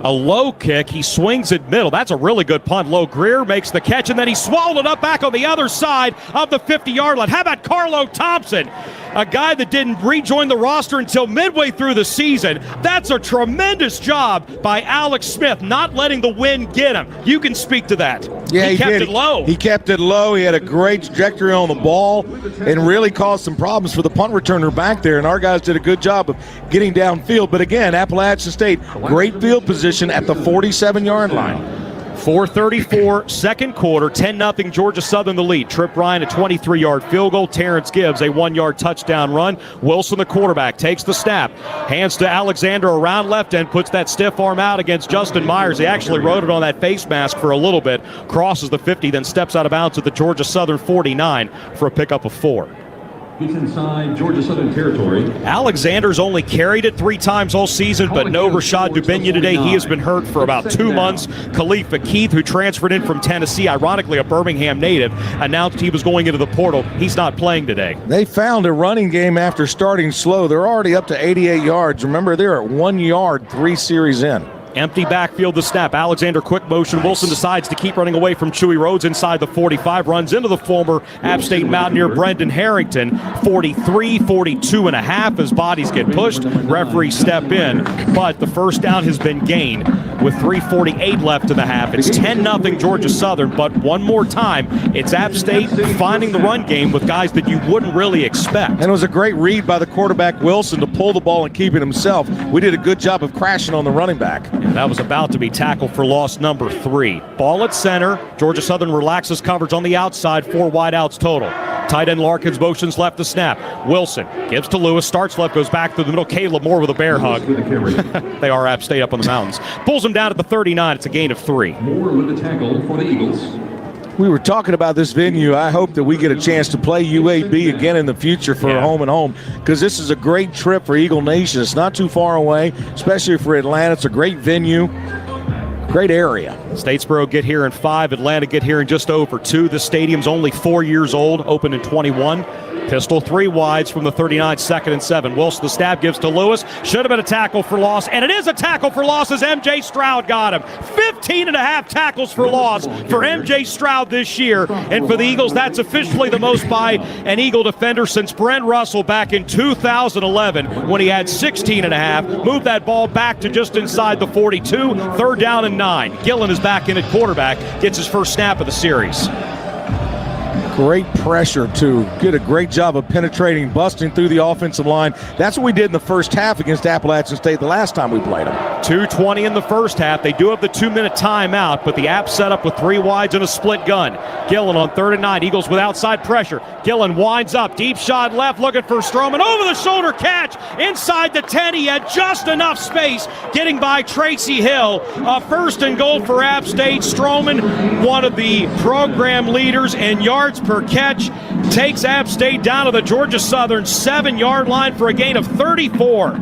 a low kick, he swings it middle. That's a really good punt. Low Greer makes the catch, and then he swallowed it up back on the other side of the 50-yard line. How about Carlo Thompson, a guy that didn't rejoin the roster until midway through the season? That's a tremendous job by Alex Smith, not letting the wind get him. You can speak to that. Yeah, he kept it low. He kept it low. He had a great trajectory on the ball and really caused some problems for the punt returner back there, and our guys did a good job of getting downfield. But again, Appalachian State, great field position at the 47-yard line. 4:34, second quarter, 10-0 Georgia Southern the lead. Trip Ryan a 23-yard field goal. Terrence Gibbs a 1-yard touchdown run. Wilson, the quarterback, takes the snap. Hands to Alexander around left end, puts that stiff arm out against Justin Myers. He actually rode it on that face mask for a little bit. Crosses the 50, then steps out of bounds at the Georgia Southern 49 for a pickup of 4. He's inside Georgia Southern territory. Alexander's only carried it 3 times all season, but no Rashad Dubenya today. He has been hurt for about 2 months. Khalifa Keith, who transferred in from Tennessee, ironically a Birmingham native, announced he was going into the portal. He's not playing today. They found a running game after starting slow. They're already up to 88 yards. Remember, they're at 1 yard 3 series in. Empty backfield, the snap. Alexander quick motion. Wilson decides to keep running away from Chewy Rhodes inside the 45. Runs into the former App State Mountaineer Brendan Harrington. 43, 42 and a half as bodies get pushed. Referees step in, but the first down has been gained with 3:48 left in the half. It's 10-0 Georgia Southern, but one more time, it's App State finding the run game with guys that you wouldn't really expect. And it was a great read by the quarterback Wilson to pull the ball and keep it himself. We did a good job of crashing on the running back. And that was about to be tackled for loss number 3. Ball at center. Georgia Southern relaxes coverage on the outside. 4 wideouts total. Tight end Larkins motions left to snap. Wilson gives to Lewis. Starts left, goes back through the middle. Caleb Moore with a bear hug. They are App State up on the mountains. Pulls him down at the 39. It's a gain of 3. Moore with the tackle for the Eagles. We were talking about this venue. I hope that we get a chance to play UAB again in the future for home and home, because this is a great trip for Eagle Nation. It's not too far away, especially for Atlanta. It's a great venue, great area. Statesboro get here in 5. Atlanta get here in just over 2. The stadium's only 4 years old, opened in 21. Pistol 3 wides from the 39, 2nd and 7. Wilson, the stab, gives to Lewis. Should have been a tackle for loss, and it is a tackle for loss as M.J. Stroud got him. 15 and a half tackles for loss for M.J. Stroud this year. And for the Eagles, that's officially the most by an Eagle defender since Brent Russell back in 2011 when he had 16 and a half. Moved that ball back to just inside the 42. 3rd down and 9. Gillen is back in at quarterback. Gets his first snap of the series. Great pressure, too. Did a great job of penetrating, busting through the offensive line. That's what we did in the first half against Appalachian State the last time we played them. 2:20 in the first half. They do have the 2-minute timeout, but the Apps set up with 3 wides and a split gun. Gillen on 3rd and 9. Eagles with outside pressure. Gillen winds up. Deep shot left, looking for Stroman. Over the shoulder catch inside the 10. He had just enough space getting by Tracy Hill. 1st and goal for App State. Stroman, one of the program leaders in yards per catch, takes App State down to the Georgia Southern 7-yard line for a gain of 34.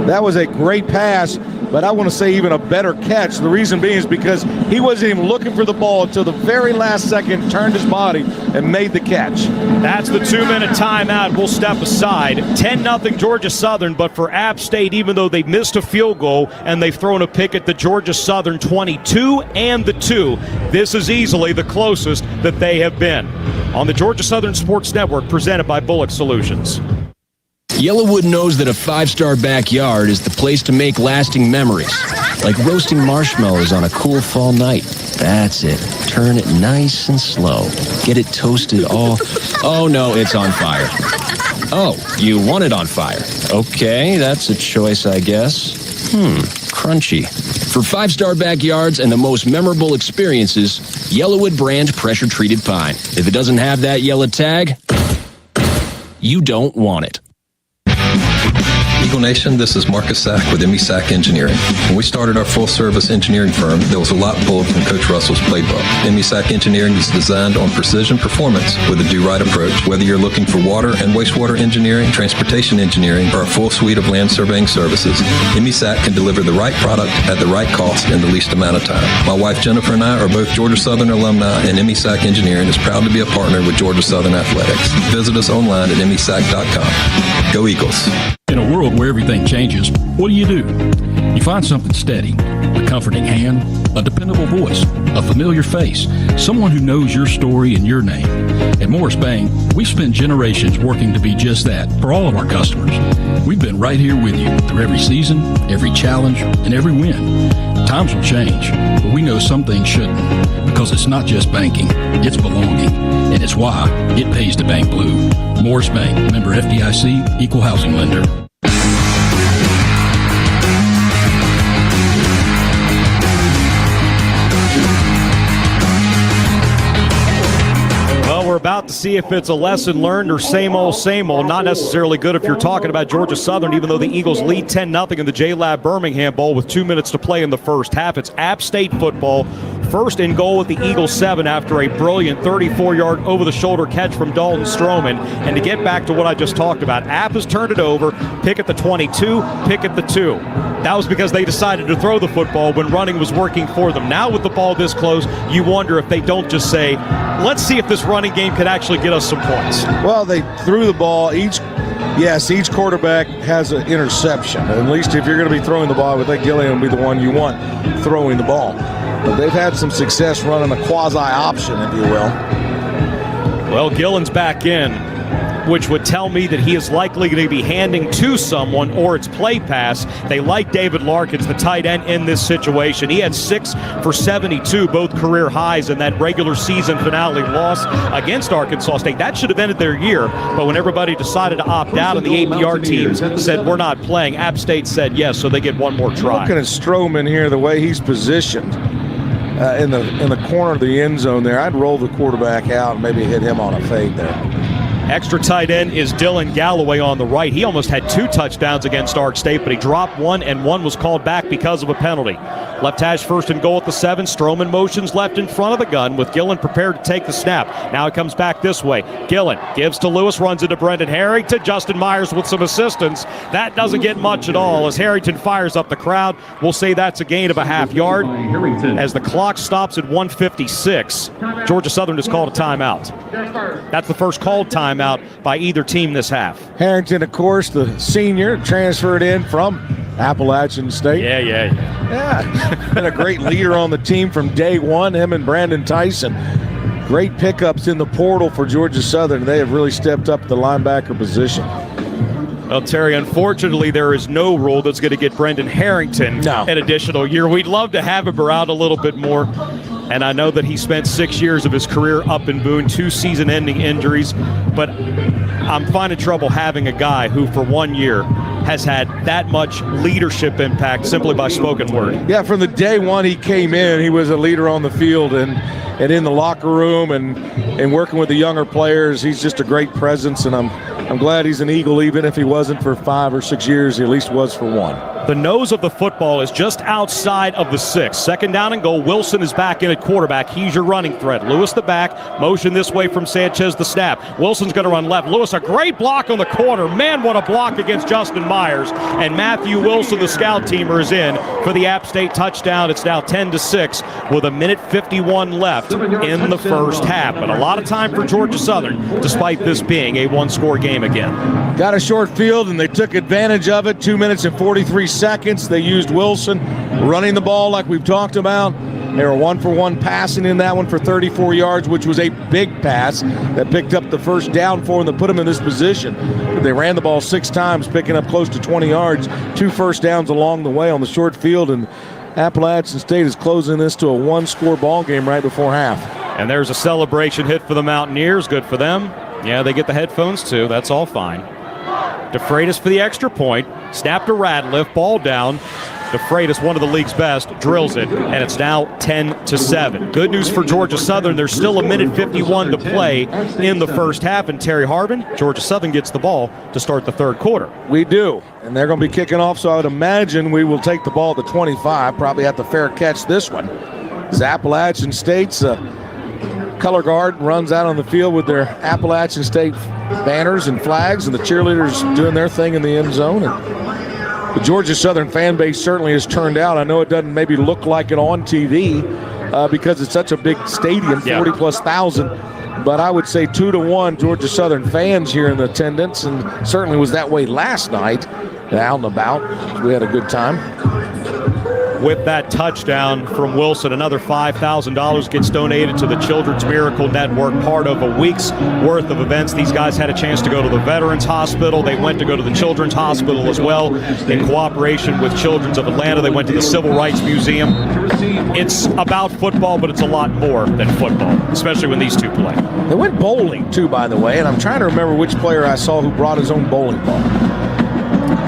That was a great pass, but I want to say even a better catch. The reason being is because he wasn't even looking for the ball until the very last second, turned his body and made the catch. That's the 2-minute timeout. We'll step aside. 10-0 Georgia Southern, but for App State, even though they missed a field goal and they've thrown a pick at the Georgia Southern 22 and the 2, this is easily the closest that they have been. On the Georgia Southern Sports Network, presented by Bullock Solutions. Yellowwood knows that a 5-star backyard is the place to make lasting memories, like roasting marshmallows on a cool fall night. That's it. Turn it nice and slow. Get it toasted all... Oh, no, it's on fire. Oh, you want it on fire. Okay, that's a choice, I guess. Crunchy. For 5-star backyards and the most memorable experiences, Yellowwood brand pressure-treated pine. If it doesn't have that yellow tag, you don't want it. Eagle Nation, this is Marcus Sack with MESAC Engineering. When we started our full-service engineering firm, there was a lot pulled from Coach Russell's playbook. MESAC Engineering is designed on precision performance with a do-right approach. Whether you're looking for water and wastewater engineering, transportation engineering, or a full suite of land surveying services, MESAC can deliver the right product at the right cost in the least amount of time. My wife Jennifer and I are both Georgia Southern alumni, and MESAC Engineering is proud to be a partner with Georgia Southern Athletics. Visit us online at mesac.com. Go Eagles. In a world where everything changes, what do? You find something steady, a comforting hand, a dependable voice, a familiar face, someone who knows your story and your name. At Morris Bank, we've spent generations working to be just that for all of our customers. We've been right here with you through every season, every challenge, and every win. Times will change, but we know some things shouldn't, because it's not just banking, it's belonging, and it's why it pays to bank blue. Morris Bank, member FDIC, equal housing lender. We're about to see if it's a lesson learned or same old, same old. Not necessarily good if you're talking about Georgia Southern, even though the Eagles lead 10-0 in the J-Lab Birmingham Bowl with 2 minutes to play in the first half. It's App State football. 1st and goal at the Eagles 7 after a brilliant 34-yard over-the-shoulder catch from Dalton Stroman. And to get back to what I just talked about, App has turned it over, pick at the 22, pick at the 2. That was because they decided to throw the football when running was working for them. Now with the ball this close, you wonder if they don't just say, let's see if this running game could actually get us some points. Well, they threw the ball. Each quarterback has an interception. At least if you're going to be throwing the ball, I think Gillian will be the one you want throwing the ball. But they've had some success running a quasi-option, if you will. Well, Gillen's back in, which would tell me that he is likely going to be handing to someone, or it's play pass. They like David Larkins, the tight end, in this situation. He had 6 for 72, both career highs in that regular season finale loss against Arkansas State. That should have ended their year, but when everybody decided to opt out and the APR teams said, we're not playing, App State said yes, so they get one more try. Looking at Stroman here, the way he's positioned in the corner of the end zone there, I'd roll the quarterback out and maybe hit him on a fade there. Extra tight end is Dylan Galloway on the right. He almost had 2 touchdowns against Ark State, but he dropped one, and one was called back because of a penalty. Left hash 1st and goal at the 7. Stroman motions left in front of the gun with Gillen prepared to take the snap. Now it comes back this way. Gillen gives to Lewis, runs into Brendan Harrington. Justin Myers with some assistance. That doesn't get much at all as Harrington fires up the crowd. We'll say that's a gain of a half yard. As the clock stops at 1:56, Georgia Southern has called a timeout. That's the first called time timeout by either team this half. Harrington, of course, the senior, transferred in from Appalachian State. Yeah. Been a great leader on the team from day one, him and Brandon Tyson. Great pickups in the portal for Georgia Southern. They have really stepped up the linebacker position. Well, Terry, unfortunately, there is no rule that's going to get Brendan Harrington an additional year. We'd love to have him around a little bit more. And I know that he spent 6 years of his career up in Boone, 2 season-ending injuries. But I'm finding trouble having a guy who, for 1 year, has had that much leadership impact simply by spoken word. Yeah, from the day one he came in, he was a leader on the field and in the locker room and working with the younger players. He's just a great presence, and I'm glad he's an Eagle. Even if he wasn't for 5 or 6 years, he at least was for 1. The nose of the football is just outside of the 6. Second down and goal. Wilson is back in at quarterback. He's your running threat. Lewis the back. Motion this way from Sanchez the snap. Wilson's going to run left. Lewis, a great block on the corner. Man, what a block against Justin Myers. And Matthew Wilson, the scout teamer, is in for the App State touchdown. It's now 10-6 with 1:51 left in the first half. But a lot of time for Georgia Southern, despite this being a one-score game again. Got a short field, and they took advantage of it. 2 minutes and 43 seconds. They used Wilson running the ball like we've talked about. They were 1-for-1 passing in that one for 34 yards, which was a big pass that picked up the first down for them to put them in this position. They ran the ball 6 times, picking up close to 20 yards, 2 first downs along the way on the short field, and Appalachian State is closing this to a 1-score ball game right before half. And there's a celebration hit for the Mountaineers. Good for them. Yeah, they get the headphones too. That's all fine. DeFreitas for the extra point. Snap to Radliff. Ball down. DeFreitas, one of the league's best, drills it, and it's now 10-7. Good news for Georgia Southern. There's still 1:51 to play in the first half, and Terry Harbin, Georgia Southern gets the ball to start the third quarter. We do, and they're going to be kicking off, so I would imagine we will take the ball to 25, probably have to fair catch this one. It's Appalachian State's color guard runs out on the field with their Appalachian State banners and flags, and the cheerleaders doing their thing in the end zone. And the Georgia Southern fan base certainly has turned out. I know it doesn't maybe look like it on TV because it's such a big stadium, 40+ thousand. But I would say 2-1 Georgia Southern fans here in attendance, and certainly was that way last night out and about. We had a good time. With that touchdown from Wilson, another $5,000 gets donated to the Children's Miracle Network, part of a week's worth of events. These guys had a chance to go to the Veterans Hospital. They went to go to the Children's Hospital as well in cooperation with Children's of Atlanta. They went to the Civil Rights Museum. It's about football, but it's a lot more than football, especially when these two play. They went bowling, too, by the way, and I'm trying to remember which player I saw who brought his own bowling ball.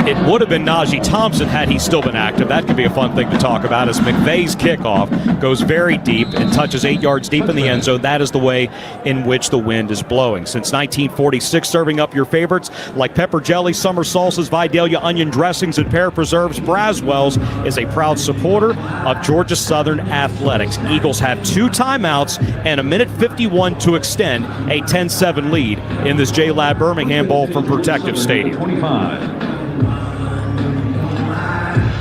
It would have been Najee Thompson had he still been active. That could be a fun thing to talk about, as McVay's kickoff goes very deep and touches 8 yards deep in the end zone. That is the way in which the wind is blowing. Since 1946, serving up your favorites like pepper jelly, summer salsas, Vidalia onion dressings, and pear preserves, Braswell's is a proud supporter of Georgia Southern Athletics. Eagles have 2 timeouts and 1:51 to extend a 10-7 lead in this J-Lab Birmingham Bowl from Protective Stadium. 25.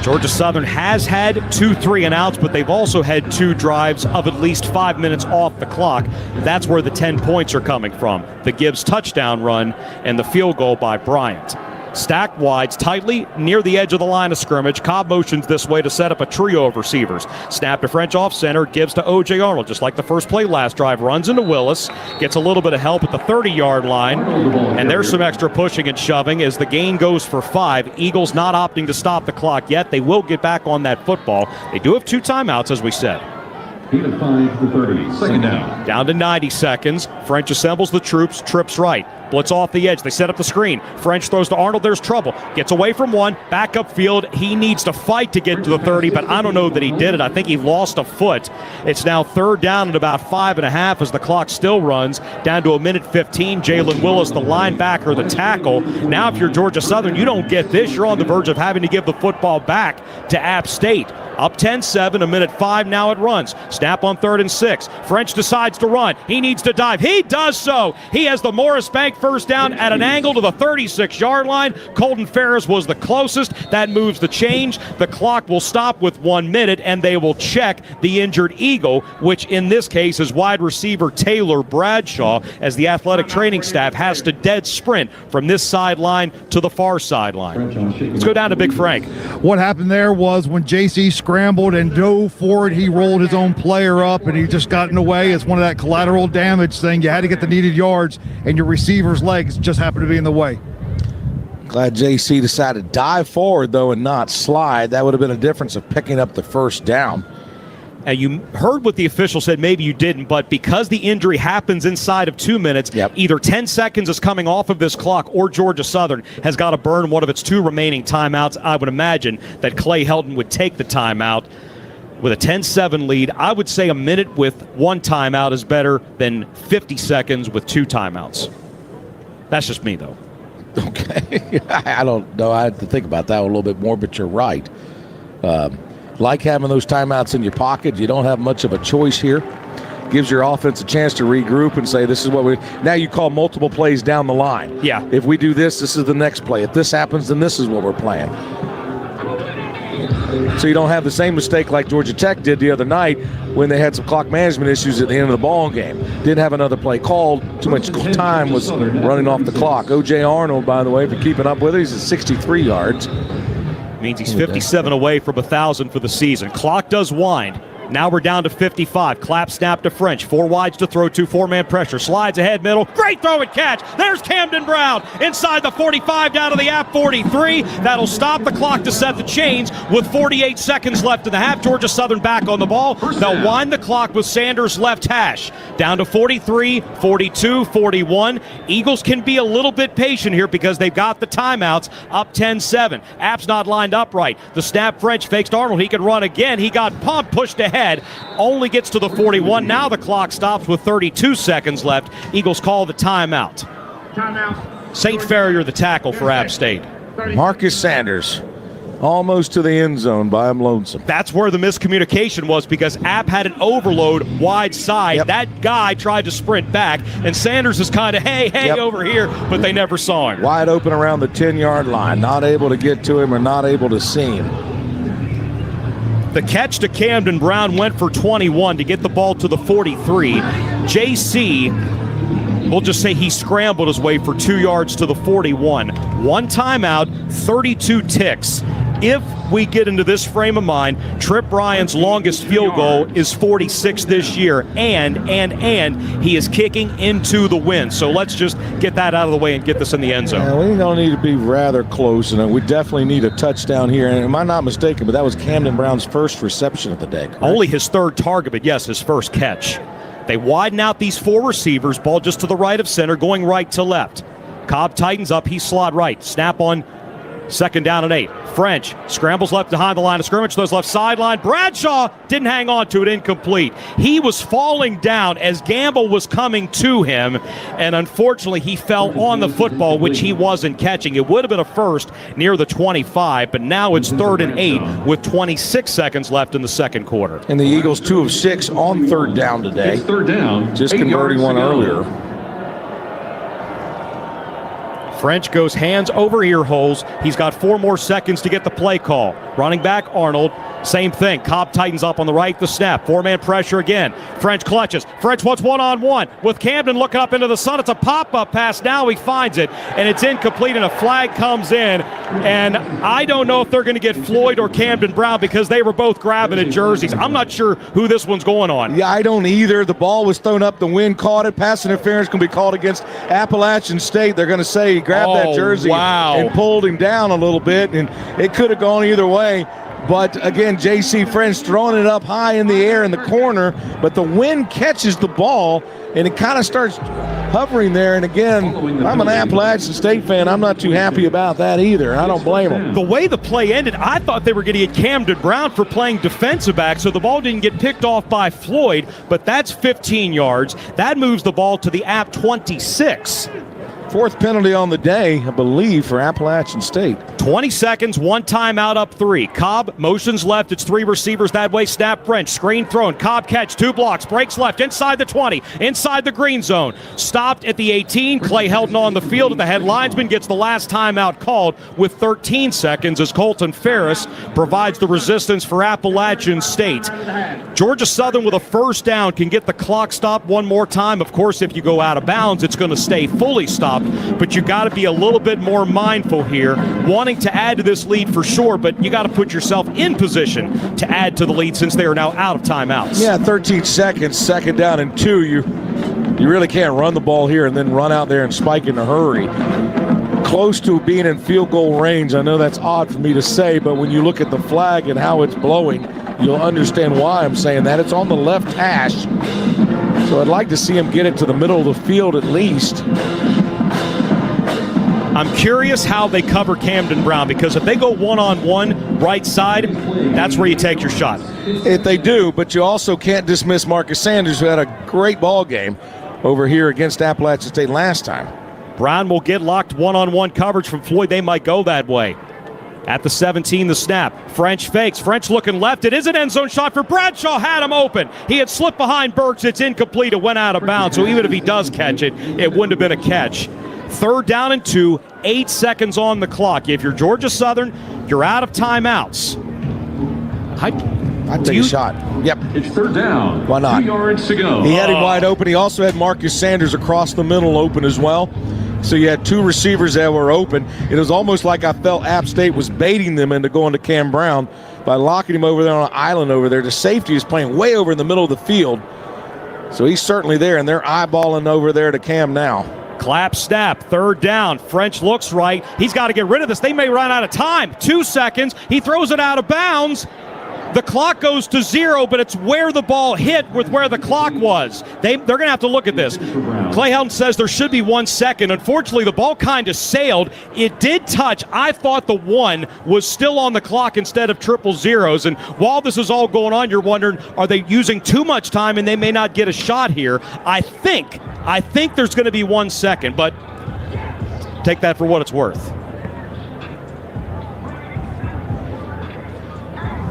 Georgia Southern has had 2 3-and-outs, but they've also had 2 drives of at least 5 minutes off the clock. That's where the 10 points are coming from. The Gibbs touchdown run and the field goal by Bryant. Stacked wides tightly near the edge of the line of scrimmage. Cobb motions this way to set up a trio of receivers. Snap to French off center, gives to O.J. Arnold, just like the first play last drive. Runs into Willis, gets a little bit of help at the 30-yard line, and there's some extra pushing and shoving as the gain goes for 5. Eagles not opting to stop the clock yet. They will get back on that football. They do have 2 timeouts, as we said. 5-30, second down. Down to 90 seconds. French assembles the troops, trips right. Blitz off the edge. They set up the screen. French throws to Arnold. There's trouble. Gets away from one. Back upfield. He needs to fight to get to the 30, but I don't know that he did it. I think he lost a foot. It's now 3rd down at about 5.5 as the clock still runs. Down to 1:15. Jalen Willis, the linebacker, the tackle. Now if you're Georgia Southern, you don't get this. You're on the verge of having to give the football back to App State. Up 10-7, a minute 5 now it runs. Snap on 3rd and 6. French decides to run. He needs to dive. He does so. He has the Morris Bank first down at an angle to the 36-yard line. Colton Ferris was the closest. That moves the change. The clock will stop with 1 minute, and they will check the injured Eagle, which in this case is wide receiver Taylor Bradshaw, as the athletic training staff has to dead sprint from this sideline to the far sideline. Let's go down to Big Frank. What happened there was when JC scrambled and dove forward, he rolled his own player up, and he just got in the way. It's one of that collateral damage thing. You had to get the needed yards, and your receiver's legs just happened to be in the way. Glad JC decided to dive forward, though, and not slide. That would have been a difference of picking up the first down. And you heard what the official said, maybe you didn't, but because the injury happens inside of 2 minutes, either 10 seconds is coming off of this clock or Georgia Southern has got to burn one of its 2 remaining timeouts. I would imagine that Clay Helton would take the timeout. With a 10-7 lead, I would say a minute with 1 timeout is better than 50 seconds with 2 timeouts. That's just me, though. Okay. I don't know. I have to think about that a little bit more, but you're right. Like having those timeouts in your pocket. You don't have much of a choice here. Gives your offense a chance to regroup and say, this is what we... Now you call multiple plays down the line. Yeah. If we do this, this is the next play. If this happens, then this is what we're playing. So you don't have the same mistake like Georgia Tech did the other night when they had some clock management issues at the end of the ball game. Didn't have another play called. Too much time was running off the clock. O.J. Arnold, by the way, if you're keeping up with it, he's at 63 yards. Means he's 57 away from 1,000 for the season. Clock does wind. Now we're down to 55. Clap snap to French. 4 wides to throw to. 4-man pressure. Slides ahead middle. Great throw and catch. There's Camden Brown inside the 45 down to the app 43. That'll stop the clock to set the chains with 48 seconds left in the half. Georgia Southern back on the ball. They'll wind the clock with Sanders left hash. Down to 43, 42, 41. Eagles can be a little bit patient here because they've got the timeouts. Up 10-7. App's not lined up right. The snap French fakes to Arnold. He can run again. He got pumped, pushed ahead. Only gets to the 41. Now the clock stops with 32 seconds left. Eagles call the timeout. St. Farrier the tackle for App State. Marcus Sanders almost to the end zone by him lonesome. That's where the miscommunication was because App had an overload wide side. That guy tried to sprint back, and Sanders is kind of, hey, over here, but they never saw him. Wide open around the 10-yard line. Not able to get to him or not able to see him. The catch to Camden Brown went for 21 to get the ball to the 43. JC, we'll just say he scrambled his way for 2 yards to the 41. 1 timeout, 32 ticks. If we get into this frame of mind, Trip Ryan's longest field goal is 46 this year, and he is kicking into the wind. So let's just get that out of the way and get this in the end zone. Yeah, we're going to need to be rather close, and we definitely need a touchdown here. And am I not mistaken, but that was Camden Brown's first reception of the day, correct? Only his 3rd target, but yes, his first catch. They widen out these 4 receivers, ball just to the right of center, going right to left. Cobb tightens up, he's slot right. Snap on 2nd down and 8. French scrambles left behind the line of scrimmage, throws left sideline. Bradshaw didn't hang on to it, incomplete. He was falling down as Gamble was coming to him, and unfortunately he fell on the football, which he wasn't catching. It would have been a first near the 25, but now it's 3rd and 8 with 26 seconds left in the second quarter. And the Eagles 2 of 6 on 3rd down today. It's 3rd down. Just converting one earlier. French goes hands over ear holes. He's got 4 more seconds to get the play call. Running back, Arnold. Same thing. Cobb tightens up on the right, the snap. 4-man pressure again. French clutches. French wants one-on-one with Camden looking up into the sun. It's a pop-up pass. Now he finds it, and it's incomplete, and a flag comes in. And I don't know if they're going to get Floyd or Camden Brown because they were both grabbing at jerseys. I'm not sure who this one's going on. Yeah, I don't either. The ball was thrown up. The wind caught it. Pass interference can be called against Appalachian State. They're going to say he grabbed that jersey and pulled him down a little bit, and it could have gone either way. But again, J.C. French throwing it up high in the air in the corner, but the wind catches the ball, and it kind of starts hovering there. And again, I'm an Appalachian State fan. I'm not too happy about that either. I don't blame them. The way the play ended, I thought they were going to get Camden Brown for playing defensive back, so the ball didn't get picked off by Floyd, but that's 15 yards. That moves the ball to the App 26. 4th penalty on the day, I believe, for Appalachian State. 20 seconds, one timeout, up 3. Cobb motions left. It's 3 receivers that way. Snap French. Screen thrown. Cobb catch. 2 blocks. Breaks left. Inside the 20. Inside the green zone. Stopped at the 18. Clay Helton on the field at the head linesman. Gets the last timeout called with 13 seconds as Colton Ferris provides the resistance for Appalachian State. Georgia Southern with a first down can get the clock stopped one more time. Of course, if you go out of bounds, it's going to stay fully stopped. But you got to be a little bit more mindful here. Wanting to add to this lead for sure, but you got to put yourself in position to add to the lead since they are now out of timeouts. Yeah, 13 seconds, second down and 2. You really can't run the ball here and then run out there and spike in a hurry. Close to being in field goal range. I know that's odd for me to say, but when you look at the flag and how it's blowing, you'll understand why I'm saying that. It's on the left hash, so I'd like to see him get it to the middle of the field at least. I'm curious how they cover Camden Brown, because if they go one-on-one right side, that's where you take your shot. If they do, but you also can't dismiss Marcus Sanders, who had a great ball game over here against Appalachian State last time. Brown will get locked one-on-one coverage from Floyd. They might go that way. At the 17, the snap. French fakes. French looking left. It is an end zone shot for Bradshaw. Had him open. He had slipped behind Burks. It's incomplete. It went out of bounds. So even if he does catch it, it wouldn't have been a catch. 3rd down and 2, 8 seconds on the clock. If you're Georgia Southern, you're out of timeouts. I'd take a shot. Yep. It's 3rd down. Why not? 2 yards to go. He had him wide open. He also had Marcus Sanders across the middle open as well. So you had 2 receivers that were open. It was almost like I felt App State was baiting them into going to Cam Brown by locking him over there on an island over there. The safety is playing way over in the middle of the field. So he's certainly there, and they're eyeballing over there to Cam now. Clap snap, 3rd down. French looks right. He's got to get rid of this. They may run out of time. 2 seconds. He throws it out of bounds. The clock goes to 0, but it's where the ball hit with where the clock was. They're going to have to look at this. Clay Helton says there should be 1 second. Unfortunately, the ball kind of sailed. It did touch. I thought the 1 was still on the clock instead of 000s. And while this is all going on, you're wondering, are they using too much time and they may not get a shot here? I think there's going to be 1 second, but take that for what it's worth.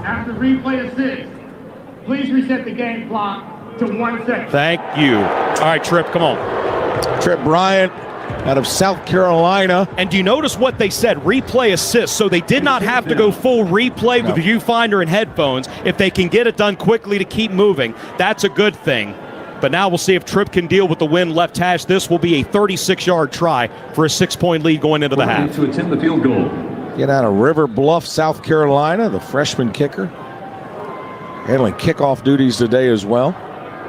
After replay of 6, please reset the game clock to 1 second. Thank you. All right, Tripp, come on. Tripp Bryant out of South Carolina. And do you notice what they said? Replay assist. So they did not have to go full replay with the viewfinder and headphones. If they can get it done quickly to keep moving, that's a good thing. But now we'll see if Tripp can deal with the wind left hash. This will be a 36-yard try for a 6-point lead going into the half. To attempt the field goal. Get out of River Bluff, South Carolina, the freshman kicker. Handling kickoff duties today as well.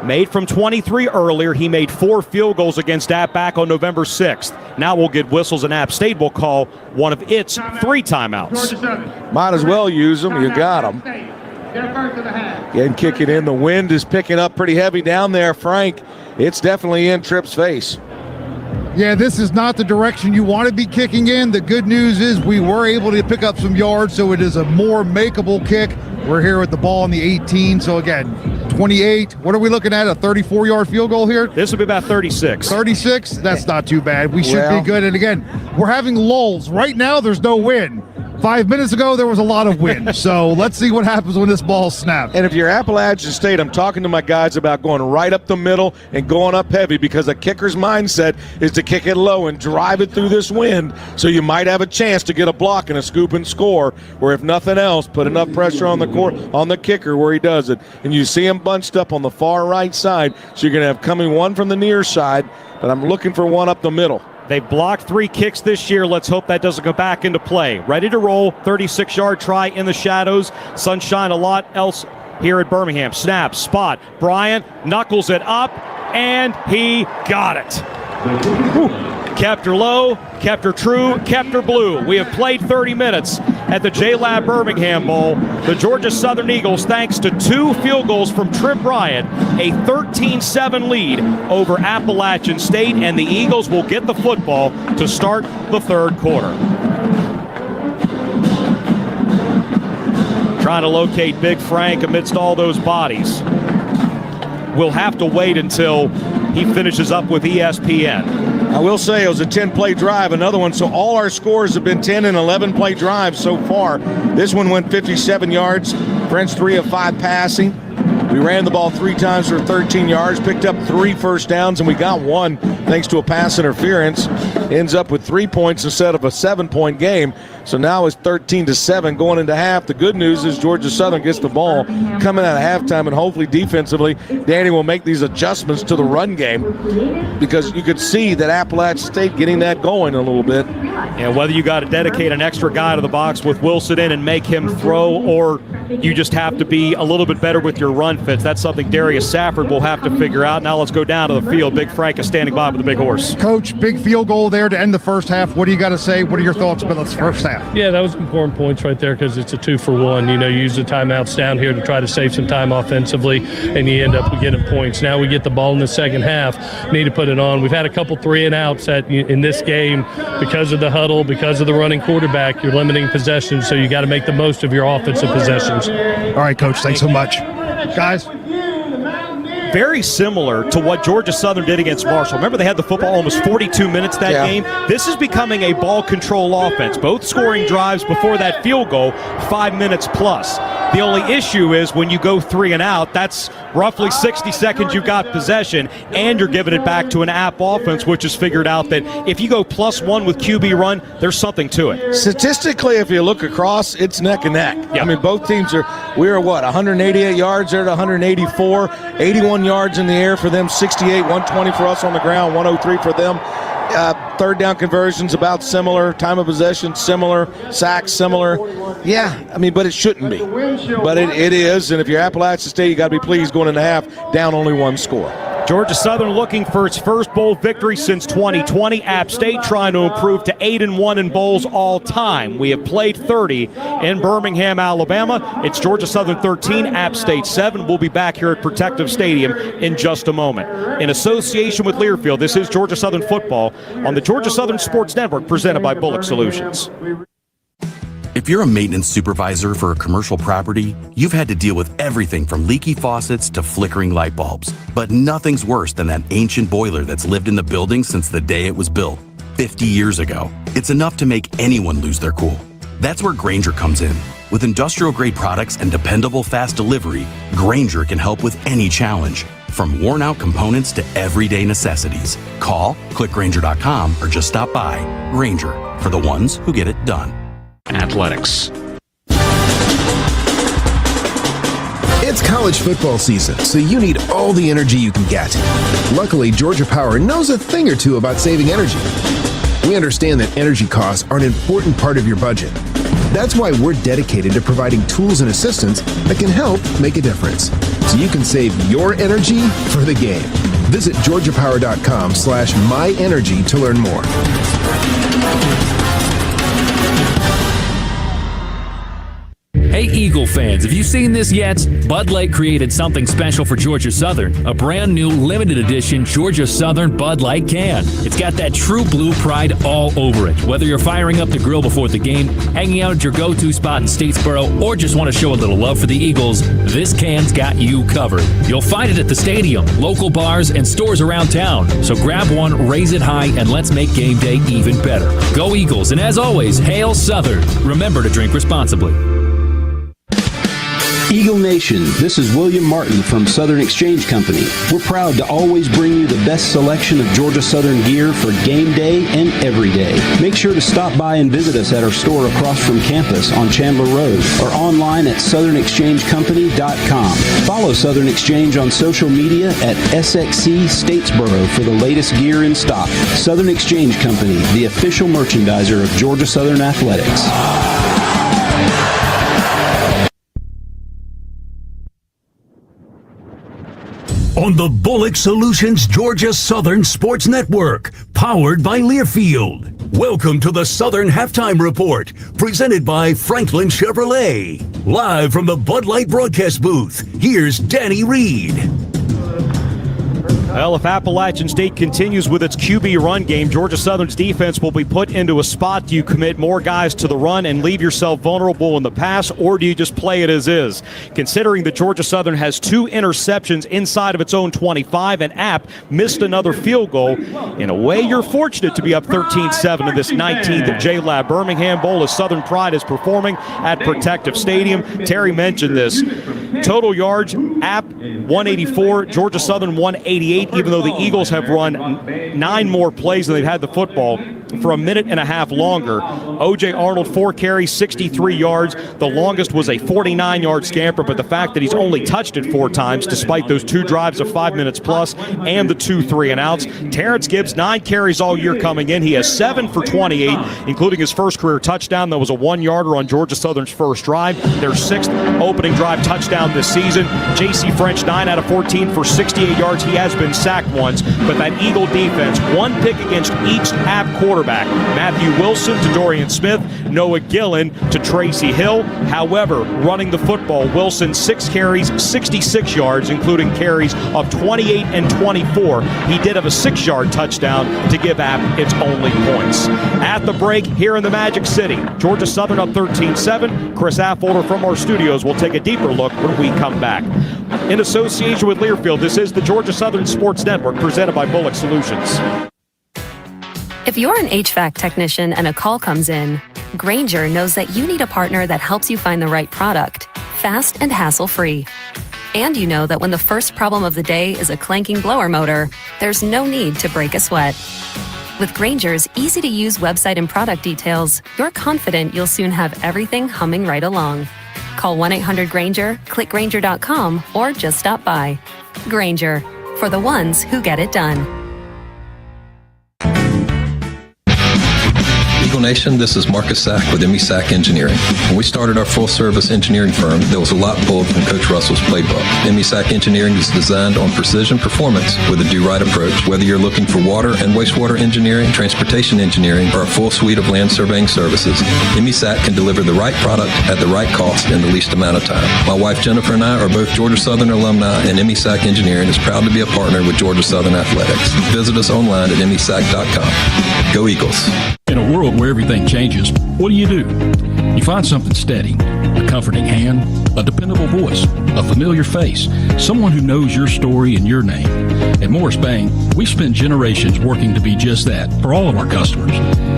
Made from 23 earlier. He made 4 field goals against App back on November 6th. Now we'll get whistles, and App State will call one of its 3 timeouts. Might as well use them. You got them. Again, kicking in. The wind is picking up pretty heavy down there, Frank. It's definitely in Tripp's face. Yeah, this is not the direction you want to be kicking in. The good news is we were able to pick up some yards, so it is a more makeable kick. We're here with the ball on the 18, so again, 28. What are we looking at, a 34-yard field goal here? This will be about 36. 36? That's not too bad. We should be good. And again, we're having lulls. Right now, there's no wind. 5 minutes ago, there was a lot of wind. So let's see what happens when this ball snaps. And if you're Appalachian State, I'm talking to my guys about going right up the middle and going up heavy, because a kicker's mindset is to kick it low and drive it through this wind, so you might have a chance to get a block and a scoop and score, or if nothing else, put enough pressure on the kicker where he does it. And you see him bunched up on the far right side, so you're going to have coming one from the near side, but I'm looking for one up the middle. They've blocked 3 kicks this year. Let's hope that doesn't go back into play. Ready to roll. 36-yard try in the shadows. Sunshine a lot else here at Birmingham. Snap, spot. Bryant knuckles it up, and he got it. Whew. Kept her low, kept her true, kept her blue. We have played 30 minutes at the J-Lab Birmingham Bowl. The Georgia Southern Eagles, thanks to 2 field goals from Tripp Bryant, a 13-7 lead over Appalachian State, and the Eagles will get the football to start the 3rd quarter. Trying to locate Big Frank amidst all those bodies. We'll have to wait until he finishes up with ESPN. I will say it was a 10-play drive, another one. So all our scores have been 10 and 11-play drives so far. This one went 57 yards. French 3 of 5 passing. We ran the ball 3 times for 13 yards, picked up 3 first downs, and we got 1 thanks to a pass interference. Ends up with 3 points instead of a 7-point game. So now it's 13-7 going into half. The good news is Georgia Southern gets the ball coming out of halftime, and hopefully defensively, Danny will make these adjustments to the run game, because you could see that Appalachian State getting that going a little bit. Yeah, whether you got to dedicate an extra guy to the box with Wilson in and make him throw, or you just have to be a little bit better with your run fits. That's something Darius Safford will have to figure out. Now let's go down to the field. Big Frank is standing by with the big horse. Coach, big field goal there to end the first half. What do you got to say? What are your thoughts about this first half? Yeah, that was important points right there, because it's a 2-for-1. You know, you use the timeouts down here to try to save some time offensively, and you end up getting points. Now we get the ball in the second half. Need to put it on. We've had a couple 3-and-outs in this game because of the huddle, because of the running quarterback. You're limiting possessions, so you got to make the most of your offensive possessions. All right, Coach, thanks so much. Guys. Very similar to what Georgia Southern did against Marshall. Remember, they had the football almost 42 minutes that game? This is becoming a ball control offense. Both scoring drives before that field goal, 5 minutes plus. The only issue is when you go 3-and-out, that's roughly 60 seconds you've got possession, and you're giving it back to an app offense, which has figured out that if you go +1 with QB run, there's something to it. Statistically, if you look across, it's neck and neck. Yeah. I mean, both teams we're 188 yards, they're at 184, 81 yards in the air for them, 68, 120 for us on the ground, 103 for them. Third down conversions about similar, time of possession similar, sacks similar. Yeah, I mean, but it shouldn't be. But it is, and if you're Appalachian State, you got to be pleased going into half, down only 1 score. Georgia Southern looking for its first bowl victory since 2020. App State trying to improve to 8-1 in bowls all time. We have played 30 in Birmingham, Alabama. It's Georgia Southern 13, App State 7. We'll be back here at Protective Stadium in just a moment. In association with Learfield, this is Georgia Southern football on the Georgia Southern Sports Network, presented by Bullock Solutions. If you're a maintenance supervisor for a commercial property, you've had to deal with everything from leaky faucets to flickering light bulbs. But nothing's worse than that ancient boiler that's lived in the building since the day it was built, 50 years ago. It's enough to make anyone lose their cool. That's where Grainger comes in. With industrial-grade products and dependable fast delivery, Grainger can help with any challenge, from worn-out components to everyday necessities. Call, click Grainger.com, or just stop by. Grainger, for the ones who get it done. Athletics. It's college football season, so you need all the energy you can get. Luckily, Georgia Power knows a thing or two about saving energy. We understand that energy costs are an important part of your budget. That's why we're dedicated to providing tools and assistance that can help make a difference, so you can save your energy for the game. Visit georgiapower.com/myenergy to learn more. Hey Eagle fans, have you seen this yet? Bud Light created something special for Georgia Southern, a brand new limited edition Georgia Southern Bud Light can. It's got that true blue pride all over it. Whether you're firing up the grill before the game, hanging out at your go-to spot in Statesboro, or just want to show a little love for the Eagles, this can's got you covered. You'll find it at the stadium, local bars, and stores around town. So grab one, raise it high, and let's make game day even better. Go Eagles, and as always, hail Southern. Remember to drink responsibly. Eagle Nation, this is William Martin from Southern Exchange Company. We're proud to always bring you the best selection of Georgia Southern gear for game day and every day. Make sure to stop by and visit us at our store across from campus on Chandler Road or online at southernexchangecompany.com. Follow Southern Exchange on social media at SXC Statesboro for the latest gear in stock. Southern Exchange Company, the official merchandiser of Georgia Southern Athletics. On the Bullock Solutions Georgia Southern Sports Network, powered by Learfield. Welcome to the Southern Halftime Report, presented by Franklin Chevrolet. Live from the Bud Light broadcast booth, here's Danny Reed. Well, if Appalachian State continues with its QB run game, Georgia Southern's defense will be put into a spot. Do you commit more guys to the run and leave yourself vulnerable in the pass, or do you just play it as is? Considering that Georgia Southern has 2 interceptions inside of its own 25, and App missed another field goal. In a way, you're fortunate to be up 13-7 in this 19th J-Lab Birmingham Bowl as Southern Pride is performing at Protective Stadium. Terry mentioned this. Total yards, App 184, Georgia Southern 188, even though the Eagles have run 9 more plays than they've had the football for a minute and a half longer. O.J. Arnold, 4 carries, 63 yards. The longest was a 49-yard scamper, but the fact that he's only touched it 4 times, despite those 2 drives of 5 minutes plus and the 2 3-and-outs. Terrence Gibbs, 9 carries all year coming in. He has 7 for 28, including his first career touchdown. That was a 1-yarder on Georgia Southern's first drive, their 6th opening drive touchdown this season. J.C. French, 9 out of 14 for 68 yards. He has been sacked once, but that Eagle defense, 1 pick against each App quarterback. Matthew Wilson to Dorian Smith, Noah Gillen to Tracy Hill. However, running the football, Wilson 6 carries, 66 yards, including carries of 28 and 24. He did have a 6-yard touchdown to give App its only points. At the break here in the Magic City, Georgia Southern up 13-7. Chris Affolter from our studios will take a deeper look when we come back. In association with Learfield, this is the Georgia Southern Sports Network presented by Bullock Solutions. If you're an HVAC technician and a call comes in, Grainger knows that you need a partner that helps you find the right product, fast and hassle-free. And you know that when the first problem of the day is a clanking blower motor, there's no need to break a sweat. With Grainger's easy-to-use website and product details, you're confident you'll soon have everything humming right along. Call 1-800-GRAINGER, click Grainger.com, or just stop by. Grainger, for the ones who get it done. Eagle Nation, this is Marcus Sack with MESAC Engineering. When we started our full-service engineering firm, there was a lot pulled from Coach Russell's playbook. MESAC Engineering is designed on precision performance with a do-right approach. Whether you're looking for water and wastewater engineering, transportation engineering, or a full suite of land surveying services, MESAC can deliver the right product at the right cost in the least amount of time. My wife Jennifer and I are both Georgia Southern alumni, and MESAC Engineering is proud to be a partner with Georgia Southern Athletics. Visit us online at MESAC.com. Go Eagles. In a world where everything changes, what do? You find something steady, a comforting hand, a dependable voice, a familiar face, someone who knows your story and your name. At Morris Bank, we've spent generations working to be just that for all of our customers.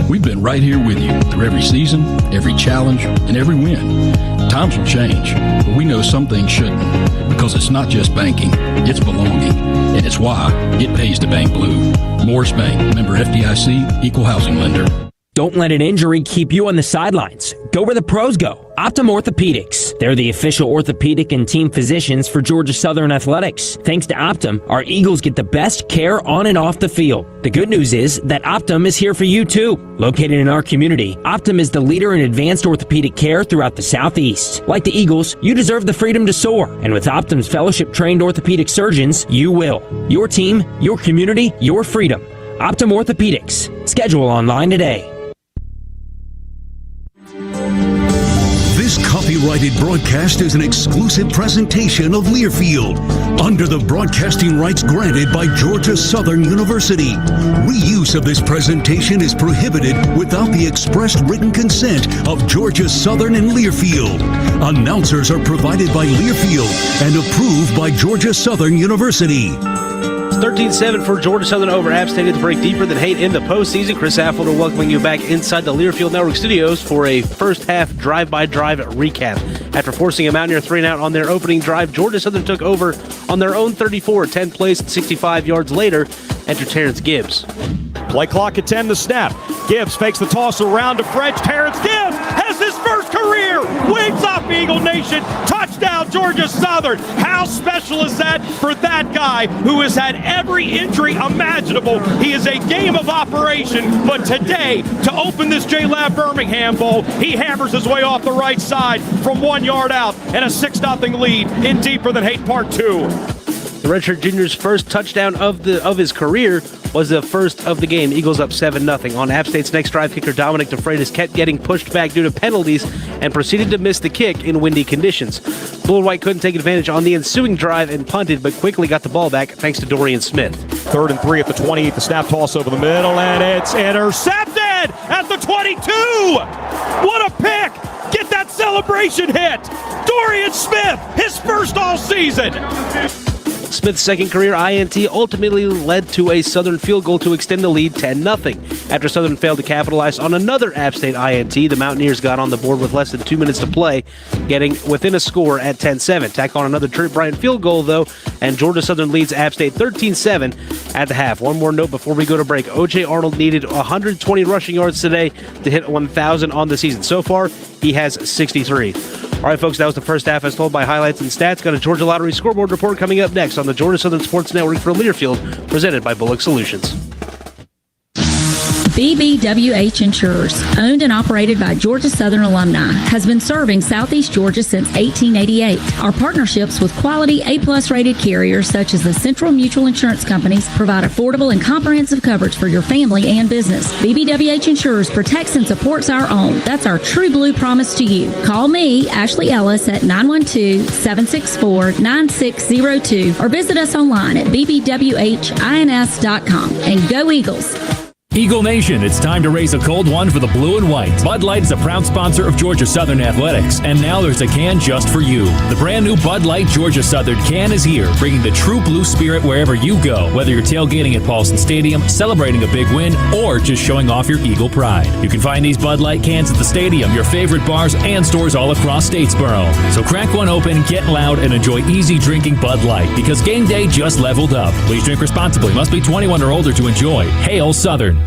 We've been right here with you through every season, every challenge, and every win. Times will change, but we know some things shouldn't, because it's not just banking, it's belonging, and it's why it pays to bank blue. Morris Bank, member FDIC, equal housing lender. Don't let an injury keep you on the sidelines. Go where the pros go. Optum Orthopedics. They're the official orthopedic and team physicians for Georgia Southern Athletics. Thanks to Optum, our Eagles get the best care on and off the field. The good news is that Optum is here for you too. Located in our community, Optum is the leader in advanced orthopedic care throughout the Southeast. Like the Eagles, you deserve the freedom to soar. And with Optum's fellowship-trained orthopedic surgeons, you will. Your team, your community, your freedom. Optum Orthopedics. Schedule online today. This copyrighted broadcast is an exclusive presentation of Learfield under the broadcasting rights granted by Georgia Southern University. Reuse of this presentation is prohibited without the expressed written consent of Georgia Southern and Learfield. Announcers are provided by Learfield and approved by Georgia Southern University. 13-7 for Georgia Southern over App State to break deeper than hate in the postseason. Chris Affolter welcoming you back inside the Learfield Network studios for a first-half drive-by-drive recap. After forcing a Mountaineer 3-and-out on their opening drive, Georgia Southern took over on their own 34, 10 plays and 65 yards later. Enter Terrence Gibbs. Play clock at 10, the snap. Gibbs fakes the toss around to French. Terrence Gibbs has his first career. Wings up, Eagle Nation. Touchdown, Georgia Southern. How special is that for that guy who has had every injury imaginable? He is a game of operation, but today, to open this J-Lab Birmingham Bowl, he hammers his way off the right side from 1 yard out and a 6-0 lead in Deeper Than Hate Part 2. The redshirt junior's first touchdown of his career was the first of the game. Eagles up 7-0. On App State's next drive, kicker Dominic DeFreitas kept getting pushed back due to penalties and proceeded to miss the kick in windy conditions. Blue and White couldn't take advantage on the ensuing drive and punted, but quickly got the ball back thanks to Dorian Smith. 3rd and 3 at the 28. The snap toss over the middle, and it's intercepted at the 22. What a pick! Get that celebration hit! Dorian Smith, his first all season! Smith's second career INT ultimately led to a Southern field goal to extend the lead 10-0. After Southern failed to capitalize on another App State INT, the Mountaineers got on the board with less than 2 minutes to play, getting within a score at 10-7. Tack on another Trent Bryant field goal, though, and Georgia Southern leads App State 13-7 at the half. One more note before we go to break. O.J. Arnold needed 120 rushing yards today to hit 1,000 on the season. So far, he has 63. All right, folks, that was the first half as told by highlights and stats. Got a Georgia Lottery scoreboard report coming up next on the Georgia Southern Sports Network for Learfield, presented by Bullock Solutions. BBWH Insurers, owned and operated by Georgia Southern alumni, has been serving Southeast Georgia since 1888. Our partnerships with quality A-plus rated carriers such as the Central Mutual Insurance Companies provide affordable and comprehensive coverage for your family and business. BBWH Insurers protects and supports our own. That's our true blue promise to you. Call me, Ashley Ellis, at 912-764-9602 or visit us online at bbwhins.com. And go Eagles! Eagle Nation, it's time to raise a cold one for the blue and white. Bud Light is a proud sponsor of Georgia Southern Athletics, and now there's a can just for you. The brand new Bud Light Georgia Southern can is here, bringing the true blue spirit wherever you go, whether you're tailgating at Paulson Stadium, celebrating a big win, or just showing off your Eagle pride. You can find these Bud Light cans at the stadium, your favorite bars, and stores all across Statesboro. So crack one open, get loud, and enjoy easy drinking Bud Light, because game day just leveled up. Please drink responsibly. Must be 21 or older to enjoy. Hail Southern.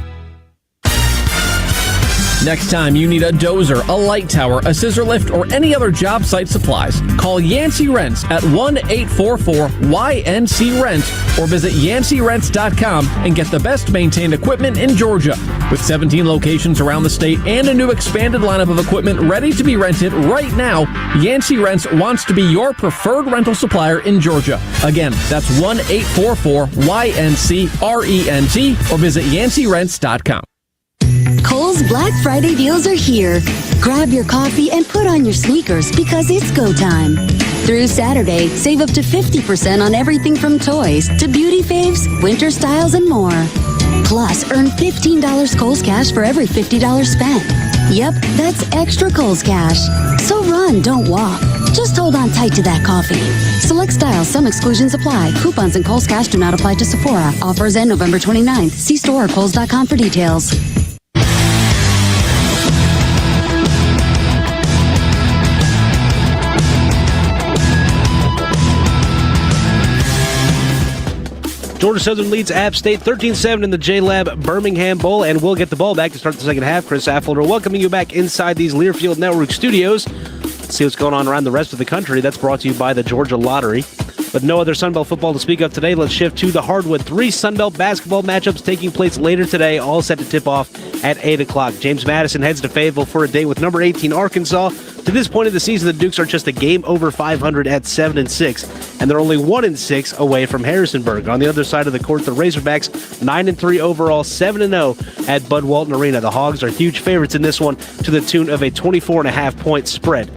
Next time you need a dozer, a light tower, a scissor lift, or any other job site supplies, call Yancey Rents at 1-844-YNC-RENT or visit YanceyRents.com and get the best maintained equipment in Georgia. With 17 locations around the state and a new expanded lineup of equipment ready to be rented right now, Yancey Rents wants to be your preferred rental supplier in Georgia. Again, that's 1-844-YNC-RENT or visit YanceyRents.com. Kohl's Black Friday deals are here. Grab your coffee and put on your sneakers because it's go time. Through Saturday, save up to 50% on everything from toys to beauty faves, winter styles, and more. Plus, earn $15 Kohl's Cash for every $50 spent. Yep, that's extra Kohl's Cash. So run, don't walk. Just hold on tight to that coffee. Select styles, some exclusions apply. Coupons and Kohl's Cash do not apply to Sephora. Offers end November 29th. See store or Kohls.com for details. Georgia Southern leads App State 13-7 in the J-Lab Birmingham Bowl, and we'll get the ball back to start the second half. Chris Affolter welcoming you back inside these Learfield Network studios. Let's see what's going on around the rest of the country. That's brought to you by the Georgia Lottery. With no other Sunbelt football to speak of today, let's shift to the hardwood. 3 Sunbelt basketball matchups taking place later today, all set to tip off at 8 o'clock. James Madison heads to Fayetteville for a date with number 18 Arkansas. To this point of the season, the Dukes are just a game over 500 at 7-6, and they're only 1-6 away from Harrisonburg. On the other side of the court, the Razorbacks 9-3 overall, 7-0 at Bud Walton Arena. The Hogs are huge favorites in this one to the tune of a 24.5-point spread.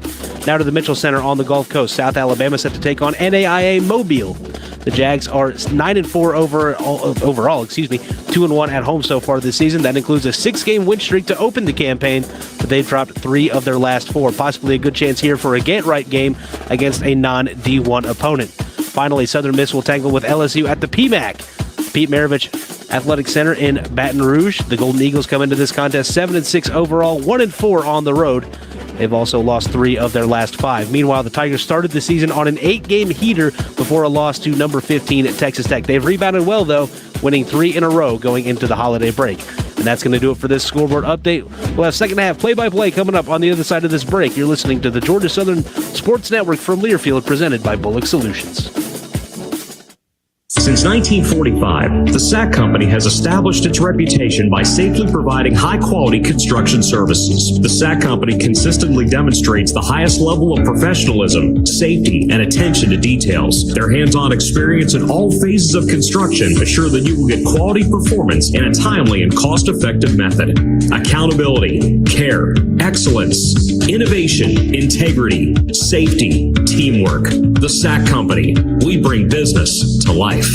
Now to the Mitchell Center on the Gulf Coast. South Alabama set to take on NAIA Mobile. The Jags are 9-4 overall, 2-1 at home so far this season. That includes a 6-game win streak to open the campaign, but they've dropped 3 of their last 4. Possibly a good chance here for a get-right game against a non-D1 opponent. Finally, Southern Miss will tangle with LSU at the PMAC. Pete Maravich Athletic Center in Baton Rouge. The Golden Eagles come into this contest 7-6 overall, 1-4 on the road. They've also lost 3 of their last 5. Meanwhile, the Tigers started the season on an 8-game heater before a loss to number 15 at Texas Tech. They've rebounded well, though, winning 3 in a row going into the holiday break. And that's going to do it for this scoreboard update. We'll have second half play-by-play coming up on the other side of this break. You're listening to the Georgia Southern Sports Network from Learfield, presented by Bullock Solutions. Since 1945, the Sack Company has established its reputation by safely providing high-quality construction services. The Sack Company consistently demonstrates the highest level of professionalism, safety, and attention to details. Their hands-on experience in all phases of construction assure that you will get quality performance in a timely and cost-effective method. Accountability, care, excellence, innovation, integrity, safety, teamwork. The Sack Company. We bring business to life.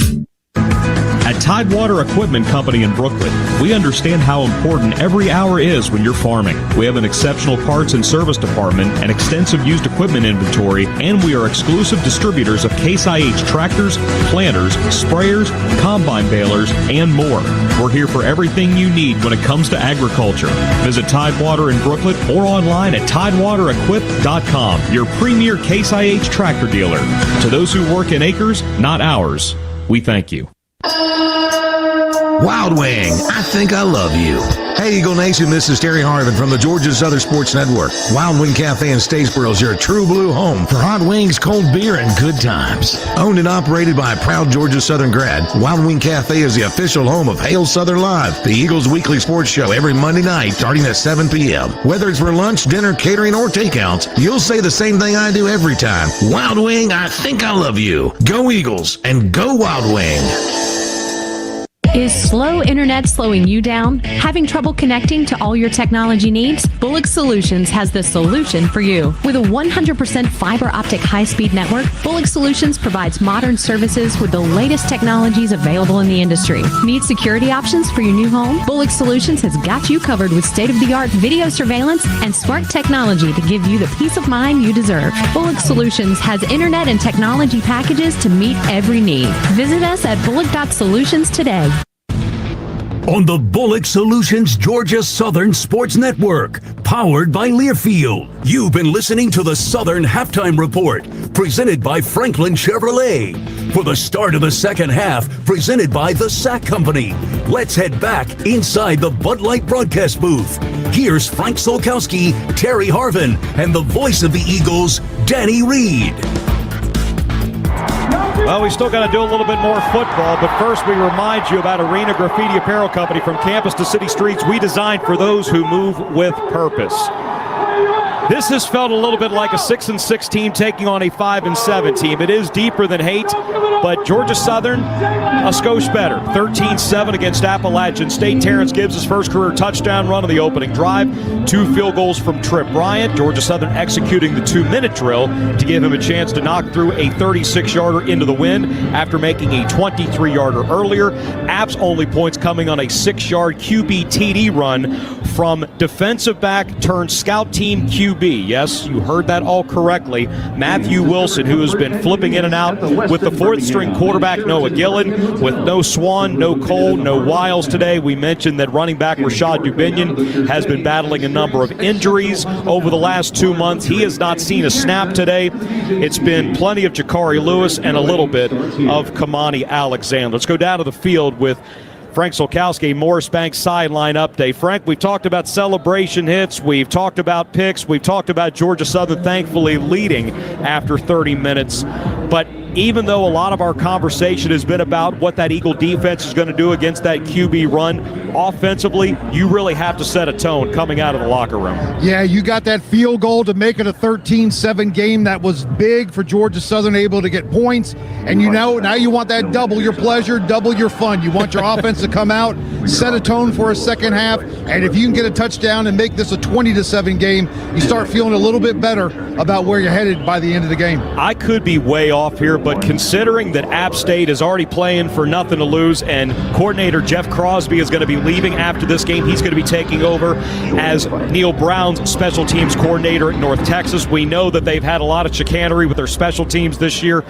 At Tidewater Equipment Company in Brooklyn, we understand how important every hour is when you're farming. We have an exceptional parts and service department, an extensive used equipment inventory, and we are exclusive distributors of Case IH tractors, planters, sprayers, combine balers, and more. We're here for everything you need when it comes to agriculture. Visit Tidewater in Brooklyn or online at TidewaterEquip.com, your premier Case IH tractor dealer. To those who work in acres, not ours, we thank you. Wild Wing, I think I love you. Hey, Eagle Nation, this is Terry Harvin from the Georgia Southern Sports Network. Wild Wing Cafe in Statesboro is your true blue home for hot wings, cold beer, and good times. Owned and operated by a proud Georgia Southern grad, Wild Wing Cafe is the official home of Hail Southern Live, the Eagles' weekly sports show every Monday night starting at 7 p.m. Whether it's for lunch, dinner, catering, or takeouts, you'll say the same thing I do every time. Wild Wing, I think I love you. Go Eagles and go Wild Wing. Is slow internet slowing you down? Having trouble connecting to all your technology needs? Bullock Solutions has the solution for you. With a 100% fiber optic high-speed network, Bullock Solutions provides modern services with the latest technologies available in the industry. Need security options for your new home? Bullock Solutions has got you covered with state-of-the-art video surveillance and smart technology to give you the peace of mind you deserve. Bullock Solutions has internet and technology packages to meet every need. Visit us at bullock.solutions today. On the Bullock Solutions Georgia Southern Sports Network, powered by Learfield. You've been listening to the Southern Halftime Report, presented by Franklin Chevrolet. For the start of the second half, presented by the Sack Company. Let's head back inside the Bud Light broadcast booth. Here's Frank Solkowski, Terry Harvin, and the voice of the Eagles, Danny Reed. Well, we still got to do a little bit more football, but first we remind you about Arena Graffiti Apparel Company. From campus to city streets, we designed for those who move with purpose. This has felt a little bit like a 6-6 team taking on a 5-7 team. It is deeper than hate, but Georgia Southern, a skosh better. 13-7 against Appalachian State. Terrence Gibbs' first career touchdown run on the opening drive. 2 field goals from Trip Bryant. Georgia Southern executing the 2-minute drill to give him a chance to knock through a 36-yarder into the wind after making a 23-yarder earlier. App's only points coming on a 6-yard QB TD run from defensive back turned scout team QB. Yes, you heard that all correctly. Matthew Wilson, who has been flipping in and out with the fourth-string quarterback Noah Gillen, with no Swan, no Cole, no Wiles today. We mentioned that running back Rashad Dubinion has been battling a number of injuries over the last 2 months. He has not seen a snap today. It's been plenty of Jakari Lewis and a little bit of Kamani Alexander. Let's go down to the field with Frank Solkowski, Morris Bank sideline update. Frank, we've talked about celebration hits. We've talked about picks. We've talked about Georgia Southern thankfully leading after 30 minutes. But even though a lot of our conversation has been about what that Eagle defense is going to do against that QB run, offensively, you really have to set a tone coming out of the locker room. Yeah, you got that field goal to make it a 13-7 game. That was big for Georgia Southern, able to get points. And you know, now you want that double your pleasure, double your fun. You want your offense to come out, set a tone for a second half, and if you can get a touchdown and make this a 20-7 game, you start feeling a little bit better about where you're headed by the end of the game. I could be way off here, but considering that App State is already playing for nothing to lose and coordinator Jeff Crosby is going to be leaving after this game, he's going to be taking over as Neil Brown's special teams coordinator at North Texas. We know that they've had a lot of chicanery with their special teams this year.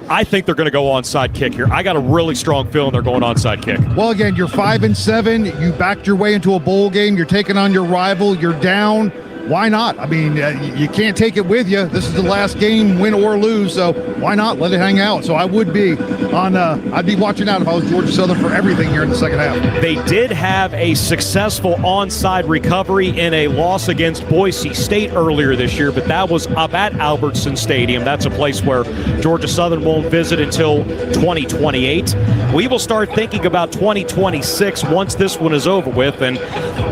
I think they're going to go onside kick here. I got a really strong feeling they're going onside kick. Well, again, you're 5-7. You backed your way into a bowl game. You're taking on your rival. You're down. why not? I mean, you can't take it with you. This is the last game, win or lose, so why not let it hang out? So I would be I'd be watching out if I was Georgia Southern for everything here in the second half. They did have a successful onside recovery in a loss against Boise State earlier this year, but that was up at Albertson Stadium. That's a place where Georgia Southern won't visit until 2028. We will start thinking about 2026 once this one is over with, and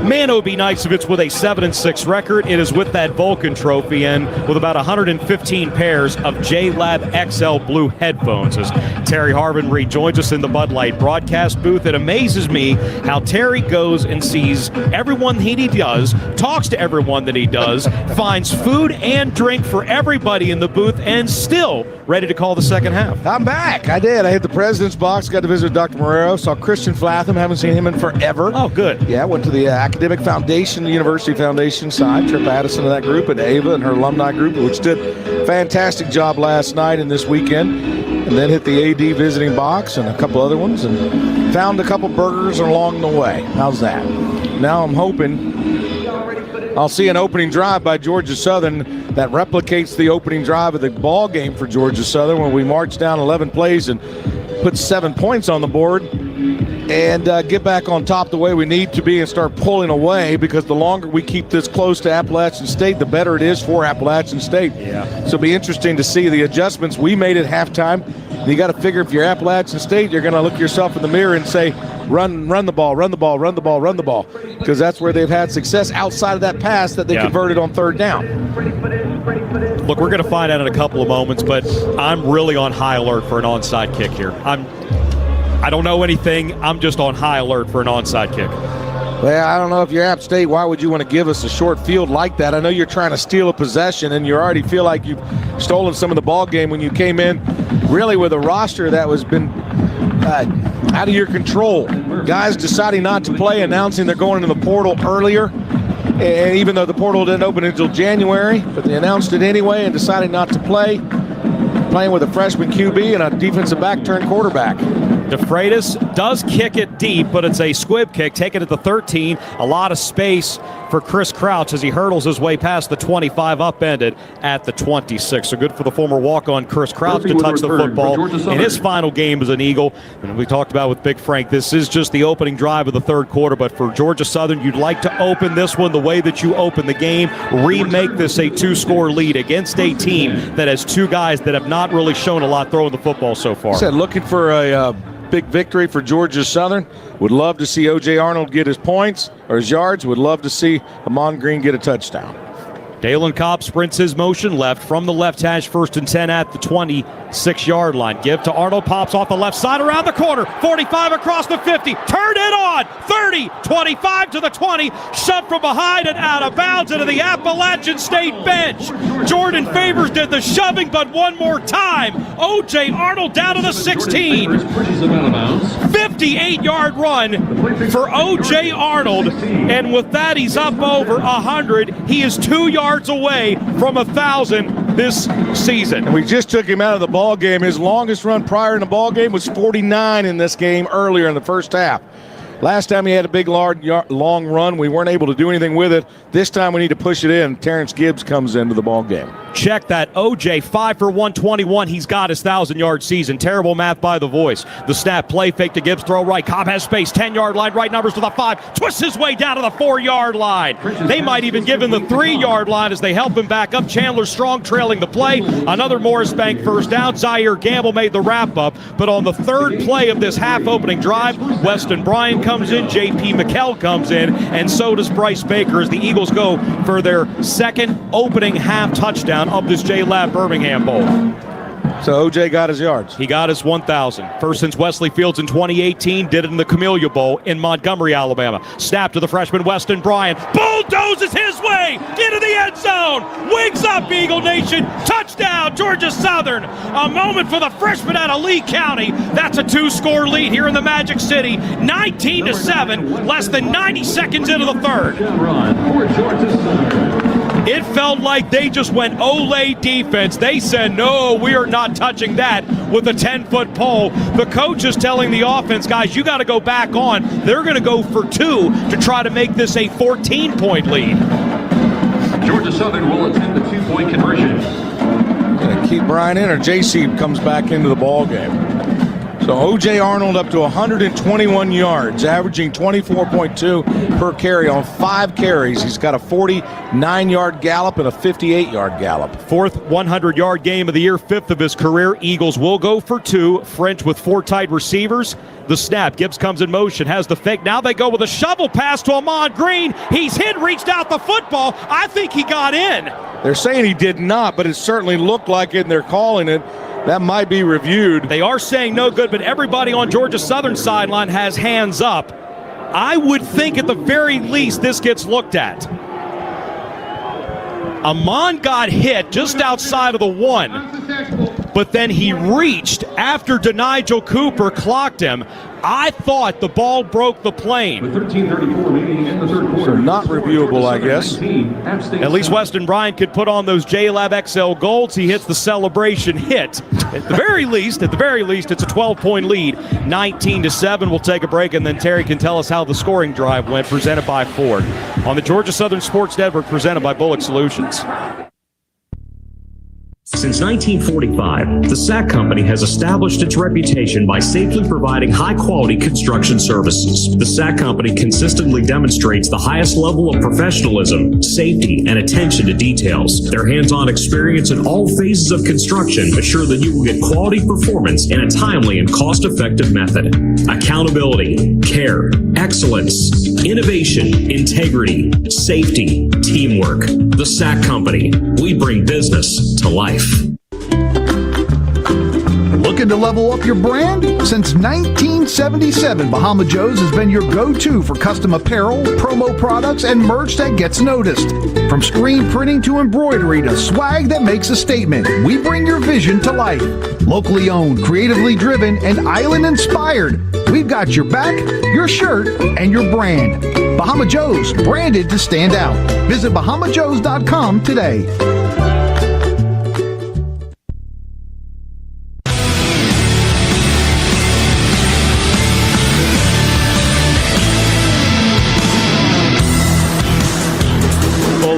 man, it would be nice if it's with a 7-6 record. It is with that Vulcan trophy and with about 115 pairs of JLab XL Blue headphones. As Terry Harvin rejoins us in the Bud Light broadcast booth, it amazes me how Terry goes and sees everyone he does, talks to everyone that he does, finds food and drink for everybody in the booth, and still ready to call the second half. I'm back. I did. I hit the president's box, got to visit Dr. Marrero, saw Christian Flatham, haven't seen him in forever. Oh, good. Yeah, went to the Academic Foundation, the University Foundation side, Trip Addison and that group, and Ava and her alumni group, which did a fantastic job last night and this weekend, and then hit the AD visiting box and a couple other ones, and found a couple burgers along the way. How's that? Now I'm hoping I'll see an opening drive by Georgia Southern that replicates the opening drive of the ball game for Georgia Southern when we march down 11 plays and put 7 points on the board and get back on top the way we need to be and start pulling away, because the longer we keep this close to Appalachian State, the better it is for Appalachian State. Yeah. So it'll be interesting to see the adjustments we made at halftime. You got to figure if you're Appalachian State, you're going to look yourself in the mirror and say, run the ball, run the ball, run the ball, run the ball, because that's where they've had success outside of that pass that they converted on third down. Look, we're going to find out in a couple of moments, but I'm really on high alert for an onside kick here. I don't know anything. I'm just on high alert for an onside kick. Well, I don't know if you're App State, why would you want to give us a short field like that? I know you're trying to steal a possession, and you already feel like you've stolen some of the ball game when you came in really with a roster that was been out of your control. Guys deciding not to play, announcing they're going into the portal earlier, and even though the portal didn't open until January, but they announced it anyway and deciding not to play, playing with a freshman QB and a defensive back turned quarterback. DeFreitas does kick it deep, but it's a squib kick, taken at the 13. A lot of space for Chris Crouch as he hurdles his way past the 25, upended at the 26. So good for the former walk-on Chris Crouch to touch the football in his final game as an Eagle. And we talked about with Big Frank, this is just the opening drive of the third quarter, but for Georgia Southern, you'd like to open this one the way that you opened the game, remake this a 2-score lead against a team that has two guys that have not really shown a lot throwing the football so far. Said looking for a big victory for Georgia Southern. Would love to see O.J. Arnold get his points or his yards. Would love to see Amon Green get a touchdown. Dalen Cobb sprints his motion left from the left hash, 1st and 10 at the 26-yard line. Give to Arnold, pops off the left side around the corner, 45 across the 50, turn it on, 30, 25 to the 20, shoved from behind and out of bounds into the Appalachian State bench. Jordan Favors did the shoving, but one more time, O.J. Arnold down to the 16. 58-yard run for O.J. Arnold, and with that he's up over 100. He is 2 yards away from 1,000 this season. And we just took him out of the ball game. His longest run prior in the ball game was 49 in this game earlier in the first half. Last time he had a big, long run, we weren't able to do anything with it. This time we need to push it in. Terrence Gibbs comes into the ball game. Check that. OJ, 5 for 121. He's got his 1,000-yard season. Terrible math by the voice. The snap, play fake to Gibbs, throw right. Cobb has space. 10-yard line, right numbers to the 5. Twists his way down to the 4-yard line. They might even give him the 3-yard line as they help him back up. Chandler Strong trailing the play. Another Morris Bank first down. Zaire Gamble made the wrap-up. But on the third play of this half-opening drive, Weston Bryan comes in, J.P. McKell comes in, and so does Bryce Baker as the Eagles go for their second opening half touchdown of this J-Lab Birmingham Bowl. So O.J. got his yards. He got his 1,000. First since Wesley Fields in 2018, did it in the Camellia Bowl in Montgomery, Alabama. Snap to the freshman Weston Bryan. Bulldozes his way into the end zone. Wings up, Eagle Nation. Touchdown, Georgia Southern. A moment for the freshman out of Lee County. That's a 2-score lead here in the Magic City. 19-7, less than 90 seconds into the third. It felt like they just went Olay defense. They said, no, we are not touching that with a 10-foot pole. The coach is telling the offense, guys, you got to go back on. They're going to go for 2 to try to make this a 14-point lead. Georgia Southern will attempt the 2-point conversion. Gonna keep Brian in, or JC comes back into the ball game. So O.J. Arnold up to 121 yards, averaging 24.2 per carry on 5 carries. He's got a 49-yard gallop and a 58-yard gallop. Fourth 100-yard game of the year, 5th of his career. Eagles will go for 2. French with 4 tight receivers. The snap. Gibbs comes in motion, has the fake. Now they go with a shovel pass to Ahman Green. He's hit, reached out the football. I think he got in. They're saying he did not, but it certainly looked like it, and they're calling it. That might be reviewed. They are saying no good, but everybody on Georgia Southern sideline has hands up. I would think at the very least this gets looked at. Ahman got hit just outside of the 1, but then he reached after DeNigel Cooper clocked him. I thought the ball broke the plane. With 13:34 remaining in the third quarter. So not reviewable, I guess. At least Weston Bryant could put on those JLab XL golds. He hits the celebration hit. At the very least, it's a 12-point lead, 19-7. We'll take a break, and then Terry can tell us how the scoring drive went, presented by Ford. On the Georgia Southern Sports Network, presented by Bullock Solutions. Since 1945, the SAC Company has established its reputation by safely providing high-quality construction services. The SAC Company consistently demonstrates the highest level of professionalism, safety, and attention to details. Their hands-on experience in all phases of construction assure that you will get quality performance in a timely and cost-effective method. Accountability, care, excellence, innovation, integrity, safety, teamwork. The SAC Company. We bring business to life. Looking to level up your brand? Since 1977, Bahama Joe's has been your go-to for custom apparel, promo products, and merch that gets noticed. From screen printing to embroidery to swag that makes a statement, we bring your vision to life. Locally owned, creatively driven, and island-inspired, we've got your back, your shirt, and your brand. Bahama Joe's, branded to stand out. Visit BahamaJoes.com today.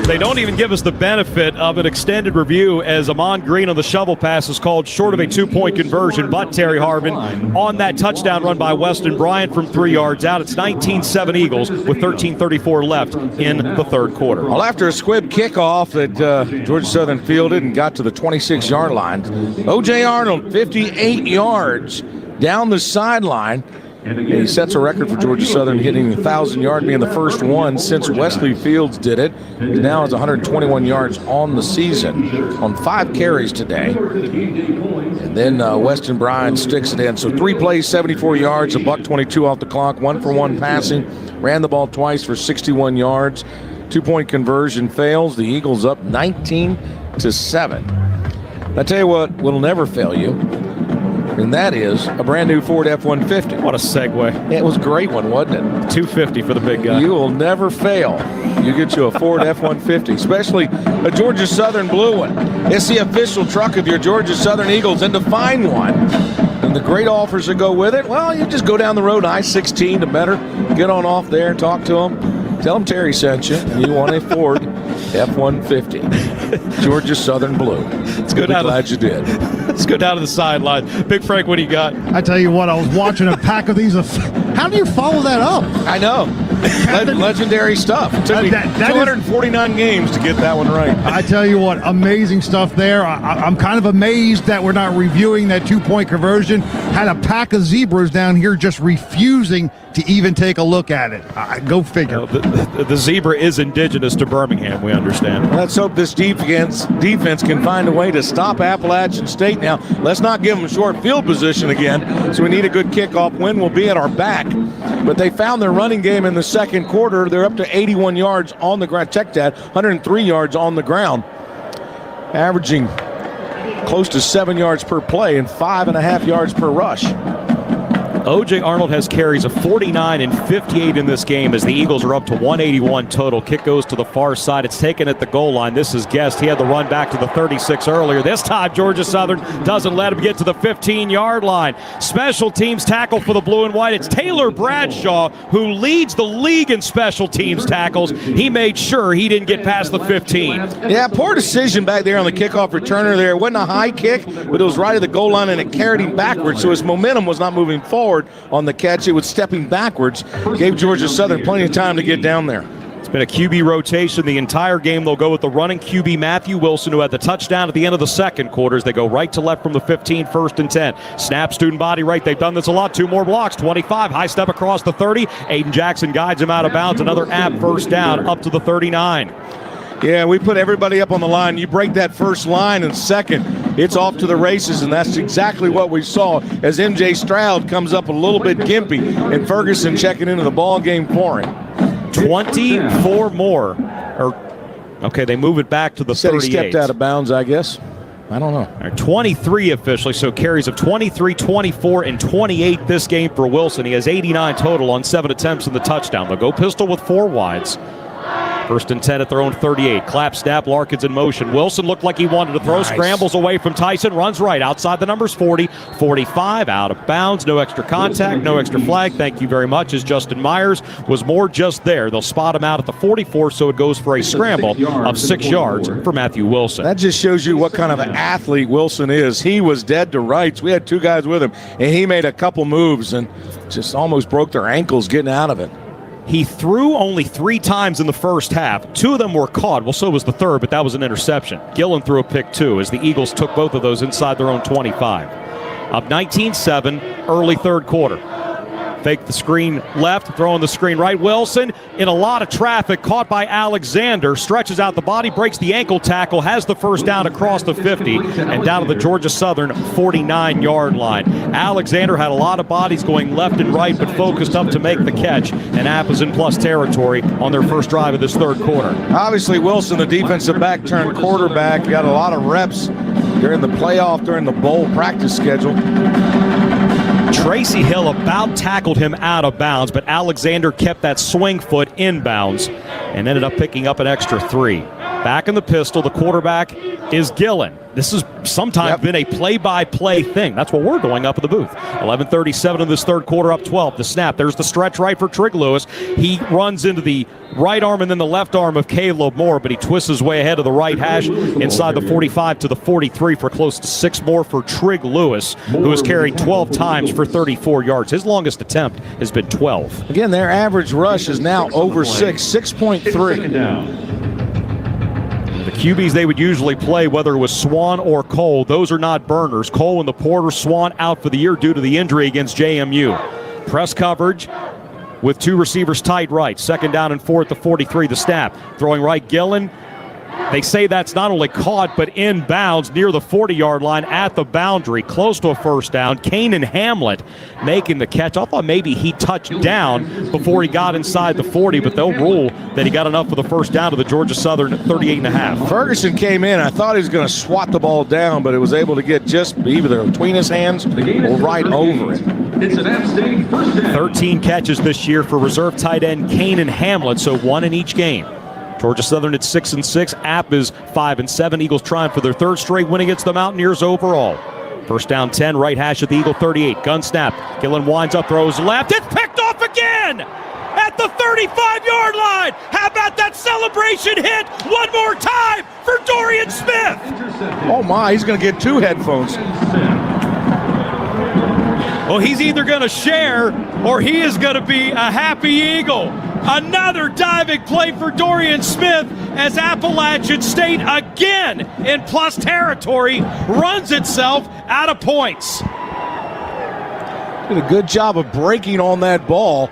They don't even give us the benefit of an extended review, as Ahman Green on the shovel pass is called short of a 2-point conversion, but Terry Harvin on that touchdown run by Weston Bryant from 3 yards out. It's 19-7 Eagles with 13:34 left in the third quarter. Well, after a squib kickoff that Georgia Southern fielded and got to the 26-yard line, O.J. Arnold, 58 yards down the sideline. And he sets a record for Georgia Southern, hitting 1,000 yards, being the first one since Wesley Fields did it. He now has 121 yards on the season on 5 carries today. And then Weston Bryant sticks it in. So 3 plays, 74 yards, $122 off the clock, 1 for 1 passing. Ran the ball twice for 61 yards. 2-point conversion fails. The Eagles up 19-7. I tell you what will never fail you, and that is a brand new Ford F-150. What a segue. It was a great one, wasn't it? $250 for the big guy. You will never fail. You get you a Ford F-150, especially a Georgia Southern blue one. It's the official truck of your Georgia Southern Eagles, and to find one, and the great offers that go with it, well, you just go down the road, I-16 to Better, get on off there, talk to them, tell them Terry sent you, and you want a Ford F-150. Georgia Southern blue. Let's go down. Glad you did. Let's go down to the sideline. Big Frank, what do you got? I tell you what, I was watching a pack of these. How do you follow that up? I know. Legendary stuff. It took me 249 games to get that one right. I tell you what, amazing stuff there. I'm kind of amazed that we're not reviewing that 2-point conversion. Had a pack of zebras down here just refusing to even take a look at it. Go figure. The zebra is indigenous to Birmingham, we understand. Let's hope this defense can find a way to stop Appalachian State. Now, let's not give them short field position again, so we need a good kickoff. Win will be at our back. But they found their running game in the second quarter. They're up to 81 yards on the ground. Check that, 103 yards on the ground, averaging close to 7 yards per play and 5.5 yards per rush. O.J. Arnold has carries of 49 and 58 in this game as the Eagles are up to 181 total. Kick goes to the far side. It's taken at the goal line. This is Guest. He had the run back to the 36 earlier. This time, Georgia Southern doesn't let him get to the 15-yard line. Special teams tackle for the blue and white. It's Taylor Bradshaw, who leads the league in special teams tackles. He made sure he didn't get past the 15. Yeah, poor decision back there on the kickoff returner there. It wasn't a high kick, but it was right at the goal line, and it carried him backwards, so his momentum was not moving forward on the catch. It was stepping backwards. Gave Georgia Southern plenty of time to get down there. It's been a QB rotation the entire game. They'll go with the running QB Matthew Wilson, who had the touchdown at the end of the second quarter as they go right to left from the 15, 1st and 10. Snap, student body right. They've done this a lot. 2 more blocks. 25, high step across the 30. Aiden Jackson guides him out of bounds. Another first down up to the 39. Yeah, we put everybody up on the line. You break that first line and second, it's off to the races, and that's exactly what we saw as M.J. Stroud comes up a little bit gimpy, and Ferguson checking into the ball game for him. 24 more. Okay, they move it back to the 38. He stepped out of bounds, I guess. I don't know. 23 officially, so carries of 23, 24, and 28 this game for Wilson. He has 89 total on 7 attempts in the touchdown. They'll go pistol with 4 wides. 1st and 10 at their own 38. Clap, snap, Larkin's in motion. Wilson looked like he wanted to throw. Nice. Scrambles away from Tyson. Runs right outside the numbers 40, 45. Out of bounds. No extra contact. No extra flag. Thank you very much. As Justin Myers was more just there. They'll spot him out at the 44, so it goes for a scramble of 6 yards for Matthew Wilson. That just shows you what kind of an athlete Wilson is. He was dead to rights. We had 2 guys with him, and he made a couple moves and just almost broke their ankles getting out of it. He threw only 3 times in the first half. 2 of them were caught. Well, so was the third, but that was an interception. Gillen threw a pick too as the Eagles took both of those inside their own 25. Up 19-7, early third quarter. Fake the screen left, throwing the screen right. Wilson in a lot of traffic, caught by Alexander, stretches out the body, breaks the ankle tackle, has the first down across the 50, and down to the Georgia Southern 49-yard line. Alexander had a lot of bodies going left and right, but focused up to make the catch, and App is in plus territory on their first drive of this third quarter. Obviously, Wilson, the defensive back turned quarterback, got a lot of reps during the playoff, during the bowl practice schedule. Tracy Hill about tackled him out of bounds, but Alexander kept that swing foot inbounds and ended up picking up an extra 3. Back in the pistol, the quarterback is Gillen. This has sometimes been a play-by-play thing. That's what we're doing up at the booth. 11:37 in this third quarter, up 12. The snap. There's the stretch right for Trig Lewis. He runs into the right arm and then the left arm of Caleb Moore, but he twists his way ahead of the right hash inside the 45 to the 43 for close to 6 more for Trig Lewis, who has carried 12 times for 34 yards. His longest attempt has been 12. Again, their average rush is now over 6.3. The QBs they would usually play, whether it was Swan or Cole, those are not burners. Cole and the Porter, Swan out for the year due to the injury against JMU. Press coverage with 2 receivers tight right. 2nd down and 4 at the 43, the snap. Throwing right, Gillen. They say that's not only caught, but inbounds near the 40-yard line at the boundary, close to a first down. Kanan Hamlet making the catch. I thought maybe he touched down before he got inside the 40, but they'll rule that he got enough for the first down to the Georgia Southern 38.5. Ferguson came in. I thought he was going to swat the ball down, but it was able to get just either between his hands or right over it. 13 catches this year for reserve tight end Kanan Hamlet, so 1 in each game. Georgia Southern at 6-6. App is 5-7. Eagles trying for their 3rd straight win against the Mountaineers overall. First down 10, right hash at the Eagle 38. Gun snap. Gillen winds up, throws left. It's picked off again at the 35-yard line. How about that celebration hit? One more time for Dorian Smith. Oh my, he's going to get 2 headphones. Well, he's either going to share or he is going to be a happy Eagle. Another diving play for Dorian Smith as Appalachian State again in plus territory runs itself out of points. Did a good job of breaking on that ball.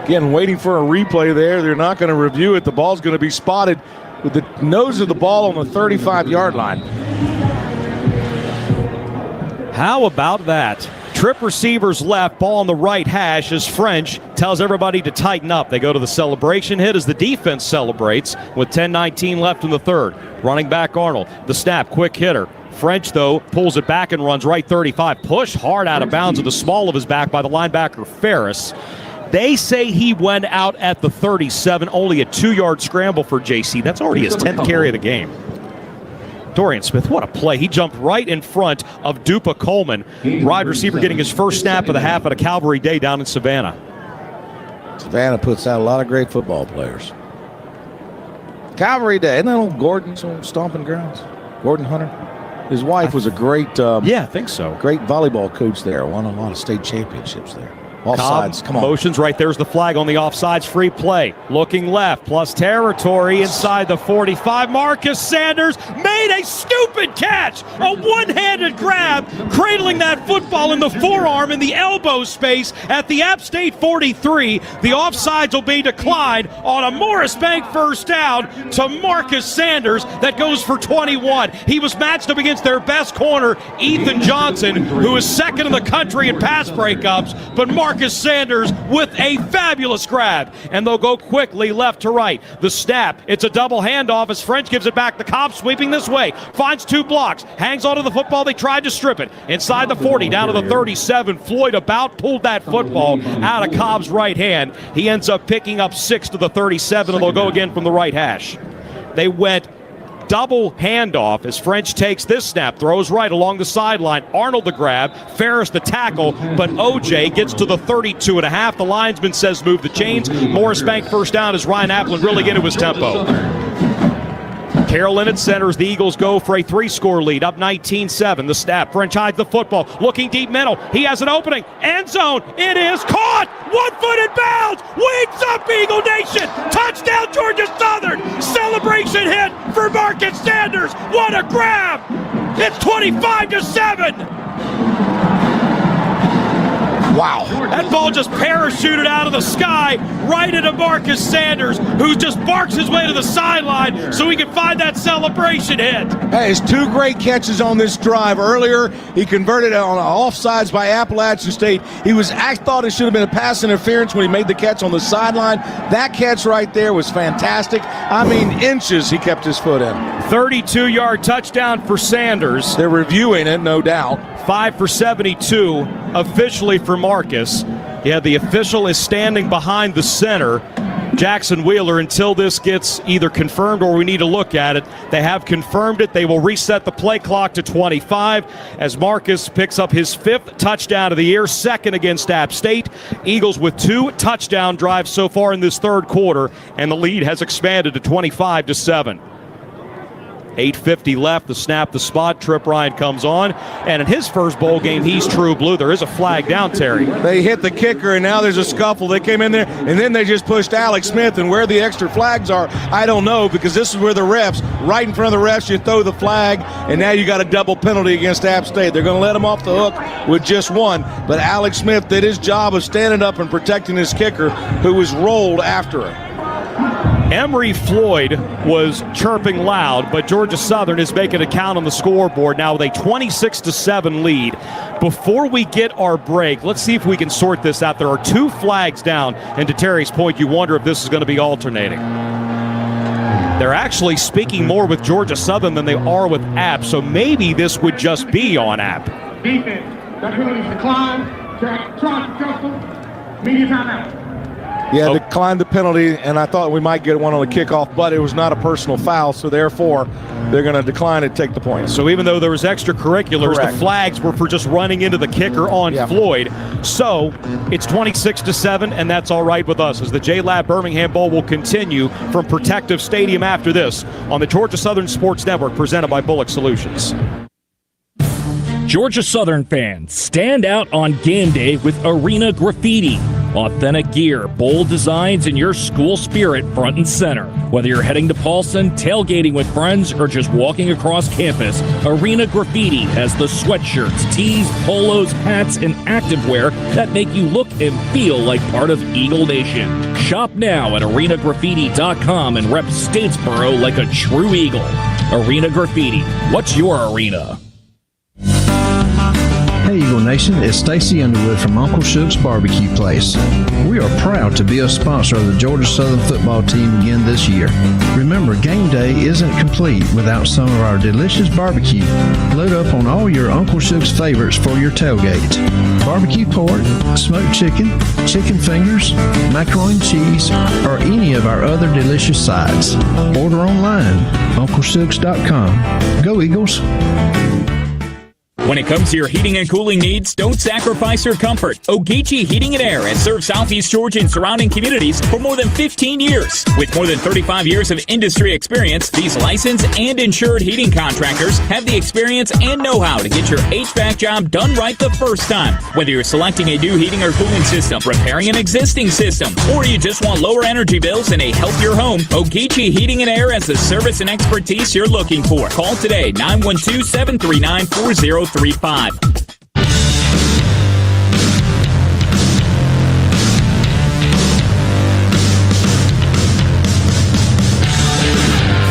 Again, waiting for a replay there. They're not going to review it. The ball's going to be spotted with the nose of the ball on the 35-yard line. How about that? Trip receivers left, ball on the right hash as French tells everybody to tighten up. They go to the celebration hit as the defense celebrates with 10:19 left in the third. Running back Arnold. The snap, quick hitter. French, though, pulls it back and runs right 35. Pushed hard out of bounds at the small of his back by the linebacker Ferris. They say he went out at the 37, only a 2-yard scramble for JC. That's already his 10th carry of the game. Dorian Smith, what a play. He jumped right in front of Dupa Coleman, wide receiver getting his first snap of the half at a Calvary Day down in Savannah. Savannah puts out a lot of great football players. Calvary Day, isn't that old Gordon's old stomping grounds? Gordon Hunter? His wife was a great I think so. Great volleyball coach there. Won a lot of state championships there. Offsides, come on. Motions right there's the flag on the offsides. Free play. Looking left, plus territory inside the 45. Marcus Sanders made a stupid catch. A one-handed grab, cradling that football in the forearm in the elbow space at the App State 43. The offsides will be declined on a Morris Bank first down to Marcus Sanders that goes for 21. He was matched up against their best corner, Ethan Johnson, who is second in the country in pass breakups, but Marcus Sanders with a fabulous grab, and they'll go quickly left to right. The snap, it's a double handoff as French gives it back. The Cobb sweeping this way, finds 2 blocks, hangs onto the football. They tried to strip it inside the 40, down to the 37. Floyd about pulled that football out of Cobb's right hand. He ends up picking up 6 to the 37, and they'll go again from the right hash. They went double handoff as French takes this snap, throws right along the sideline. Arnold the grab, Ferris the tackle, but OJ gets to the 32.5. The linesman says move the chains. Morris Bank first down as Ryan Applin really into his tempo. Carroll in at center as the Eagles go for a 3-score lead, up 19-7. The snap, French hides the football, looking deep middle. He has an opening, end zone. It is caught, 1-footed bounds, wings up Eagle Nation, touchdown Georgia Southern. Celebration hit for Marcus Sanders. What a grab! It's 25-7. Wow. That ball just parachuted out of the sky right into Marcus Sanders, who just barks his way to the sideline so he can find that celebration hit. Hey, his 2 great catches on this drive. Earlier, he converted on offsides by Appalachian State. I thought it should have been a pass interference when he made the catch on the sideline. That catch right there was fantastic. I mean, inches he kept his foot in. 32-yard touchdown for Sanders. They're reviewing it, no doubt. 5 for 72 officially for Marcus. Yeah, the official is standing behind the center, Jackson Wheeler, until this gets either confirmed or we need to look at it. They have confirmed it. They will reset the play clock to 25 as Marcus picks up his 5th touchdown of the year, 2nd against App State. Eagles with 2 touchdown drives so far in this 3rd quarter, and the lead has expanded to 25-7. 8:50 left, the snap, the spot, Trip Ryan comes on, and in his first bowl game, he's true blue. There is a flag down, Terry. They hit the kicker, and now there's a scuffle. They came in there, and then they just pushed Alex Smith, and where the extra flags are, I don't know, because this is where the refs, right in front of the refs, you throw the flag, and now you got a double penalty against App State. They're going to let him off the hook with just 1, but Alex Smith did his job of standing up and protecting his kicker, who was rolled after him. Emory Floyd was chirping loud, but Georgia Southern is making a count on the scoreboard now with a 26-7 lead. Before we get our break, let's see if we can sort this out. There are 2 flags down, and to Terry's point, you wonder if this is going to be alternating. They're actually speaking more with Georgia Southern than they are with App, so maybe this would just be on App. Defense, that penalty is declined. Charge Justin. Media timeout. Yeah, declined the penalty, and I thought we might get one on the kickoff, but it was not a personal foul, so therefore they're going to decline to take the point. So even though there was extracurriculars, correct, the flags were for just running into the kicker on Floyd. So it's 26-7, and that's all right with us as the J-Lab Birmingham Bowl will continue from Protective Stadium after this on the Georgia Southern Sports Network presented by Bullock Solutions. Georgia Southern fans, stand out on game day with Arena Graffiti. Authentic gear, bold designs, and your school spirit front and center. Whether you're heading to Paulson, tailgating with friends, or just walking across campus, Arena Graffiti has the sweatshirts, tees, polos, hats, and activewear that make you look and feel like part of Eagle Nation. Shop now at arenagraffiti.com and rep Statesboro like a true Eagle. Arena Graffiti. What's your arena? Hey Eagle Nation, it's Stacy Underwood from Uncle Shook's Barbecue Place. We are proud to be a sponsor of the Georgia Southern football team again this year. Remember, game day isn't complete without some of our delicious barbecue. Load up on all your Uncle Shook's favorites for your tailgate. Barbecue pork, smoked chicken, chicken fingers, macaroni and cheese, or any of our other delicious sides. Order online, UncleShooks.com. Go Eagles! When it comes to your heating and cooling needs, don't sacrifice your comfort. Ogeechee Heating and Air has served Southeast Georgia and surrounding communities for more than 15 years. With more than 35 years of industry experience, these licensed and insured heating contractors have the experience and know-how to get your HVAC job done right the first time. Whether you're selecting a new heating or cooling system, repairing an existing system, or you just want lower energy bills and a healthier home, Ogeechee Heating and Air has the service and expertise you're looking for. Call today, 912-739-4035.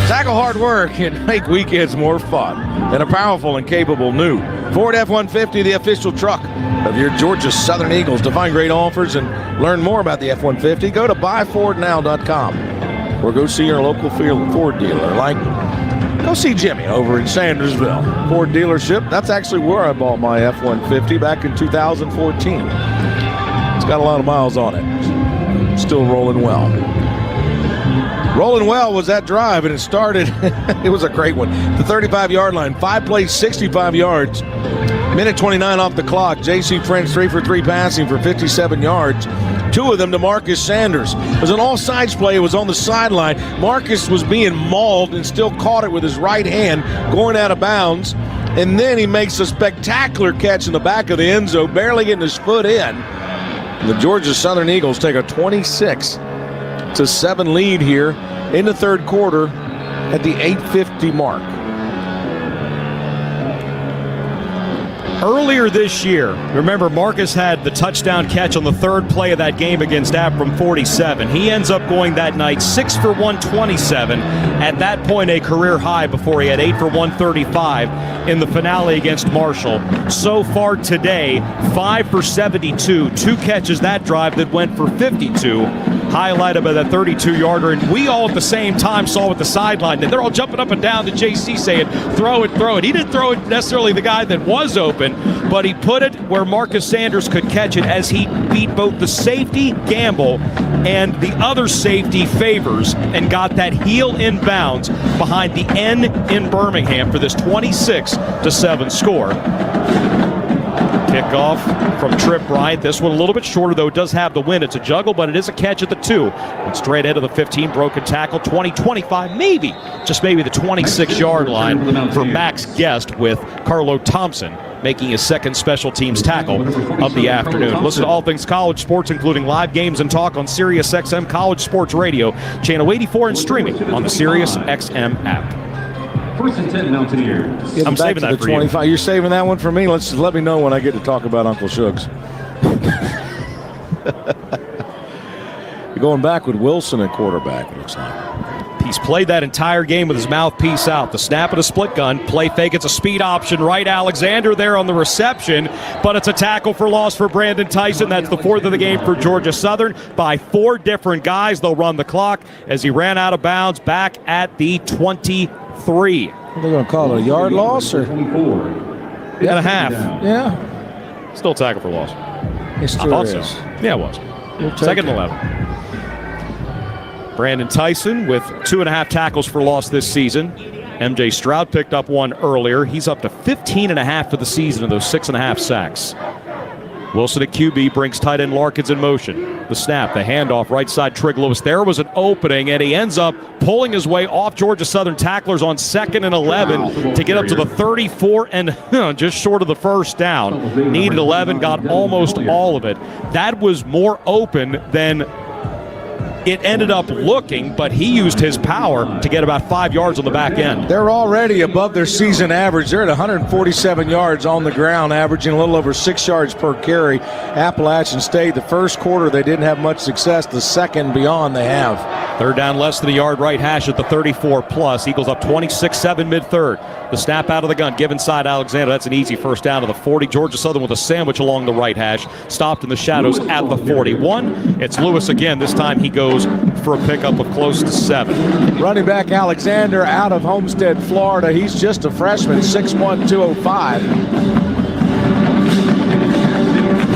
Tackle hard work and make weekends more fun. And a powerful and capable new Ford F-150, the official truck of your Georgia Southern Eagles. To find great offers and learn more about the F-150, go to buyfordnow.com or go see your local Ford dealer. Go see Jimmy over in Sandersville. Ford dealership. That's actually where I bought my F-150 back in 2014. It's got a lot of miles on it. Still rolling well. Rolling well was that drive, and it started. It was a great one. The 35-yard line. 5 plays, 65 yards. Minute 29 off the clock. J.C. French 3 for 3 passing for 57 yards. 2 of them to Marcus Sanders. It was an all-sides play. It was on the sideline. Marcus was being mauled and still caught it with his right hand going out of bounds. And then he makes a spectacular catch in the back of the end zone, barely getting his foot in. The Georgia Southern Eagles take a 26-7 lead here in the third quarter at the 8:50 mark. Earlier this year, remember, Marcus had the touchdown catch on the third play of that game against App from 47. He ends up going that night 6 for 127. At that point, a career high before he had 8 for 135 in the finale against Marshall. So far today, 5 for 72. 2 catches that drive that went for 52. Highlighted by that 32-yarder. And we all at the same time saw at the sideline that they're all jumping up and down to JC saying, throw it, throw it. He didn't throw it necessarily the guy that was open, but he put it where Marcus Sanders could catch it as he beat both the safety, Gamble, and the other safety, Favors, and got that heel inbounds behind the N in Birmingham for this 26-7 score. Kickoff from Trip Bryant. This one a little bit shorter, though. It does have the win. It's a juggle, but it is a catch at the 2. And straight ahead of the 15, broken tackle, 20, 25, maybe, just maybe the 26-yard line for Max Guest with Carlo Thompson making his second special teams tackle of the afternoon. Listen to all things college sports, including live games and talk on SiriusXM College Sports Radio, channel 84, and streaming on the SiriusXM app. First and 10 Mountaineers. I'm saving that for 25. You're saving that one for me? Let me know when I get to talk about Uncle Shooks. You're going back with Wilson at quarterback, it looks like. He's played that entire game with his mouthpiece out. The snap of a split gun, play fake, it's a speed option. Right, Alexander there on the reception, but it's a tackle for loss for Brandon Tyson. That's the 4th of the game for Georgia Southern by 4 different guys. They'll run the clock as he ran out of bounds back at the 23. Are they going to call it a yard loss or? 24. And a half. Yeah. Still tackle for loss. It I thought so. is. Yeah, it was. Second and 11. Brandon Tyson with 2.5 tackles for loss this season. MJ Stroud picked up one earlier. He's up to 15.5 for the season of those 6.5 sacks. Wilson at QB brings tight end Larkins in motion. The snap, the handoff, right side Trig Lewis. There was an opening, and he ends up pulling his way off Georgia Southern tacklers on 2nd and 11 to get up to the 34 and just short of the first down. Needed 11, got almost all of it. That was more open than it ended up looking, but he used his power to get about 5 yards on the back end. They're already above their season average. They're at 147 yards on the ground, averaging a little over 6 yards per carry. Appalachian State, the first quarter, they didn't have much success. The second beyond, they have. Third down, less than a yard, right hash at the 34+. Eagles up 26-7 mid-third. The snap out of the gun, give inside Alexander. That's an easy first down to the 40. Georgia Southern with a sandwich along the right hash. Stopped in the shadows at the 41. It's Lewis again. This time he goes for a pickup of close to 7. Running back Alexander out of Homestead, Florida. He's just a freshman, 6'1", 205.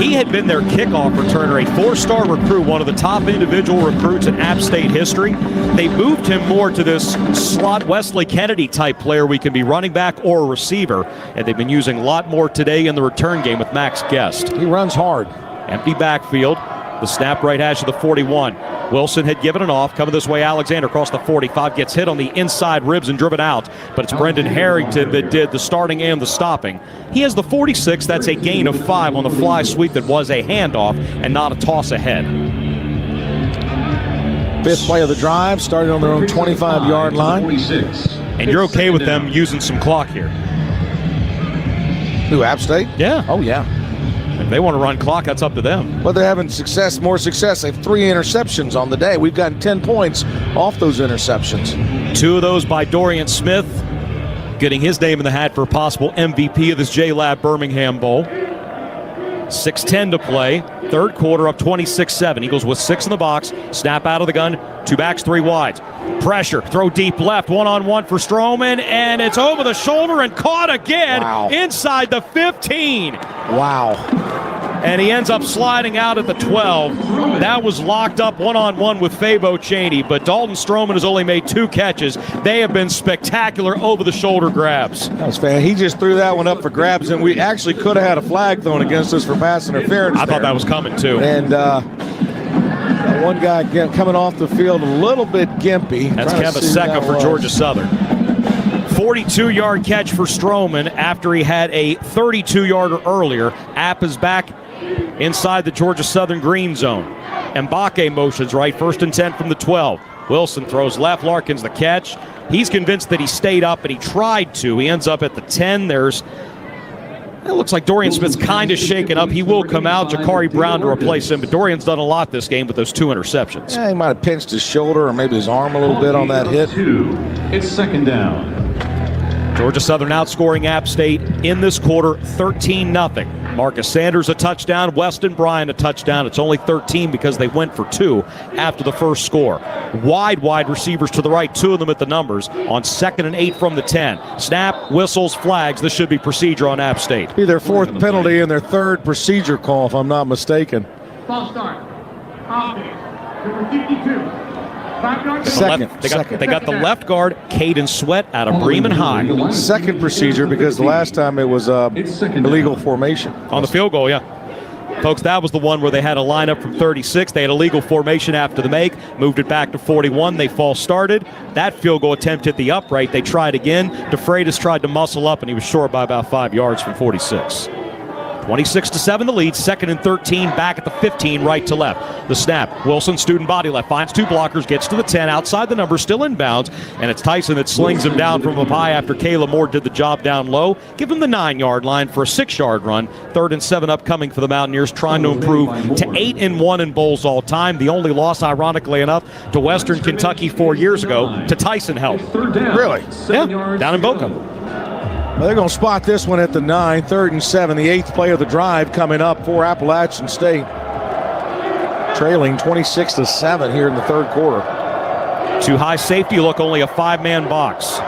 He had been their kickoff returner, a 4-star recruit, one of the top individual recruits in App State history. They moved him more to this slot Wesley Kennedy type player. We can be running back or a receiver, and they've been using a lot more today in the return game with Max Guest. He runs hard. Empty backfield. The snap right hash of the 41. Wilson had given it off. Coming this way, Alexander across the 45. Gets hit on the inside ribs and driven out. But it's Brendan Harrington that did the starting and the stopping. He has the 46. That's a gain of 5 on the fly sweep that was a handoff and not a toss ahead. Fifth play of the drive, started on their own 25-yard line. And you're okay with them using some clock here? Who, App State? Yeah. Oh, yeah. If they want to run clock, that's up to them. But they're having more success. They have 3 interceptions on the day. We've gotten 10 points off those interceptions. 2 of those by Dorian Smith, getting his name in the hat for a possible MVP of this J-Lab Birmingham Bowl. 6:10 to play. Third quarter up 26-7. Eagles with 6 in the box. Snap out of the gun. 2 backs, 3 wides. Pressure. Throw deep left. 1-on-1 for Stroman. And it's over the shoulder and caught again inside the 15. Wow. And he ends up sliding out at the 12. That was locked up 1-on-1 with Fabo Chaney. But Dalton Stroman has only made 2 catches. They have been spectacular over-the-shoulder grabs. That was fan. He just threw that one up for grabs, and we actually could have had a flag thrown against us for pass interference. I thought that was coming, too. And one guy coming off the field a little bit gimpy. That's Kevaseka for Georgia Southern. 42-yard catch for Stroman after he had a 32-yarder earlier. App is back inside the Georgia Southern green zone. Mbake motions right, 1st and 10 from the 12. Wilson throws left, Larkins the catch. He's convinced that he stayed up, and he tried to. He ends up at the 10. It looks like Dorian Smith's kind of shaken up. He will come out. Jakari Brown to replace him, but Dorian's done a lot this game with those 2 interceptions. Yeah, he might have pinched his shoulder or maybe his arm a little bit on that hit. It's 2nd down. Georgia Southern outscoring App State in this quarter 13-0. Marcus Sanders a touchdown, Weston Bryan a touchdown. It's only 13 because they went for 2 after the first score. Wide receivers to the right, 2 of them at the numbers on 2nd and 8 from the 10. Snap, whistles, flags. This should be procedure on App State. Be their 4th penalty and their 3rd procedure call, if I'm not mistaken. False start. Number 52. They got the left guard, Caden Sweat, out of Bremen High. 2nd procedure because the last time it was illegal formation. On the field goal, yeah. Folks, that was the one where they had a lineup from 36. They had a legal formation after the make, moved it back to 41. They false started. That field goal attempt hit the upright. They tried again. DeFreitas tried to muscle up, and he was short by about 5 yards from 46. 26-7 the lead, 2nd and 13, back at the 15, right to left. The snap, Wilson, student body left, finds 2 blockers, gets to the 10, outside the number, still inbounds, and it's Tyson that slings him down from up high after Kayla Moore did the job down low. Give him the 9-yard line for a 6-yard run. 3rd and 7 upcoming for the Mountaineers, trying to improve to 8-1 in bowls all time. The only loss, ironically enough, to Western Kentucky 4 years ago, to Tyson Health. Really? Yeah, down in Boca. Well, they're going to spot this one at the 9, 3rd and 7, the 8th play of the drive coming up for Appalachian State. Trailing 26-7 here in the 3rd quarter. Too high safety look, only a 5-man box.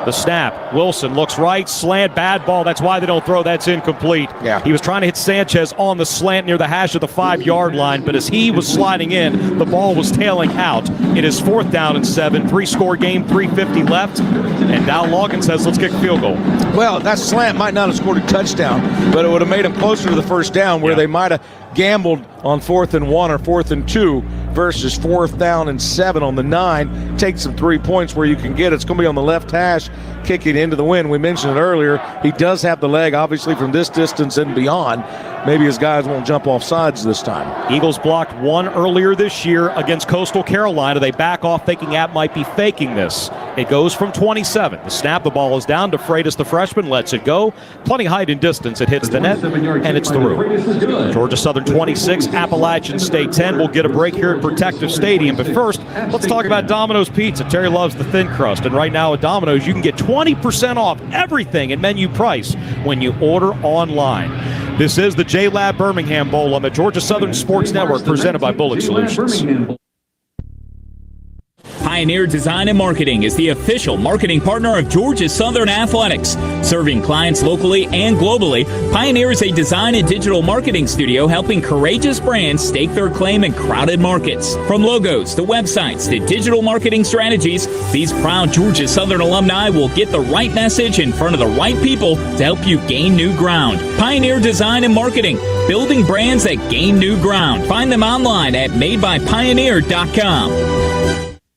The snap, Wilson looks right, slant, bad ball. That's why they don't throw. That's incomplete. Yeah. He was trying to hit Sanchez on the slant near the hash of the 5-yard line, but as he was sliding in, the ball was tailing out. It is 4th down and 7, 3-score game, 3:50 left, and Dow Logan says, let's kick a field goal. Well, that slant might not have scored a touchdown, but it would have made them closer to the 1st down where they might have gambled on 4th and 1 or 4th and 2 versus 4th down and 7 on the 9. Take some 3 points where you can get it. It's going to be on the left hash, kicking into the wind. We mentioned it earlier. He does have the leg, obviously, from this distance and beyond. Maybe his guys won't jump off sides this time. Eagles blocked 1 earlier this year against Coastal Carolina. They back off thinking App might be faking this. It goes from 27. The snap, the ball is down. DeFreitas, the freshman, lets it go. Plenty height and distance. It hits the net, and it's through. Georgia Southern 26, Appalachian State 10. We'll get a break here at Protective Stadium. But first, let's talk about Domino's Pizza. Terry loves the thin crust, and right now at Domino's, you can get 20% off everything at menu price when you order online. This is the J-Lab Birmingham Bowl on the Georgia Southern Sports Network, presented by Bullock Solutions. Pioneer Design and Marketing is the official marketing partner of Georgia Southern Athletics. Serving clients locally and globally, Pioneer is a design and digital marketing studio helping courageous brands stake their claim in crowded markets. From logos to websites to digital marketing strategies, these proud Georgia Southern alumni will get the right message in front of the right people to help you gain new ground. Pioneer Design and Marketing, building brands that gain new ground. Find them online at madebypioneer.com.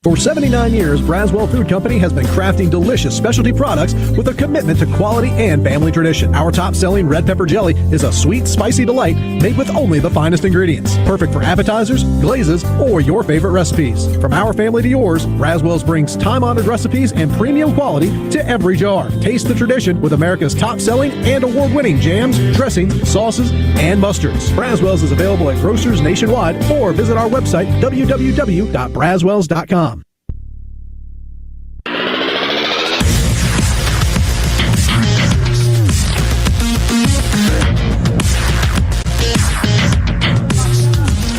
For 79 years, Braswell Food Company has been crafting delicious specialty products with a commitment to quality and family tradition. Our top-selling red pepper jelly is a sweet, spicy delight made with only the finest ingredients. Perfect for appetizers, glazes, or your favorite recipes. From our family to yours, Braswell's brings time-honored recipes and premium quality to every jar. Taste the tradition with America's top-selling and award-winning jams, dressings, sauces, and mustards. Braswell's is available at grocers nationwide, or visit our website, www.braswells.com.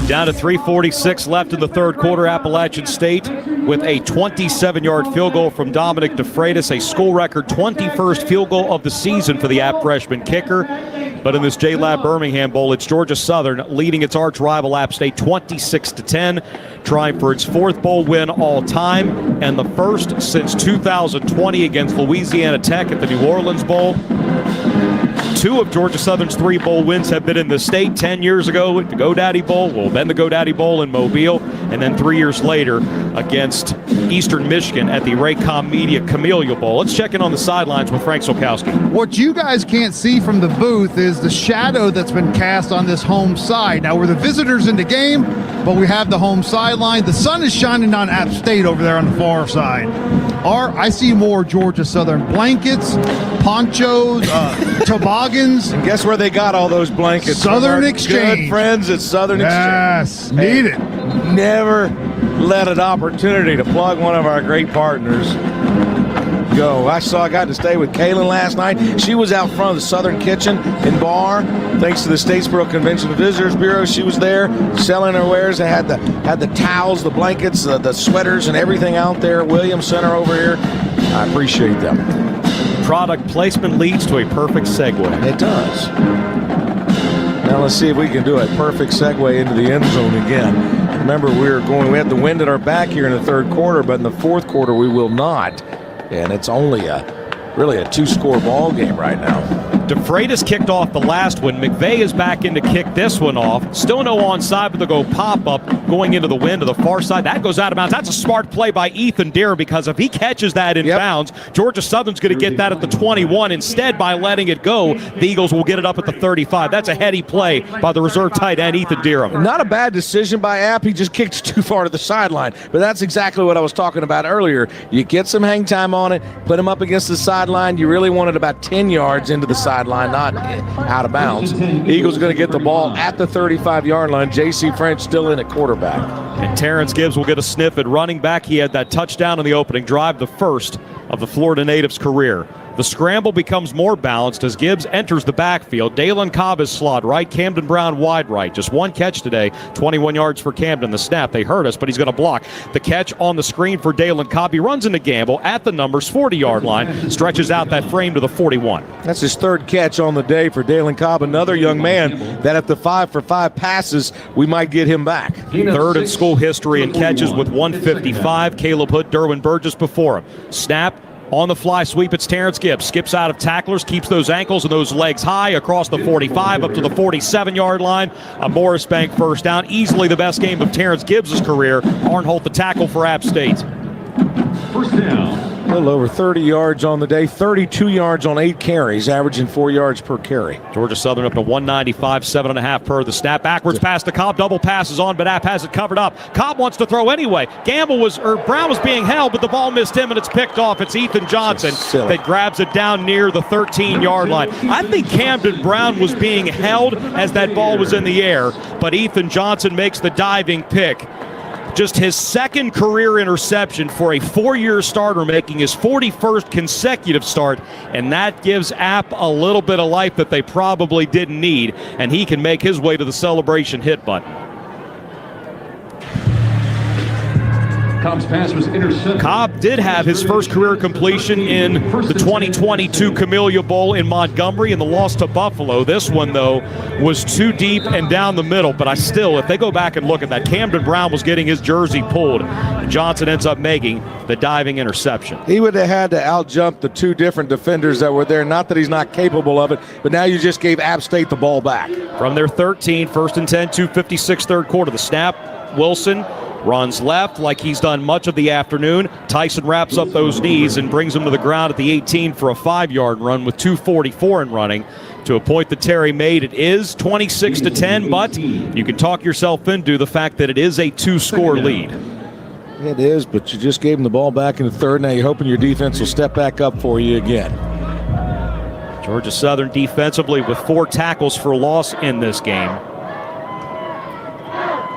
Down to 3:46 left in the third quarter. Appalachian State with a 27-yard field goal from Dominic DeFreitas, a school record 21st field goal of the season for the App freshman kicker. But in this J-Lab Birmingham Bowl, it's Georgia Southern leading its arch rival App State 26-10, trying for its fourth bowl win all time and the first since 2020 against Louisiana Tech at the New Orleans Bowl. Two of Georgia Southern's three bowl wins have been in the state. 10 years ago at the GoDaddy Bowl, then the GoDaddy Bowl in Mobile, and then 3 years later against Eastern Michigan at the Raycom Media Camellia Bowl. Let's check in on the sidelines with Frank Solkowski. What you guys can't see from the booth is the shadow that's been cast on this home side. Now, we're the visitors in the game, but we have the home sideline. The sun is shining on App State over there on the far side. I see more Georgia Southern blankets, ponchos, toboggans. And guess where they got all those blankets? Southern Exchange. Good friends at Southern Exchange. Yes, need it. Never let an opportunity to plug one of our great partners go. I got to stay with Kaylin last night. She was out front of the Southern Kitchen and Bar. Thanks to the Statesboro Convention and Visitors Bureau, she was there selling her wares. They had the towels, the blankets, the sweaters, and everything out there. Williams Center over here. I appreciate them. Product placement leads to a perfect segue. It does. Now let's see if we can do a perfect segue into the end zone again. Remember, we had the wind at our back here in the third quarter, but in the fourth quarter we will not. And it's only really a two-score ball game right now. DeFreitas kicked off the last one. McVeigh is back in to kick this one off. Still no onside, but they'll go pop-up going into the wind to the far side. That goes out of bounds. That's a smart play by Ethan Deere, because if he catches that in bounds, Georgia Southern's going to get that at the 21. Instead, by letting it go, the Eagles will get it up at the 35. That's a heady play by the reserve tight end, Ethan Deere. Not a bad decision by App. He just kicked too far to the sideline. But that's exactly what I was talking about earlier. You get some hang time on it, put him up against the sideline. You really want it about 10 yards into the sideline, not out of bounds. Eagles going to get the ball at the 35-yard line. J.C. French still in at quarterback. And Terrence Gibbs will get a sniff at running back. He had that touchdown in the opening drive, the first of the Florida native's career. The scramble becomes more balanced as Gibbs enters the backfield. Dalen Cobb is slot right, Camden Brown wide right. Just one catch today, 21 yards for Camden. The snap, they hurt us, but he's going to block. The catch on the screen for Dalen Cobb. He runs into Gamble at the numbers 40-yard line, stretches out that frame to the 41. That's his third catch on the day for Dalen Cobb, another young man that at the 5-for-5 passes, we might get him back. Third in school history in catches with 155. Caleb Hood, Derwin Burgess before him. Snap. On the fly sweep, it's Terrence Gibbs. Skips out of tacklers, keeps those ankles and those legs high across the 45 up to the 47-yard line. A Morris Bank first down. Easily the best game of Terrence Gibbs' career. Arnholt the tackle for App State. First down. A little over 30 yards on the day, 32 yards on 8 carries, averaging 4 yards per carry. Georgia Southern up to 195, 7.5 per the snap. Backwards pass to Cobb, double passes on, but App has it covered up. Cobb wants to throw anyway. Brown was being held, but the ball missed him, and it's picked off. It's Ethan Johnson that grabs it down near the 13-yard line. I think Camden Brown was being held as that ball was in the air, but Ethan Johnson makes the diving pick. Just his second career interception for a 4-year starter, making his 41st consecutive start, and that gives App a little bit of life that they probably didn't need, and he can make his way to the celebration hit button. Cobb's pass was intercepted. Cobb did have his first career completion in the 2022 Camellia Bowl in Montgomery and the loss to Buffalo. This one, though, was too deep and down the middle, but if they go back and look at that, Camden Brown was getting his jersey pulled. Johnson ends up making the diving interception. He would have had to out-jump the 2 different defenders that were there. Not that he's not capable of it, but now you just gave App State the ball back. From their 13, 1st and 10, 2:56 third quarter. The snap, Wilson runs left like he's done much of the afternoon. Tyson wraps up those knees and brings him to the ground at the 18 for a 5-yard run with 2:44 in running. To a point that Terry made, it is 26-10, but you can talk yourself into the fact that it is a 2-score lead. It is, but you just gave him the ball back in the third. Now you're hoping your defense will step back up for you again. Georgia Southern defensively with 4 tackles for loss in this game.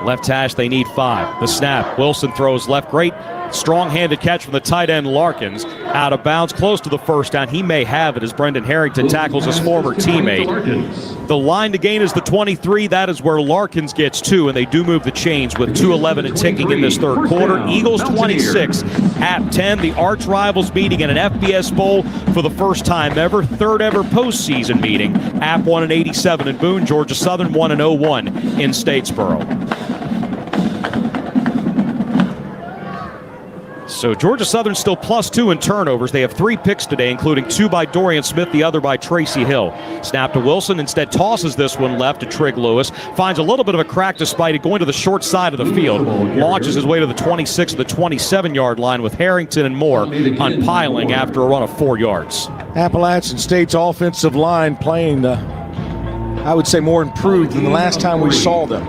Left hash, they need 5. The snap, Wilson throws left. Great strong-handed catch from the tight end Larkins. Out of bounds, close to the first down. He may have it as Brendan Harrington tackles his former teammate. The line to gain is the 23. That is where Larkins gets 2, and they do move the chains with 2:11 and ticking in this third quarter. Eagles 26, App 10. The arch rivals meeting in an FBS Bowl for the first time ever. 3rd ever postseason meeting. App 1-87 in Boone. Georgia Southern 1-01 in Statesboro. So Georgia Southern still +2 in turnovers. They have 3 picks today, including 2 by Dorian Smith, the other by Tracy Hill. Snap to Wilson, instead tosses this one left to Trig Lewis. Finds a little bit of a crack despite it going to the short side of the field. Launches his way to the 26 of the 27-yard line with Harrington and Moore unpiling after a run of 4 yards. Appalachian State's offensive line playing, I would say, more improved than the last time we saw them.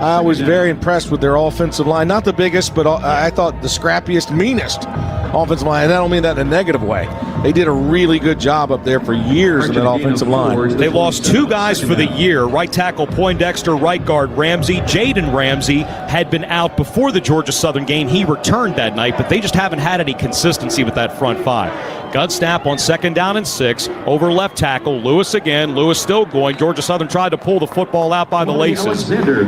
I was very impressed with their offensive line. Not the biggest, but I thought the scrappiest, meanest offensive line. And I don't mean that in a negative way. They did a really good job up there for years in that offensive line. They lost 2 guys for the year. Right tackle Poindexter, right guard Ramsey. Jaden Ramsey had been out before the Georgia Southern game. He returned that night, but they just haven't had any consistency with that front 5. Gun snap on 2nd down and 6. Over left tackle. Lewis again. Lewis still going. Georgia Southern tried to pull the football out by the laces,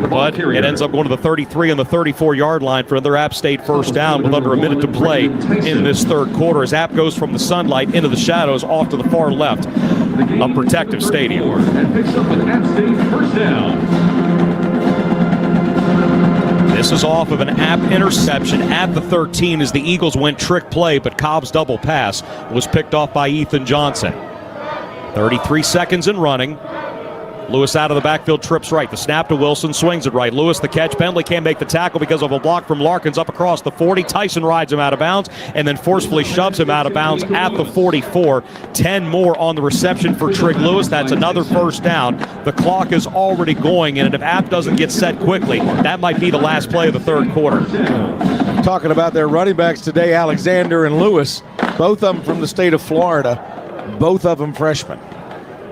but it ends up going to the 33 and the 34-yard line for another App State first down with under a minute to play in this third quarter as App goes from the sunlight into the shadows off to the far left of Protective Stadium. And picks up an App State first down. This is off of an App interception at the 13 as the Eagles went trick play, but Cobb's double pass was picked off by Ethan Johnson. 33 seconds in running. Lewis out of the backfield, trips right. The snap to Wilson, swings it right. Lewis the catch. Bentley can't make the tackle because of a block from Larkins up across the 40. Tyson rides him out of bounds and then forcefully shoves him out of bounds at the 44. 10 more on the reception for Trig Lewis. That's another first down. The clock is already going, and if App doesn't get set quickly, that might be the last play of the third quarter. Talking about their running backs today, Alexander and Lewis, both of them from the state of Florida, both of them freshmen.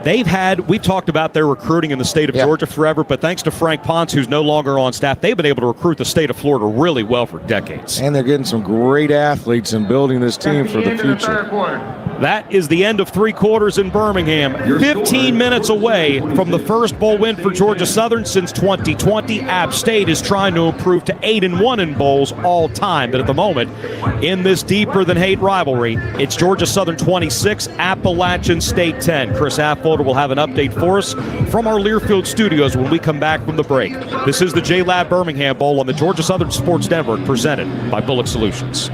We've talked about their recruiting in the state of Georgia forever, but thanks to Frank Ponce, who's no longer on staff, they've been able to recruit the state of Florida really well for decades. And they're getting some great athletes and building this team for the future. That is the end of 3 quarters in Birmingham. 15 minutes away from the first bowl win for Georgia Southern since 2020. App State is trying to improve to 8-1 in bowls all time. But at the moment, in this deeper-than-hate rivalry, it's Georgia Southern 26, Appalachian State 10. Chris Affolter will have an update for us from our Learfield studios when we come back from the break. This is the J-Lab Birmingham Bowl on the Georgia Southern Sports Network, presented by Bullock Solutions.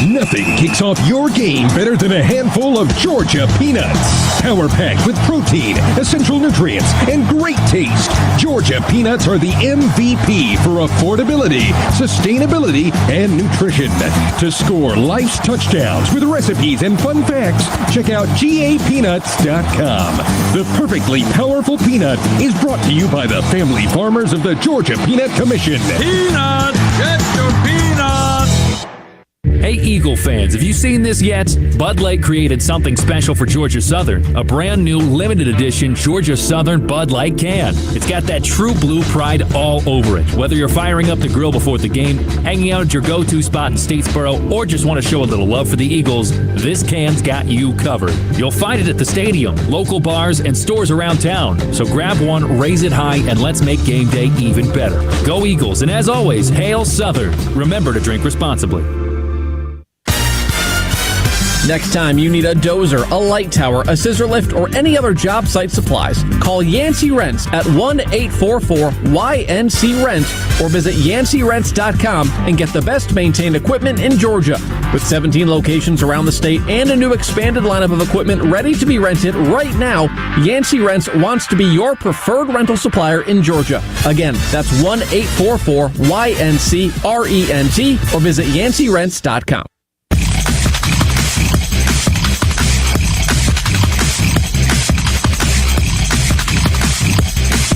Nothing kicks off your game better than a handful of Georgia peanuts. Power-packed with protein, essential nutrients, and great taste, Georgia peanuts are the MVP for affordability, sustainability, and nutrition. To score life's touchdowns with recipes and fun facts, check out GAPeanuts.com. The perfectly powerful peanut is brought to you by the family farmers of the Georgia Peanut Commission. Peanuts! Get your peanuts! Hey, Eagle fans, have you seen this yet? Bud Light created something special for Georgia Southern, a brand new limited edition Georgia Southern Bud Light can. It's got that true blue pride all over it. Whether you're firing up the grill before the game, hanging out at your go-to spot in Statesboro, or just want to show a little love for the Eagles, this can's got you covered. You'll find it at the stadium, local bars, and stores around town. So grab one, raise it high, and let's make game day even better. Go Eagles, and as always, hail Southern. Remember to drink responsibly. Next time you need a dozer, a light tower, a scissor lift, or any other job site supplies, call Yancey Rents at 1-844-YNC-RENT or visit YanceyRents.com and get the best maintained equipment in Georgia. With 17 locations around the state and a new expanded lineup of equipment ready to be rented right now, Yancey Rents wants to be your preferred rental supplier in Georgia. Again, that's 1-844-YNC-RENT or visit YanceyRents.com.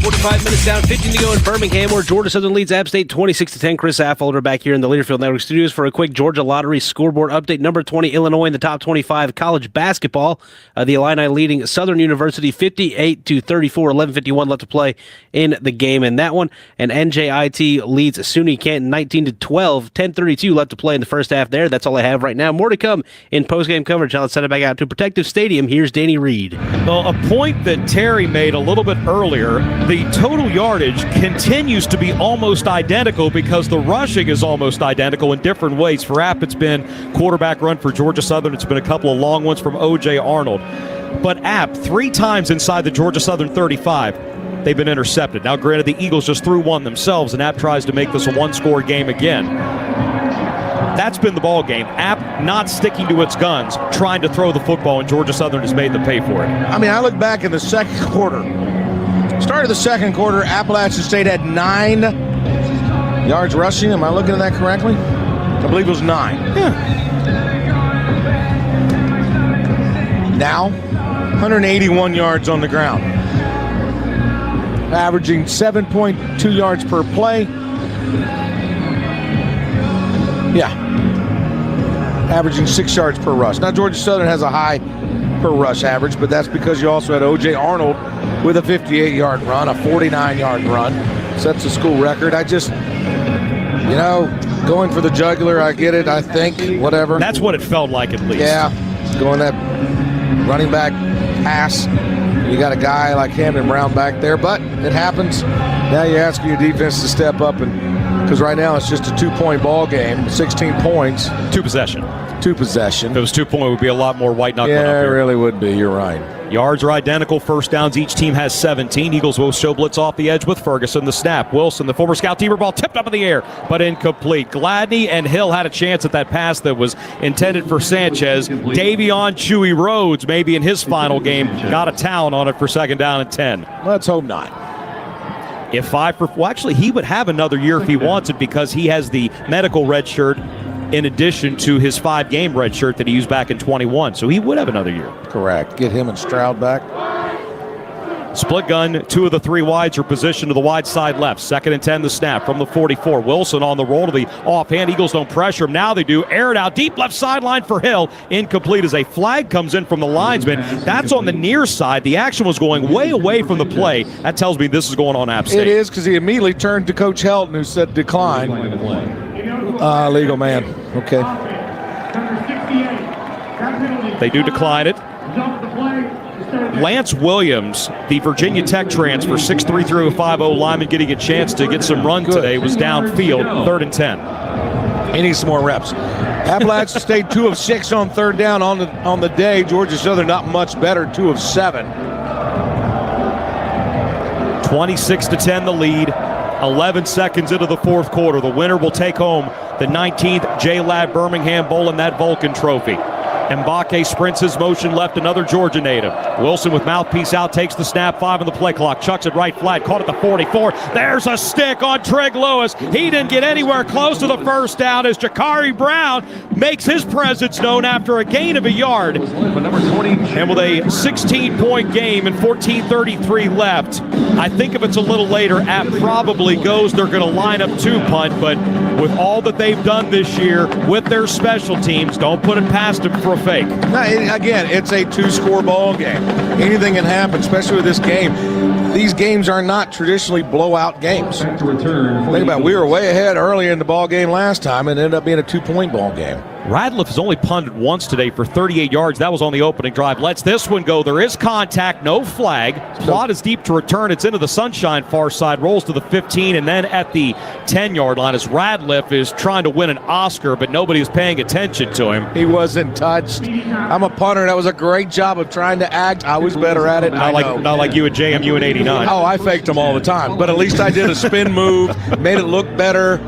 45 minutes down, 15 to go in Birmingham, where Georgia Southern leads App State 26-10. Chris Affolter back here in the Learfield Network studios for a quick Georgia Lottery scoreboard update. Number 20, Illinois in the top 25 college basketball. The Illini leading Southern University 58-34, 11:51 left to play in the game in that one. And NJIT leads SUNY Canton 19-12, 10:32 left to play in the first half there. That's all I have right now. More to come in postgame coverage. Now let's send it back out to Protective Stadium. Here's Danny Reed. Well, a point that Terry made a little bit earlier, the total yardage continues to be almost identical because the rushing is almost identical in different ways. For App, it's been quarterback run. For Georgia Southern, it's been a couple of long ones from O.J. Arnold. But App, 3 times inside the Georgia Southern 35, they've been intercepted. Now, granted, the Eagles just threw one themselves, and App tries to make this a one-score game again. That's been the ball game. App not sticking to its guns, trying to throw the football, and Georgia Southern has made them pay for it. I mean, I look back in the second quarter. Start of the second quarter, Appalachian State had 9 yards rushing. Am I looking at that correctly? I believe it was 9. Yeah. Now, 181 yards on the ground. Averaging 7.2 yards per play. Yeah. Averaging 6 yards per rush. Now, Georgia Southern has a high per rush average, but that's because you also had O.J. Arnold with a 58-yard run, a 49-yard run. Sets the school record. I just, going for the jugular, I get it, I think, whatever. That's what it felt like at least. Yeah, going that running back pass. You got a guy like Hamden Brown back there, but it happens. Now you're asking your defense to step up, and because right now it's just a 2-point ball game, 16 points. 2 possession. If it was 2-point, it would be a lot more white knuckling. Yeah, it really would be. You're right. Yards are identical. First downs, each team has 17. Eagles will show blitz off the edge with Ferguson. The snap. Wilson, the former scout teamer, ball tipped up in the air, but incomplete. Gladney and Hill had a chance at that pass that was intended for Sanchez. Davion Chewy Rhodes, maybe in his final game, got a town on it for second down and 10. Let's hope not. If 5 for, well, actually, he would have another year if he wants it because he has the medical red shirt in addition to his 5-game red shirt that he used back in 21. So he would have another year. Correct. Get him and Stroud back. Split gun, 2 of the 3 wides are positioned to the wide side left. Second and 10, the snap from the 44. Wilson on the roll to the offhand. Eagles don't pressure him. Now they do. Air it out deep left sideline for Hill. Incomplete as a flag comes in from the linesman. That's on the near side. The action was going way away from the play. That tells me this is going on App State. It is, because he immediately turned to Coach Helton, who said decline. Legal man. Okay. They do decline it. Lance Williams, the Virginia Tech transfer, 6'3", 305 lineman, getting a chance to get some run today, was downfield, 3rd and 10. He needs some more reps. Appalachian State 2 of 6 on 3rd down on the day. Georgia Southern not much better, 2 of 7. 26-10 the lead. 11 seconds into the 4th quarter. The winner will take home the 19th J-Lab Birmingham Bowl and that Vulcan Trophy. Mbake sprints his motion left, another Georgia native. Wilson with mouthpiece out, takes the snap, 5 on the play clock, chucks it right flat, caught at the 44. There's a stick on Trig Lewis. He didn't get anywhere close to the first down as Jakari Brown makes his presence known after a gain of a yard. And with a 16-point game and 14:33 left, I think if it's a little later, App probably goes. They're going to line up 2 punt, but with all that they've done this year with their special teams, don't put it past them for a fake. No, again, it's a 2-score ball game. Anything can happen, especially with this game. These games are not traditionally blowout games. Think about it. We were way ahead earlier in the ball game last time and it ended up being a 2-point ball game. Radliff has only punted once today for 38 yards. That was on the opening drive. Lets this one go. There is contact, no flag. Plot is deep to return. It's into the sunshine far side, rolls to the 15, and then at the 10-yard line as Radliff is trying to win an Oscar, but nobody is paying attention to him. He wasn't touched. I'm a punter. That was a great job of trying to act. I was better at it. Not like you at JMU in 89. Oh, I faked them all the time. But at least I did a spin move, made it look better.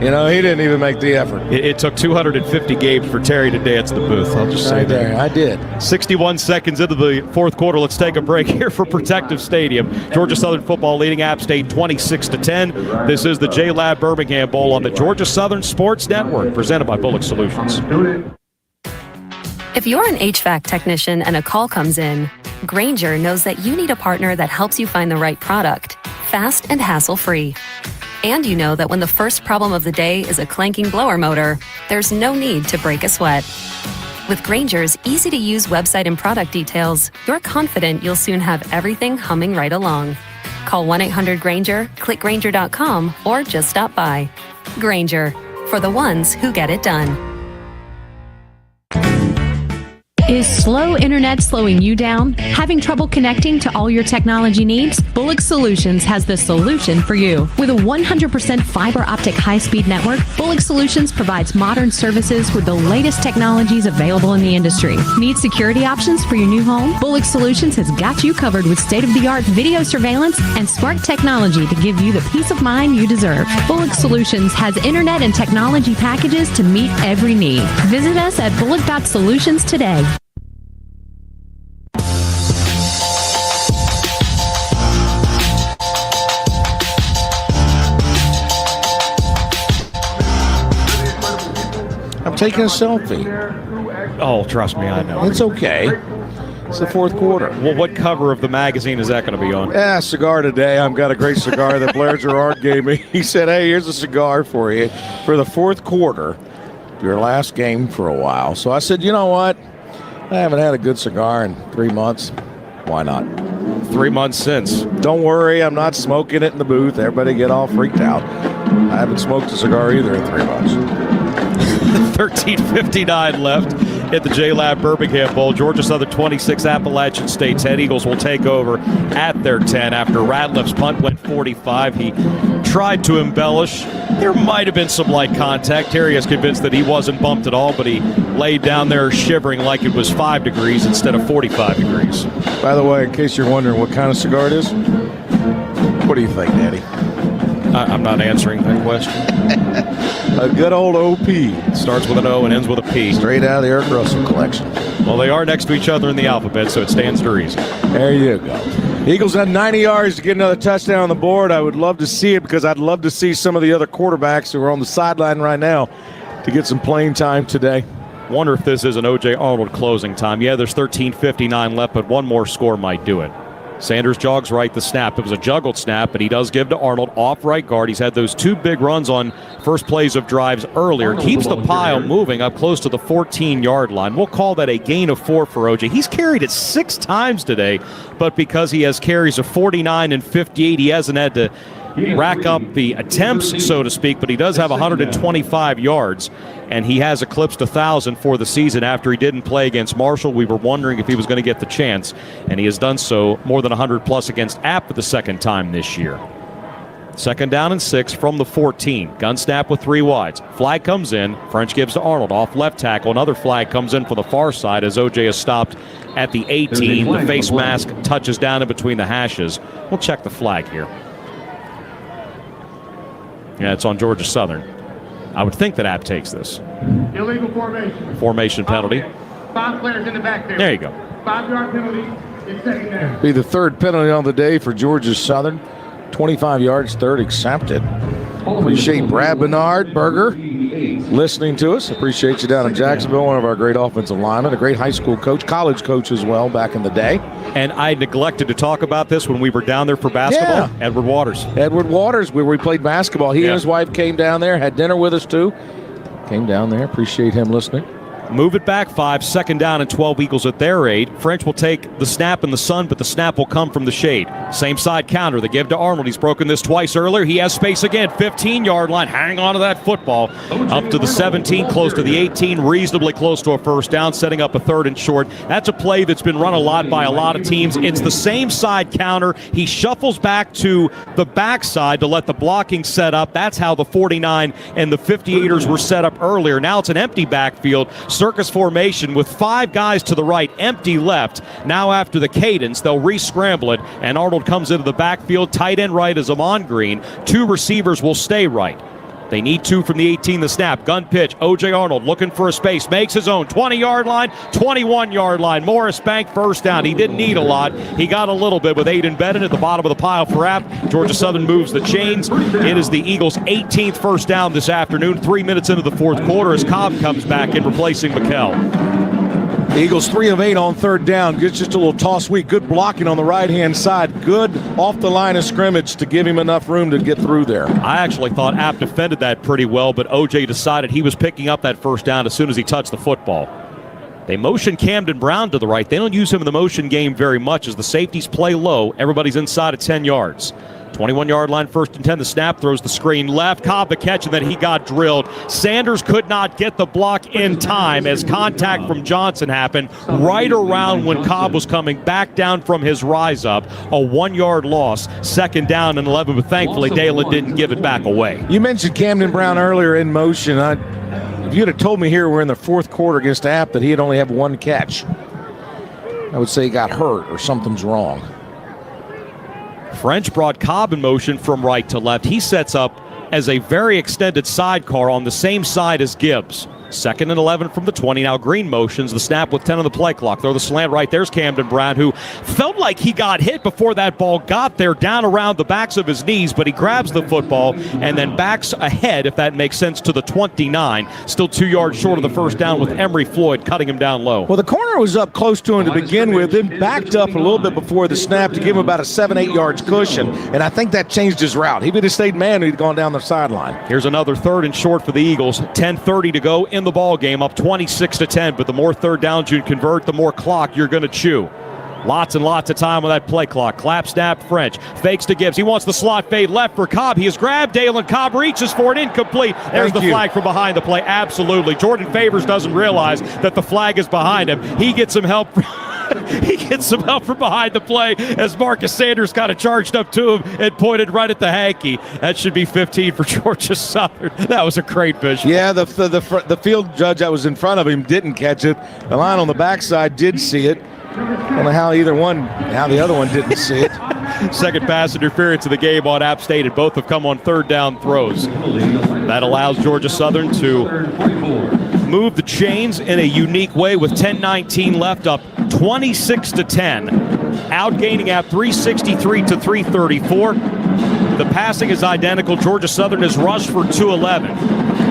You know, he didn't even make the effort. It took 250 games for Terry to dance the booth. I'll just say that. I did. 61 seconds into the fourth quarter. Let's take a break here for Protective Stadium. Georgia Southern football leading App State 26-10. This is the J-Lab Birmingham Bowl on the Georgia Southern Sports Network, presented by Bullock Solutions. If you're an HVAC technician and a call comes in, Grainger knows that you need a partner that helps you find the right product, fast and hassle-free. And you know that when the first problem of the day is a clanking blower motor, there's no need to break a sweat. With Grainger's easy-to-use website and product details, you're confident you'll soon have everything humming right along. Call 1-800-GRAINGER, click Grainger.com, or just stop by. Grainger, for the ones who get it done. Is slow internet slowing you down? Having trouble connecting to all your technology needs? Bullock Solutions has the solution for you. With a 100% fiber optic high-speed network, Bullock Solutions provides modern services with the latest technologies available in the industry. Need security options for your new home? Bullock Solutions has got you covered with state-of-the-art video surveillance and smart technology to give you the peace of mind you deserve. Bullock Solutions has internet and technology packages to meet every need. Visit us at bullock.solutions today. I'm taking a selfie. Oh, trust me, I know. It's okay. It's the fourth quarter. Well, what cover of the magazine is that going to be on? Cigar today. I've got a great cigar that Blair Gerard gave me. He said, hey, here's a cigar for you for the fourth quarter, your last game for a while. So I said, you know what? I haven't had a good cigar in 3 months. Why not? 3 months since. Don't worry, I'm not smoking it in the booth. Everybody get all freaked out. I haven't smoked a cigar either in 3 months. 13:59 left at the J-Lab Birmingham Bowl. Georgia Southern 26, Appalachian State 10. Eagles will take over at their 10 after Radliff's punt went 45. He tried to embellish. There might have been some light contact. Terry is convinced that he wasn't bumped at all, but he laid down there shivering like it was 5 degrees instead of 45 degrees. By the way, in case you're wondering what kind of cigar it is, what do you think, Daddy? I'm not answering that question. A good old OP. Starts with an O and ends with a P. Straight out of the Eric Russell collection. Well, they are next to each other in the alphabet, so it stands to reason. There you go. Eagles have 90 yards to get another touchdown on the board. I would love to see it because I'd love to see some of the other quarterbacks who are on the sideline right now to get some playing time today. Wonder if this is an O.J. Arnold closing time. Yeah, there's 13:59 left, but one more score might do it. Sanders jogs right the snap. It was a juggled snap, but he does give to Arnold off right guard. He's had those 2 big runs on first plays of drives earlier. Keeps the pile moving up close to the 14-yard line. We'll call that a gain of 4 for OJ. He's carried it 6 times today, but because he has carries of 49 and 58, he hasn't had to rack up the attempts, so to speak, but he does have 125 yards, and he has eclipsed 1,000 for the season after he didn't play against Marshall. We were wondering if he was going to get the chance, and he has done so more than 100-plus against App for the second time this year. 2nd down and 6 from the 14. Gun snap with 3 wides. Flag comes in. French gives to Arnold off left tackle. Another flag comes in for the far side as OJ is stopped at the 18. The face mask touches down in between the hashes. We'll check the flag here. Yeah, it's on Georgia Southern. I would think that App takes this. Illegal formation. Formation penalty. 5 players in the back there. There you go. 5-yard penalty. It's second down. Be the third penalty on the day for Georgia Southern. 25 yards, third accepted. Appreciate Brad Bernard, Berger, listening to us. Appreciate you down in Jacksonville, one of our great offensive linemen, a great high school coach, college coach as well back in the day. And I neglected to talk about this when we were down there for basketball. Yeah. Edward Waters. Edward Waters, where we played basketball. He and his wife came down there, had dinner with us too. Came down there. Appreciate him listening. Move it back 5, second down and 12 Eagles at their 8. French will take the snap in the sun, but the snap will come from the shade. Same side counter. They give to Arnold. He's broken this twice earlier. He has space again. 15-yard line. Hang on to that football. Up to the 17, close to the 18, reasonably close to a first down, setting up a third and short. That's a play that's been run a lot by a lot of teams. It's the same side counter. He shuffles back to the backside to let the blocking set up. That's how the 49 and the 58ers were set up earlier. Now it's an empty backfield. Circus formation with 5 guys to the right, empty left. Now after the cadence, they'll re-scramble it, and Arnold comes into the backfield. Tight end right is Amon Green. 2 receivers will stay right. They need 2 from the 18, the snap. Gun pitch. O.J. Arnold looking for a space. Makes his own. 20-yard line, 21-yard line. Morris Bank first down. He didn't need a lot. He got a little bit with Aiden Bennett at the bottom of the pile for App. Georgia Southern moves the chains. It is the Eagles' 18th first down this afternoon. 3 minutes into the fourth quarter as Cobb comes back in replacing McKell. The Eagles 3 of 8 on third down. Gets just a little toss weak. Good blocking on the right-hand side. Good off the line of scrimmage to give him enough room to get through there. I actually thought App defended that pretty well, but O.J. decided he was picking up that first down as soon as he touched the football. They motion Camden Brown to the right. They don't use him in the motion game very much as the safeties play low. Everybody's inside at 10 yards. 21-yard line, first and 10. The snap, throws the screen left. Cobb the catch, and then he got drilled. Sanders could not get the block in time as contact from Johnson happened right around when Cobb was coming back down from his rise up. A 1-yard loss, second down and 11, but thankfully Dalen didn't give it back away. You mentioned Camden Brown earlier in motion. If you'd have told me here we're in the fourth quarter against App that he'd only have 1 catch, I would say he got hurt or something's wrong. French brought Cobb in motion from right to left. He sets up as a very extended sidecar on the same side as Gibbs. Second and 11 from the 20. Now Green motions the snap with 10 on the play clock. Throw the slant right. There's Camden Brown, who felt like he got hit before that ball got there, down around the backs of his knees, but he grabs the football and then backs ahead, if that makes sense, to the 29. Still 2 yards short of the first down with Emery Floyd cutting him down low. Well, the corner was up close to him to begin with, then backed up a little bit before the snap to give him about a 7-8 yards cushion, and I think that changed his route. If he'd have stayed man, he'd gone down the sideline. Here's another third and short for the Eagles. 10:30 to go in the ball game, up 26-10, but the more third downs you convert, the more clock you're going to chew. Lots and lots of time on that play clock. Clap, snap, French. Fakes to Gibbs. He wants the slot fade left for Cobb. He has grabbed Dalen. Cobb reaches for it. Incomplete. There's the flag from behind the play. Absolutely. Jordan Favors doesn't realize that the flag is behind him. He gets some help. He gets some help from behind the play as Marcus Sanders kind of charged up to him and pointed right at the hanky. That should be 15 for Georgia Southern. That was a great visual. Yeah, the field judge that was in front of him didn't catch it. The line on the backside did see it. I don't know how the other one didn't see it. Second pass interference of the game on App State, and both have come on third down throws. That allows Georgia Southern to move the chains in a unique way with 10:19 left, up 26-10. Outgaining App 363 to 334. The passing is identical. Georgia Southern has rushed for 211.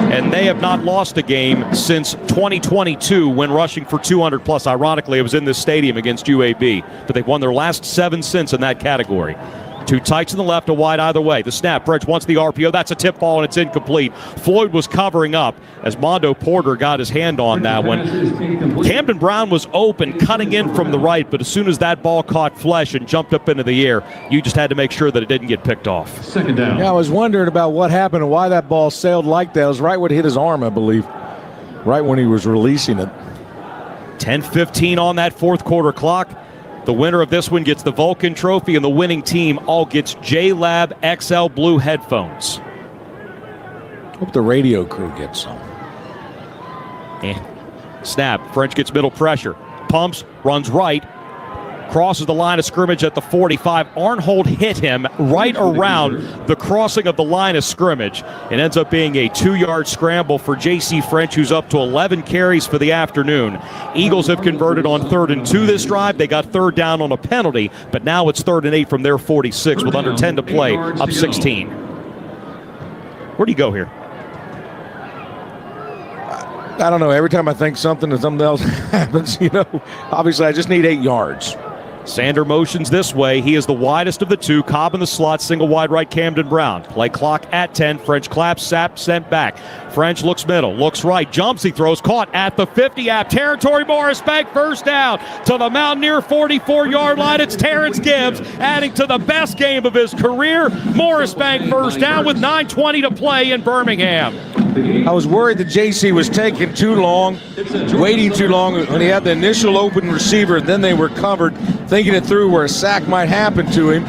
And they have not lost a game since 2022 when rushing for 200 plus. Ironically, it was in this stadium against UAB, but they've won their last 7 since in that category. 2 tights in the left, a wide either way. The snap, French wants the RPO. That's a tip ball, and it's incomplete. Floyd was covering up as Mondo Porter got his hand on that one. Camden Brown was open, cutting in from the right, but as soon as that ball caught flesh and jumped up into the air, you just had to make sure that it didn't get picked off. Second down. Yeah, I was wondering about what happened and why that ball sailed like that. It was right when it hit his arm, I believe, right when he was releasing it. 10:15 on that fourth quarter clock. The winner of this one gets the Vulcan Trophy, and the winning team all gets J-Lab XL Blue headphones. Hope the radio crew gets some. Snap. French gets middle pressure. Pumps, runs right. crosses the line of scrimmage at the 45. Arnhold hit him right around the crossing of the line of scrimmage. It ends up being a 2-yard scramble for J.C. French, who's up to 11 carries for the afternoon. Eagles have converted on 3rd and 2 this drive. They got 3rd down on a penalty, but now it's 3rd and 8 from their 46 with under 10 to play, up 16. Where do you go here? I don't know. Every time I think something else happens, obviously I just need 8 yards. Sander motions this way. He is the widest of the two. Cobb in the slot, single wide right, Camden Brown. Play clock at 10. French claps, Sapp sent back. French looks middle, looks right, jumps, he throws, caught at the 50. App territory, Morris Bank, first down to the Mountaineer 44-yard line. It's Terrence Gibbs adding to the best game of his career. Morris Bank first down with 9:20 to play in Birmingham. I was worried that JC was taking too long, waiting too long when he had the initial open receiver, and then they were covered, thinking it through where a sack might happen to him,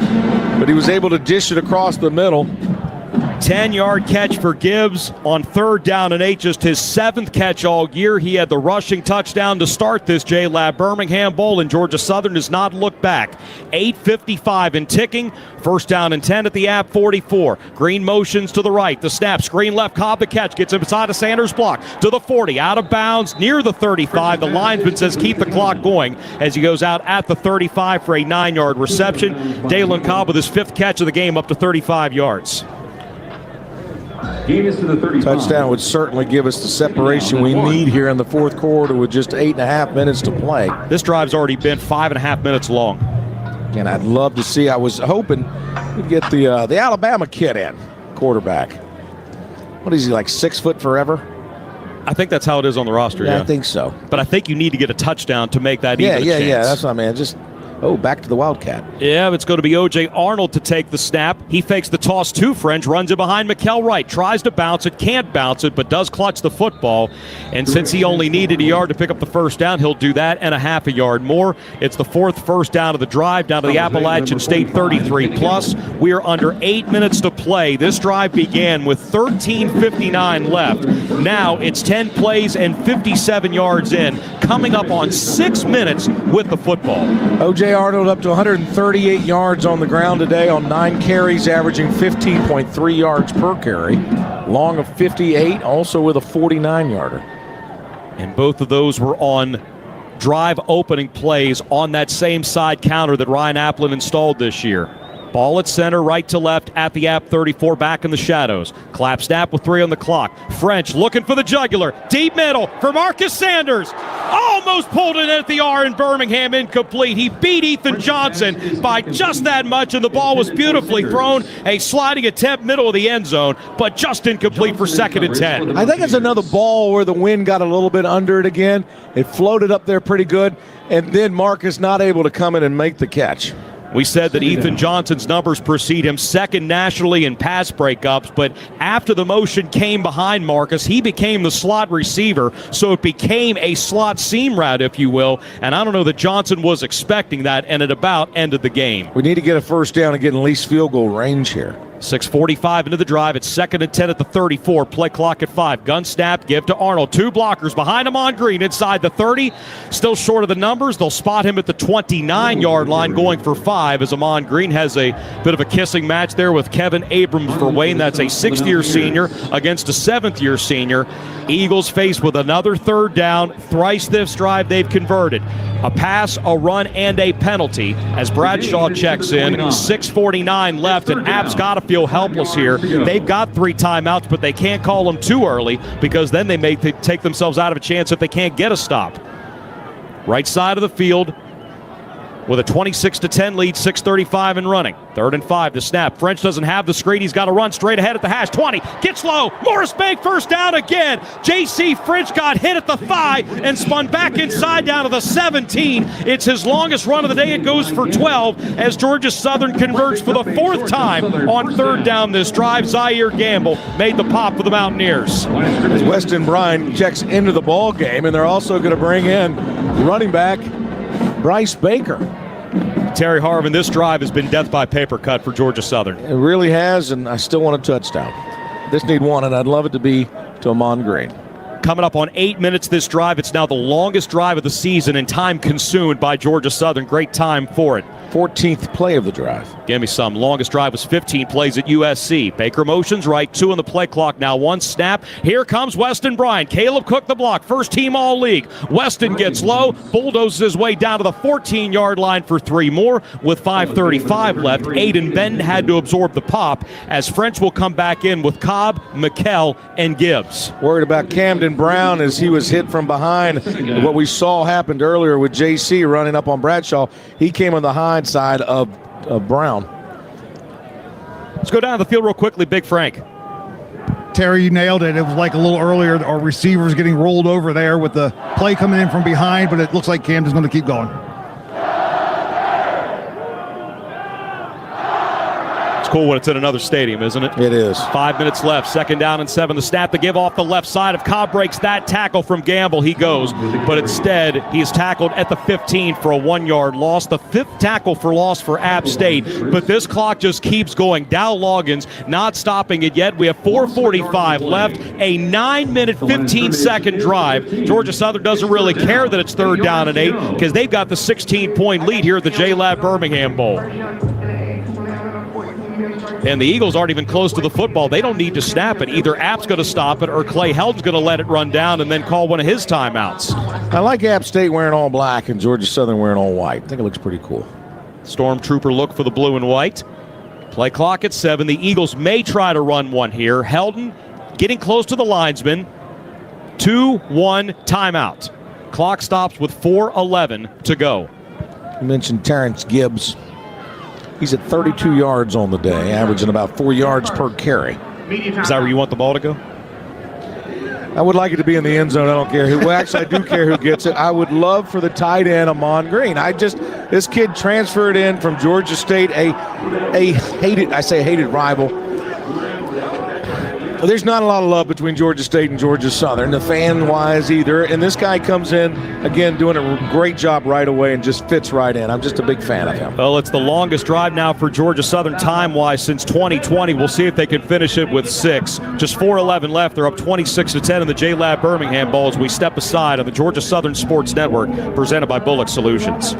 but he was able to dish it across the middle. 10-yard catch for Gibbs on 3rd down and 8, just his 7th catch all year. He had the rushing touchdown to start this J-Lab Birmingham Bowl, and Georgia Southern does not look back. 8:55 and ticking. 1st down and 10 at the App 44. Green motions to the right. The snap, screen left, Cobb the catch. Gets inside of Sanders' block to the 40. Out of bounds near the 35. The linesman says keep the clock going as he goes out at the 35 for a 9-yard reception. Dalen Cobb with his 5th catch of the game up to 35 yards. Touchdown would certainly give us the separation we need here in the 4th quarter with just 8.5 minutes to play. This drive's already been 5.5 minutes long. And I'd love to see, I was hoping we'd get the Alabama kid in, quarterback. What is he, like 6 foot forever? I think that's how it is on the roster, yeah. I think so. But I think you need to get a touchdown to make that even a chance. Yeah, that's what I mean. Back to the Wildcat. Yeah, it's going to be O.J. Arnold to take the snap. He fakes the toss to French, runs it behind Mikkel Wright, tries to bounce it, can't bounce it, but does clutch the football. And since he only needed a yard to pick up the 1st down, he'll do that and a half a yard more. It's the 4th first down of the drive, down to the Appalachian State 33+. We are under 8 minutes to play. This drive began with 13:59 left. Now it's 10 plays and 57 yards in, coming up on 6 minutes with the football. O.J. Arnold up to 138 yards on the ground today on 9 carries, averaging 15.3 yards per carry. Long of 58, also with a 49-yarder. And both of those were on drive opening plays on that same side counter that Ryan Applin installed this year. Ball at center, right to left at the App 34, back in the shadows. Clap snap with 3 on the clock. French looking for the jugular. Deep middle for Marcus Sanders. Almost pulled it at the R in Birmingham, incomplete. He beat Ethan Johnson by just that much, and the ball was beautifully thrown. A sliding attempt, middle of the end zone, but just incomplete for 2nd and 10. I think it's another ball where the wind got a little bit under it again. It floated up there pretty good, and then Marcus not able to come in and make the catch. We said that Ethan Johnson's numbers precede him, 2nd nationally in pass breakups, but after the motion came behind Marcus, he became the slot receiver, so it became a slot seam route, if you will, and I don't know that Johnson was expecting that, and it about ended the game. We need to get a 1st down and get at least field goal range here. 6:45 into the drive. It's 2nd and 10 at the 34. Play clock at 5. Gun snap, give to Arnold. 2 blockers behind him on Green inside the 30. Still short of the numbers. They'll spot him at the 29-yard line going for 5 as Amon Green has a bit of a kissing match there with Kevin Abrams for Wayne. That's a 6th-year senior against a 7th-year senior. Eagles faced with another 3rd down. Thrice this drive they've converted. A pass, a run, and a penalty as Bradshaw checks in. 6:49 left, and App's got to feel helpless here. They've got 3 timeouts, but they can't call them too early because then they may take themselves out of a chance if they can't get a stop. Right side of the field with a 26-10 lead, 6:35 and running. 3rd and 5, the snap. French doesn't have the screen. He's got to run straight ahead at the hash. 20, gets low. Morris Bank first down again. J.C. French got hit at the thigh and spun back inside down to the 17. It's his longest run of the day. It goes for 12 as Georgia Southern converts for the 4th time on 3rd down this drive. Zaire Gamble made the pop for the Mountaineers. As Weston Bryan checks into the ball game, and they're also going to bring in running back Bryce Baker. Terry Harvin, this drive has been death by paper cut for Georgia Southern. It really has, and I still want a touchdown. This need one, and I'd love it to be to Amon Green. Coming up on 8 minutes this drive. It's now the longest drive of the season and time consumed by Georgia Southern. Great time for it. 14th play of the drive. Give me some. Longest drive was 15 plays at USC. Baker motions right, 2 on the play clock. Now 1 snap. Here comes Weston Bryant. Caleb Cook the block. First team all-league. Weston gets low, bulldozes his way down to the 14-yard line for 3 more with 5:35 left. Aiden Benton had to absorb the pop as French will come back in with Cobb, McKell, and Gibbs. Worried about Camden Brown as he was hit from behind. What we saw happened earlier with JC running up on Bradshaw. He came on the high side of Brown. Let's go down the field real quickly, Big Frank. Terry, you nailed it. It was like a little earlier, our receivers getting rolled over there with the play coming in from behind, but it looks like Camden's going to keep going. It's cool when it's in another stadium, isn't it? It is. 5 minutes left. 2nd down and 7. The snap to give off the left side. If Cobb breaks that tackle from Gamble, he goes. But instead, he's tackled at the 15 for a 1-yard loss. The 5th tackle for loss for App State. But this clock just keeps going. Dow Loggins not stopping it yet. We have 4:45 left. A 9-minute, 15-second drive. Georgia Southern doesn't really care that it's 3rd down and 8 because they've got the 16-point lead here at the J-Lab Birmingham Bowl. And the Eagles aren't even close to the football. They don't need to snap it. Either App's going to stop it or Clay Held's going to let it run down and then call one of his timeouts. I like App State wearing all black and Georgia Southern wearing all white. I think it looks pretty cool. Stormtrooper look for the blue and white. Play clock at 7. The Eagles may try to run one here. Heldon getting close to the linesman. 2-1 timeout. Clock stops with 4:11 to go. You mentioned Terrence Gibbs. He's at 32 yards on the day, averaging about 4 yards per carry. Is that where you want the ball to go? I would like it to be in the end zone. I don't care who. Well, actually, I do care who gets it. I would love for the tight end, Amon Green. This kid transferred in from Georgia State, a hated rival. There's not a lot of love between Georgia State and Georgia Southern, the fan-wise either. And this guy comes in, again, doing a great job right away and just fits right in. I'm just a big fan of him. Well, it's the longest drive now for Georgia Southern time-wise since 2020. We'll see if they can finish it with 6. Just 4:11 left. They're up 26-10 in the J-Lab Birmingham Bowl as we step aside on the Georgia Southern Sports Network, presented by Bullock Solutions.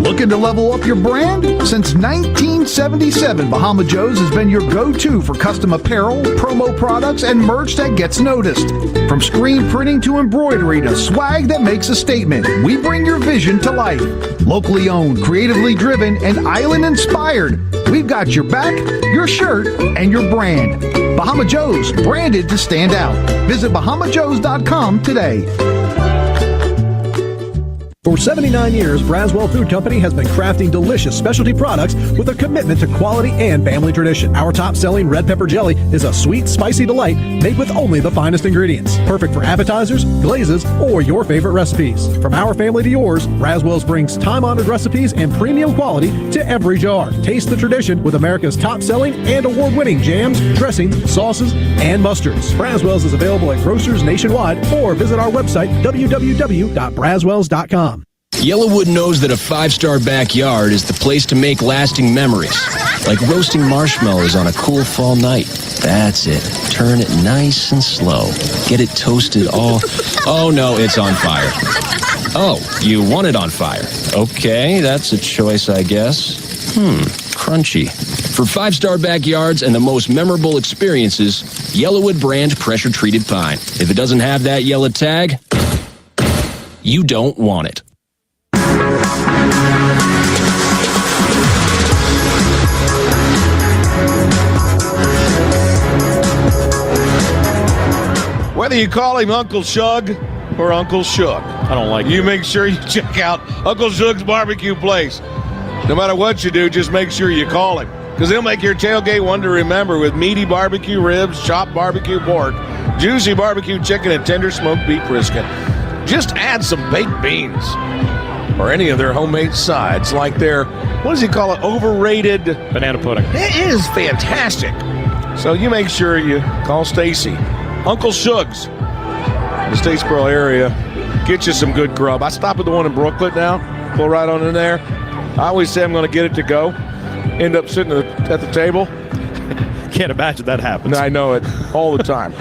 Looking to level up your brand? Since 1977, Bahama Joe's has been your go-to for custom apparel, promo products, and merch that gets noticed. From screen printing to embroidery to swag that makes a statement, we bring your vision to life. Locally owned, creatively driven, and island-inspired, we've got your back, your shirt, and your brand. Bahama Joe's, branded to stand out. Visit BahamaJoes.com today. For 79 years, Braswell Food Company has been crafting delicious specialty products with a commitment to quality and family tradition. Our top-selling red pepper jelly is a sweet, spicy delight made with only the finest ingredients. Perfect for appetizers, glazes, or your favorite recipes. From our family to yours, Braswell's brings time-honored recipes and premium quality to every jar. Taste the tradition with America's top-selling and award-winning jams, dressings, sauces, and mustards. Braswell's is available at grocers nationwide or visit our website, www.braswells.com. Yellowwood knows that a 5-star backyard is the place to make lasting memories. Like roasting marshmallows on a cool fall night. That's it. Turn it nice and slow. Get it toasted all... Oh, no, it's on fire. Oh, you want it on fire. Okay, that's a choice, I guess. Crunchy. For 5-star backyards and the most memorable experiences, Yellowwood brand pressure-treated pine. If it doesn't have that yellow tag, you don't want it. Whether you call him Uncle Shug or Uncle Shug, I don't like you. Make sure you check out Uncle Shug's barbecue place. No matter what you do, just make sure you call him, because he'll make your tailgate one to remember with meaty barbecue ribs, chopped barbecue pork, juicy barbecue chicken, and tender smoked beef brisket. Just add some baked beans or any of their homemade sides, like their, what does he call it, overrated banana pudding. It is fantastic. So you make sure you call Stacy, Uncle Shug's, in the Statesboro area. Get you some good grub. I stop at the one in Brooklyn now, pull right on in there. I always say I'm going to get it to go. End up sitting at the table. can't imagine that happens. I know it all the time.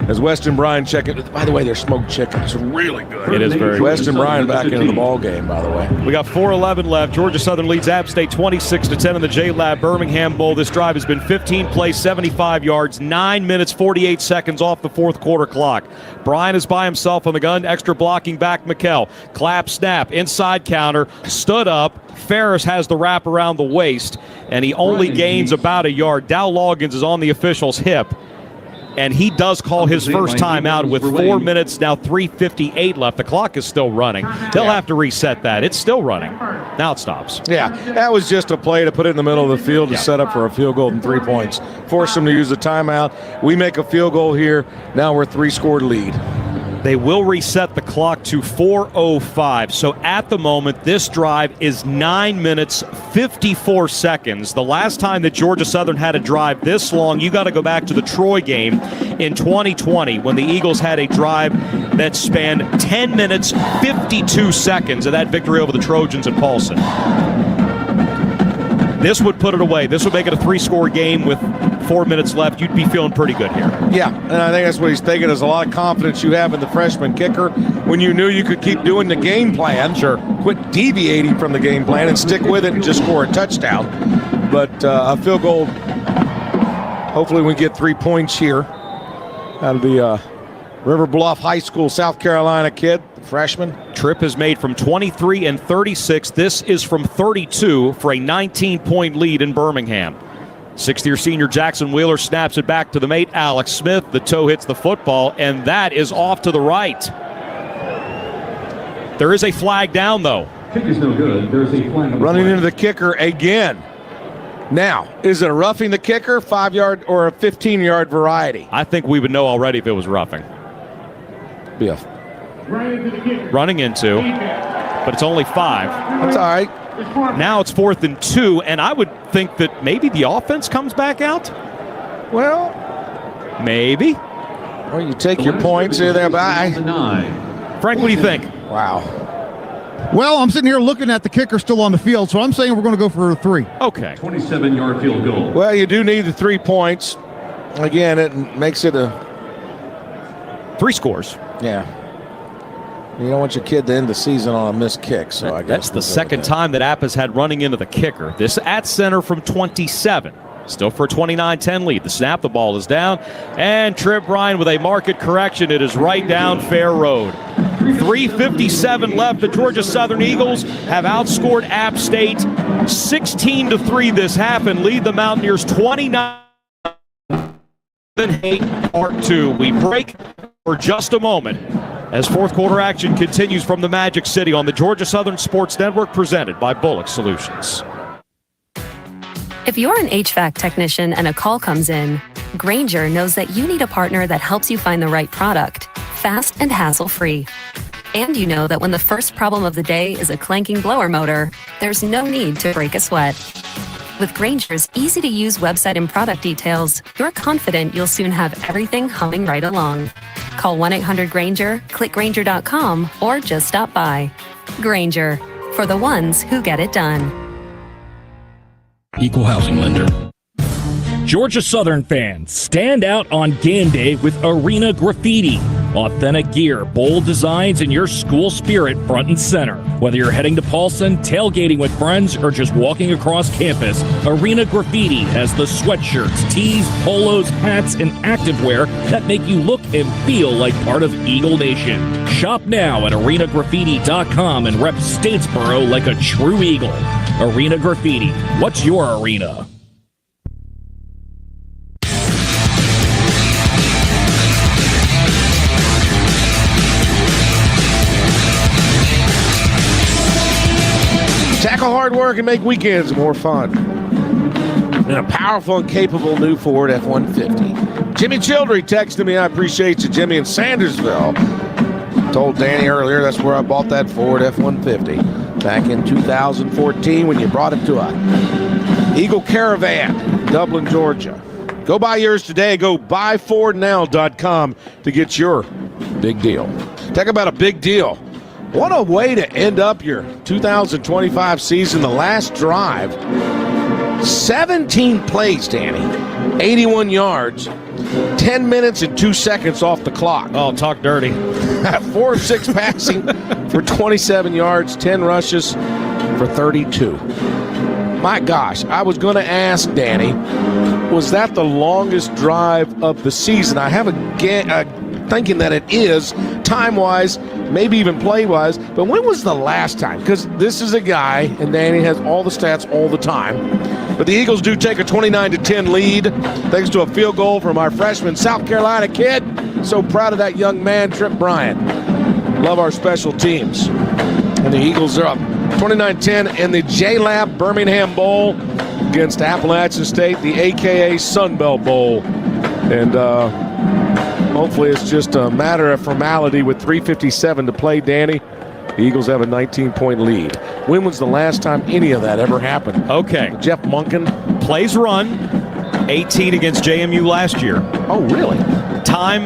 As Weston Bryan checking. By the way, their smoked chicken is really good. It is very good. Weston Bryan back into the ball game, by the way. We got 4:11 left. Georgia Southern leads App State 26-10 in the J-Lab Birmingham Bowl. This drive has been 15 plays, 75 yards, 9 minutes, 48 seconds off the fourth quarter clock. Bryan is by himself on the gun. Extra blocking back McKell. Clap, snap, inside counter, stood up. Ferris has the wrap around the waist, and he only gains about a yard. Dow Loggins is on the official's hip. And he does call his first time out with 4 minutes, now 3:58 left. The clock is still running. They'll have to reset that. It's still running. Now it stops. Yeah, that was just a play to put it in the middle of the field to set up for a field goal and 3 points. Force them to use the timeout. We make a field goal here. Now we're 3-score lead. They will reset the clock to 4:05. So at the moment, this drive is 9 minutes, 54 seconds. The last time that Georgia Southern had a drive this long, you got to go back to the Troy game in 2020 when the Eagles had a drive that spanned 10 minutes, 52 seconds of that victory over the Trojans at Paulson. This would put it away. This would make it a 3-score game with 4 minutes left. You'd be feeling pretty good here. Yeah, and I think that's what he's thinking. There's a lot of confidence you have in the freshman kicker when you knew you could keep doing the game plan. Sure. Quit deviating from the game plan and stick with it and just score a touchdown. But a field goal, hopefully we get 3 points here out of the River Bluff High School, South Carolina kid, the freshman. Tripp has made from 23 and 36. This is from 32 for a 19-point lead in Birmingham. Sixth-year senior Jackson Wheeler snaps it back to the mate, Alex Smith. The toe hits the football, and that is off to the right. There is a flag down, though. Kick is no good. There's a flag. Running into the kicker again. Now, is it a roughing the kicker, 5-yard or a 15-yard variety? I think we would know already if it was roughing. Yeah. Running into, but it's only 5. That's all right. Now it's 4th and 2, and I would think that maybe the offense comes back out. Well, maybe. Well, you take your points here, there, bye. Frank, what do you think? Wow. Well, I'm sitting here looking at the kicker still on the field, so I'm saying we're going to go for a 3. Okay. 27-yard field goal. Well, you do need the 3 points. Again, it makes it a 3 scores. Yeah. You don't want your kid to end the season on a missed kick, so I guess that's the second time that App has had running into the kicker. This at center from 27. Still for a 29-10 lead. The snap, the ball is down, and Tripp Bryan with a market correction. It is right down Fair Road. 3:57 left. The Georgia Southern Eagles have outscored App State 16-3 this half and lead the Mountaineers 29. Part 2. We break for just a moment as fourth quarter action continues from the Magic City on the Georgia Southern Sports Network, presented by Bullock Solutions. If you're an HVAC technician and a call comes in, Grainger knows that you need a partner that helps you find the right product, fast and hassle-free. And you know that when the first problem of the day is a clanking blower motor, there's no need to break a sweat. With Grainger's easy-to-use website and product details, you're confident you'll soon have everything humming right along. Call 1-800-GRAINGER, click Grainger.com, or just stop by. Grainger, for the ones who get it done. Equal housing lender. Georgia Southern fans, stand out on game day with Arena Graffiti. Authentic gear, bold designs, and your school spirit front and center. Whether you're heading to Paulson, tailgating with friends, or just walking across campus, Arena Graffiti has the sweatshirts, tees, polos, hats, and activewear that make you look and feel like part of Eagle Nation. Shop now at arenagraffiti.com and rep Statesboro like a true Eagle. Arena Graffiti. What's your arena? Tackle hard work and make weekends more fun. And a powerful and capable new Ford F-150. Jimmy Childry texted me, I appreciate you, Jimmy, in Sandersville. Told Danny earlier that's where I bought that Ford F-150 back in 2014 when you brought it to a Eagle Caravan, Dublin, Georgia. Go buy yours today. Go buyfordnow.com to get your big deal. Talk about a big deal. What a way to end up your 2025 season, the last drive. 17 plays, Danny. 81 yards, 10 minutes and 2 seconds off the clock. Oh, talk dirty. 4 of 6 passing for 27 yards, 10 rushes for 32. My gosh, I was going to ask Danny, was that the longest drive of the season? I have a thinking that it is, time-wise, maybe even play-wise, but when was the last time? Because this is a guy, and Danny has all the stats all the time, but the Eagles do take a 29-10 lead thanks to a field goal from our freshman South Carolina kid. So proud of that young man, Trip Bryant. Love our special teams. And the Eagles are up 29-10 in the J-Lab Birmingham Bowl against Appalachian State, the AKA Sunbelt Bowl. And hopefully it's just a matter of formality with 3:57 to play, Danny. The Eagles have a 19-point lead. When was the last time any of that ever happened? Okay. Jeff Monken. Plays run, 18 against JMU last year. Oh, really? Time,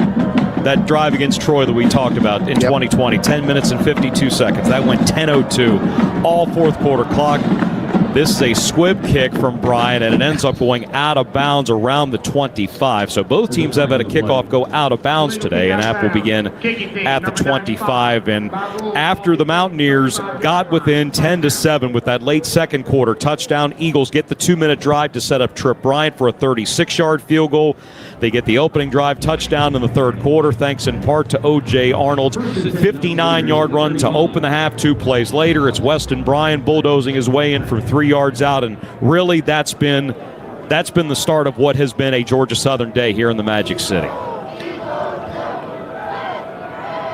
that drive against Troy that we talked about in 2020, 10 minutes and 52 seconds. That went 10:02, all fourth quarter clock. This is a squib kick from Bryant, and it ends up going out of bounds around the 25. So both teams have had a kickoff go out of bounds today, and that will begin at the 25. And after the Mountaineers got within 10-7 with that late second quarter touchdown, Eagles get the 2-minute drive to set up Trip Bryant for a 36-yard field goal. They get the opening drive touchdown in the third quarter, thanks in part to O.J. Arnold's 59-yard run to open the half. 2 plays later, it's Weston Bryant bulldozing his way in from 3 yards out, and really that's been the start of what has been a Georgia Southern day here in the Magic City.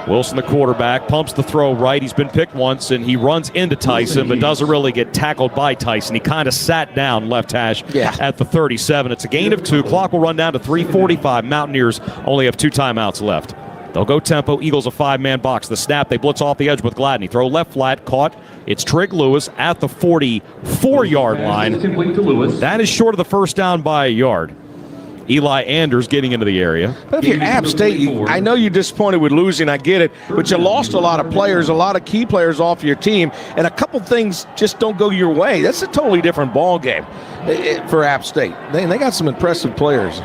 Wilson, the quarterback, pumps the throw right. He's been picked once, and he runs into Tyson, but doesn't really get tackled by Tyson. He kind of sat down left hash at the 37. It's a gain of 2. Clock will run down to 3:45. Mountaineers only have 2 timeouts left. They'll go tempo. Eagles a 5-man box. The snap, they blitz off the edge with Gladney. Throw left flat, caught. It's Trig Lewis at the 44-yard line. That is short of the first down by a yard. Eli Anders getting into the area. But if you're App State, I know you're disappointed with losing, I get it, but you lost a lot of players, a lot of key players off your team, and a couple things just don't go your way. That's a totally different ball game for App State. They got some impressive players.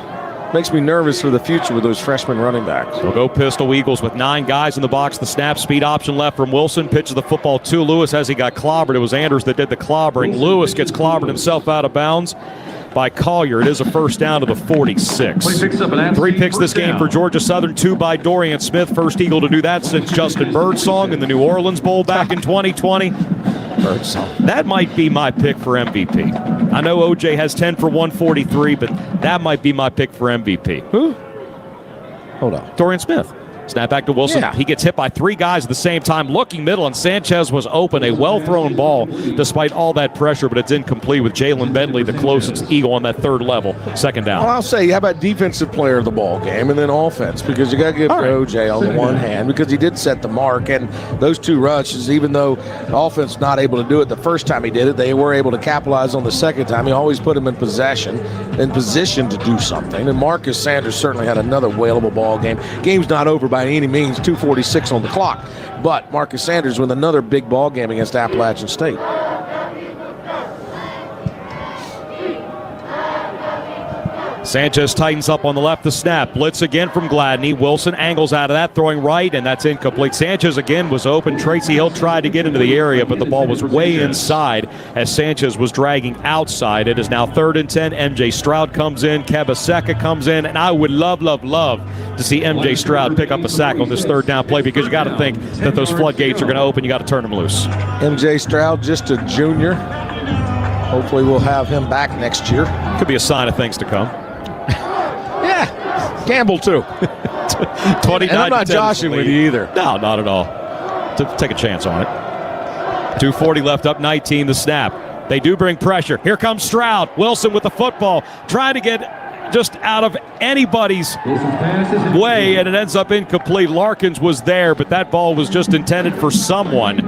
Makes me nervous for the future with those freshman running backs. We'll go pistol Eagles with 9 guys in the box. The snap, speed option left from Wilson. Pitches the football to Lewis as he got clobbered. It was Anders that did the clobbering. Lewis gets clobbered himself out of bounds by Collier. It is a first down to the 46. 3 picks this game for Georgia Southern, 2 by Dorian Smith. First Eagle to do that since Justin Birdsong in the New Orleans Bowl back in 2020. Birdsong. That might be my pick for MVP. I know OJ has 10 for 143, but that might be my pick for MVP. Who? Hold on. Dorian Smith. Snap back to Wilson. Yeah. He gets hit by 3 guys at the same time, looking middle, and Sanchez was open. A well-thrown ball despite all that pressure, but it's incomplete with Jalen Bentley, the closest Eagle on that third level. Second down. Well, I'll say, how about defensive player of the ball game and then offense? Because you got to give OJ on the one hand because he did set the mark, and those 2 rushes, even though the offense not able to do it the first time he did it, they were able to capitalize on the second time. He always put him in position to do something. And Marcus Sanders certainly had another whalable ball game. Game's not over by any means, 2:46 on the clock. But Marcus Sanders with another big ball game against Appalachian State. Sanchez tightens up on the left, the snap. Blitz again from Gladney. Wilson angles out of that, throwing right, and that's incomplete. Sanchez again was open. Tracy Hill tried to get into the area, but the ball was way inside as Sanchez was dragging outside. It is now 3rd and 10. MJ Stroud comes in. Kabaseka comes in, and I would love to see MJ Stroud pick up a sack on this 3rd down play because you got to think that those floodgates are going to open. You got to turn them loose. MJ Stroud, just a junior. Hopefully we'll have him back next year. Could be a sign of things to come. Yeah, Campbell too. 29 and I'm not joshing with you either. No, not at all. Take a chance on it. 2:40 left, up 19, the snap. They do bring pressure. Here comes Stroud. Wilson with the football, trying to get just out of anybody's way, and it ends up incomplete. Larkins was there, but that ball was just intended for someone.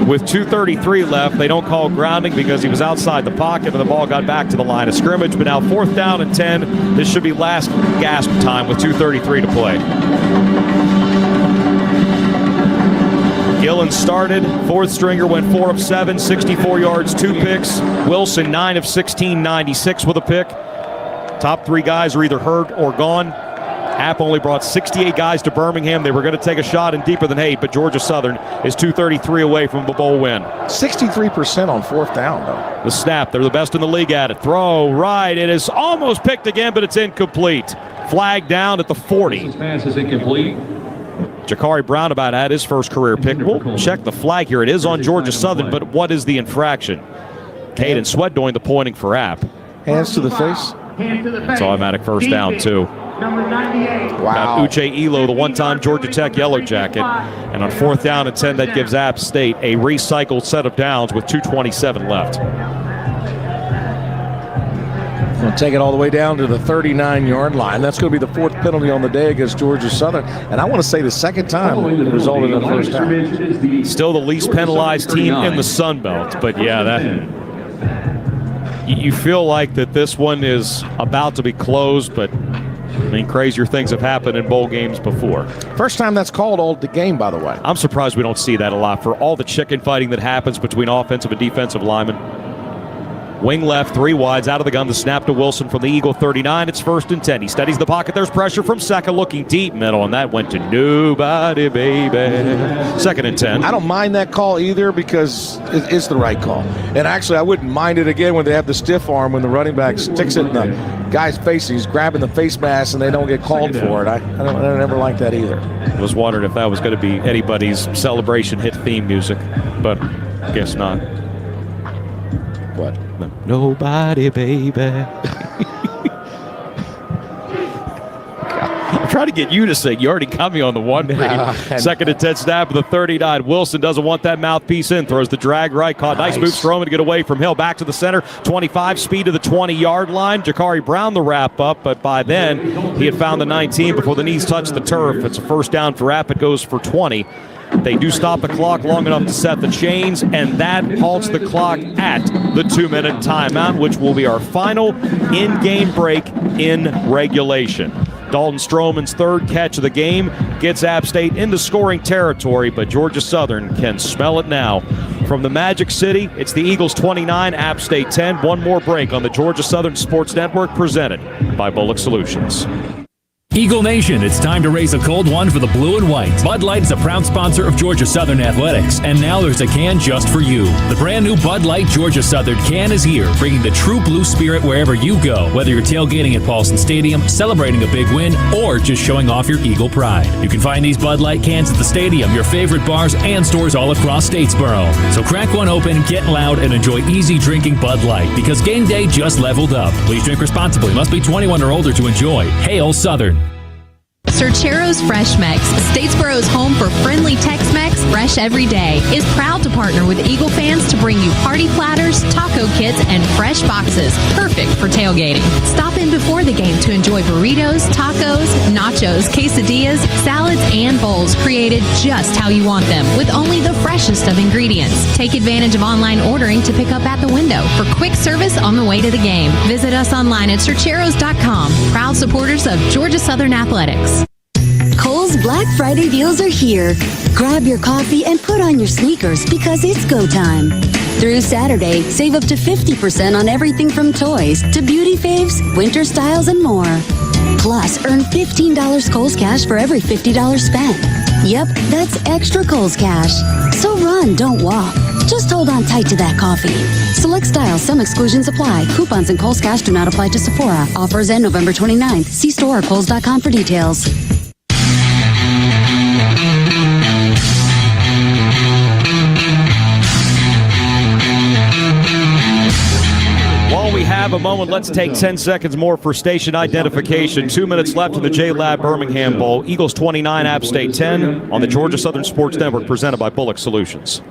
With 2:33 left, they don't call grounding because he was outside the pocket and the ball got back to the line of scrimmage. But now 4th down and 10. This should be last gasp time with 2:33 to play. Gillen started. 4th stringer went 4 of 7, 64 yards, 2 picks. Wilson 9 of 16, 96 with a pick. Top 3 guys are either hurt or gone. App only brought 68 guys to Birmingham. They were going to take a shot in deeper than 8, but Georgia Southern is 233 away from a bowl win. 63% on 4th down, though. The snap, they're the best in the league at it. Throw right, it is almost picked again, but it's incomplete. Flag down at the 40. This pass is incomplete. Jakari Brown about had his first career pick. We'll check the flag here. It is on Georgia Southern, but what is the infraction? Caden Sweat doing the pointing for App. Hands to the face. It's automatic first down, too. Number 98. Wow. Got Uche Elo, the one-time Georgia Tech Yellow Jacket. And on 4th down and 10, that gives App State a recycled set of downs with 2:27 left. We'll take it all the way down to the 39-yard line. That's going to be the 4th penalty on the day against Georgia Southern. And I want to say the 2nd time it resulted in a first down. Still the least penalized team in the Sun Belt. But, yeah, that you feel like that this one is about to be closed, but I mean, crazier things have happened in bowl games before. First time that's called all the game, by the way. I'm surprised we don't see that a lot for all the chicken fighting that happens between offensive and defensive linemen. Wing left, 3 wides, out of the gun. The snap to Wilson from the Eagle 39. It's 1st and 10. He steadies the pocket. There's pressure from Secca, looking deep middle, and that went to nobody, baby. 2nd and 10. I don't mind that call either because it's the right call. And actually, I wouldn't mind it again when they have the stiff arm when the running back sticks it in the guy's face. He's grabbing the face mask and they don't get called for it. I never like that either. I was wondering if that was going to be anybody's celebration hit theme music, but I guess not. What? Nobody, baby. I'm trying to get you to sing. You already got me on the one read. 2nd and 10 snap of the 39. Wilson doesn't want that mouthpiece in. Throws the drag right. Caught. Nice move, Stroman to get away from Hill. Back to the center. 25 speed to the 20-yard line. Jakari Brown the wrap up, but by then he had found the 19 before the knees touched the turf. It's a first down for App. It goes for 20. They do stop the clock long enough to set the chains, and that halts the clock at the 2-minute timeout, which will be our final in-game break in regulation. Dalton Stroman's 3rd catch of the game gets App State into scoring territory, but Georgia Southern can smell it now. From the Magic City, it's the Eagles 29, App State 10. One more break on the Georgia Southern Sports Network presented by Bullock Solutions. Eagle Nation, it's time to raise a cold one for the blue and white. Bud Light is a proud sponsor of Georgia Southern Athletics, and now there's a can just for you. The brand new Bud Light Georgia Southern can is here, bringing the true blue spirit wherever you go, whether you're tailgating at Paulson Stadium, celebrating a big win, or just showing off your Eagle pride. You can find these Bud Light cans at the stadium, your favorite bars, and stores all across Statesboro. So crack one open, get loud, and enjoy easy drinking Bud Light, because game day just leveled up. Please drink responsibly. Must be 21 or older to enjoy. Hail Southern. Cerchero's Fresh Mex, Statesboro's home for friendly Tex-Mex, fresh every day, is proud to partner with Eagle fans to bring you party platters, taco kits, and fresh boxes, perfect for tailgating. Stop in before the game to enjoy burritos, tacos, nachos, quesadillas, salads, and bowls created just how you want them, with only the freshest of ingredients. Take advantage of online ordering to pick up at the window for quick service on the way to the game. Visit us online at Cercheros.com, proud supporters of Georgia Southern Athletics. Kohl's Black Friday deals are here. Grab your coffee and put on your sneakers because it's go time. Through Saturday, save up to 50% on everything from toys to beauty faves, winter styles, and more. Plus, earn $15 Kohl's Cash for every $50 spent. Yep, that's extra Kohl's Cash. So run, don't walk. Just hold on tight to that coffee. Select styles, some exclusions apply. Coupons and Kohl's Cash do not apply to Sephora. Offers end November 29th. See store or Kohl's.com for details. While we have a moment, let's take 10 seconds more for station identification. 2 minutes left in the J-Lab Birmingham Bowl. Eagles 29, App State 10 on the Georgia Southern Sports Network, presented by Bullock Solutions.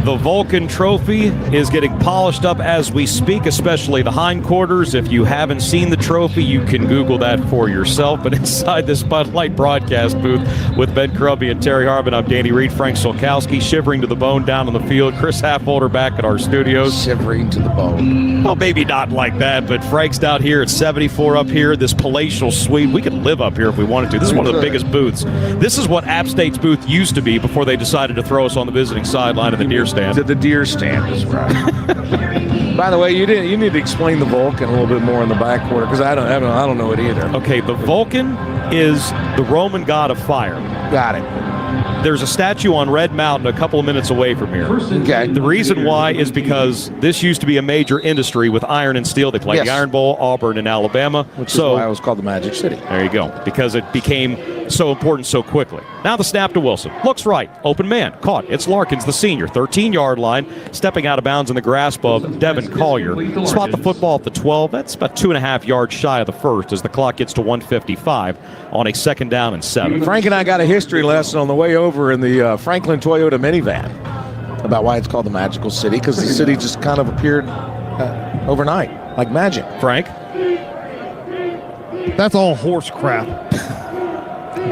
The Vulcan Trophy is getting polished up as we speak, especially the hindquarters. If you haven't seen the trophy, you can Google that for yourself. But inside this Bud Light broadcast booth with Ben Crumby and Terry Harbin, I'm Danny Reed, Frank Solkowski, shivering to the bone down on the field. Chris Halfholder back at our studios. Shivering to the bone. Well, maybe not like that, but Frank's down here at 74 up here, this palatial suite. We could live up here if we wanted to. This is one of the biggest booths. This is what App State's booth used to be before they decided to throw us on the visiting sideline of the deer stand. The deer stand is right. By the way, you need to explain the Vulcan a little bit more in the back quarter because I don't know it either. Okay, the Vulcan is the Roman god of fire. Got it. There's a statue on Red Mountain a couple of minutes away from here. Okay. The reason why is because this used to be a major industry with iron and steel. They played the Iron Bowl, Auburn, and Alabama. Which is why it was called the Magic City. There you go. Because it became so important so quickly. Now the snap to Wilson. Looks right. Open man. Caught. It's Larkins, the senior. 13-yard line. Stepping out of bounds in the grasp of Devin Collier. Spot the football at the 12. That's about 2.5 yards shy of the first as the clock gets to 1:55 on a 2nd down and 7. Frank and I got a history lesson on the way over in the Franklin Toyota minivan about why it's called the Magical City, because the city just kind of appeared overnight, like magic. Frank? That's all horse crap.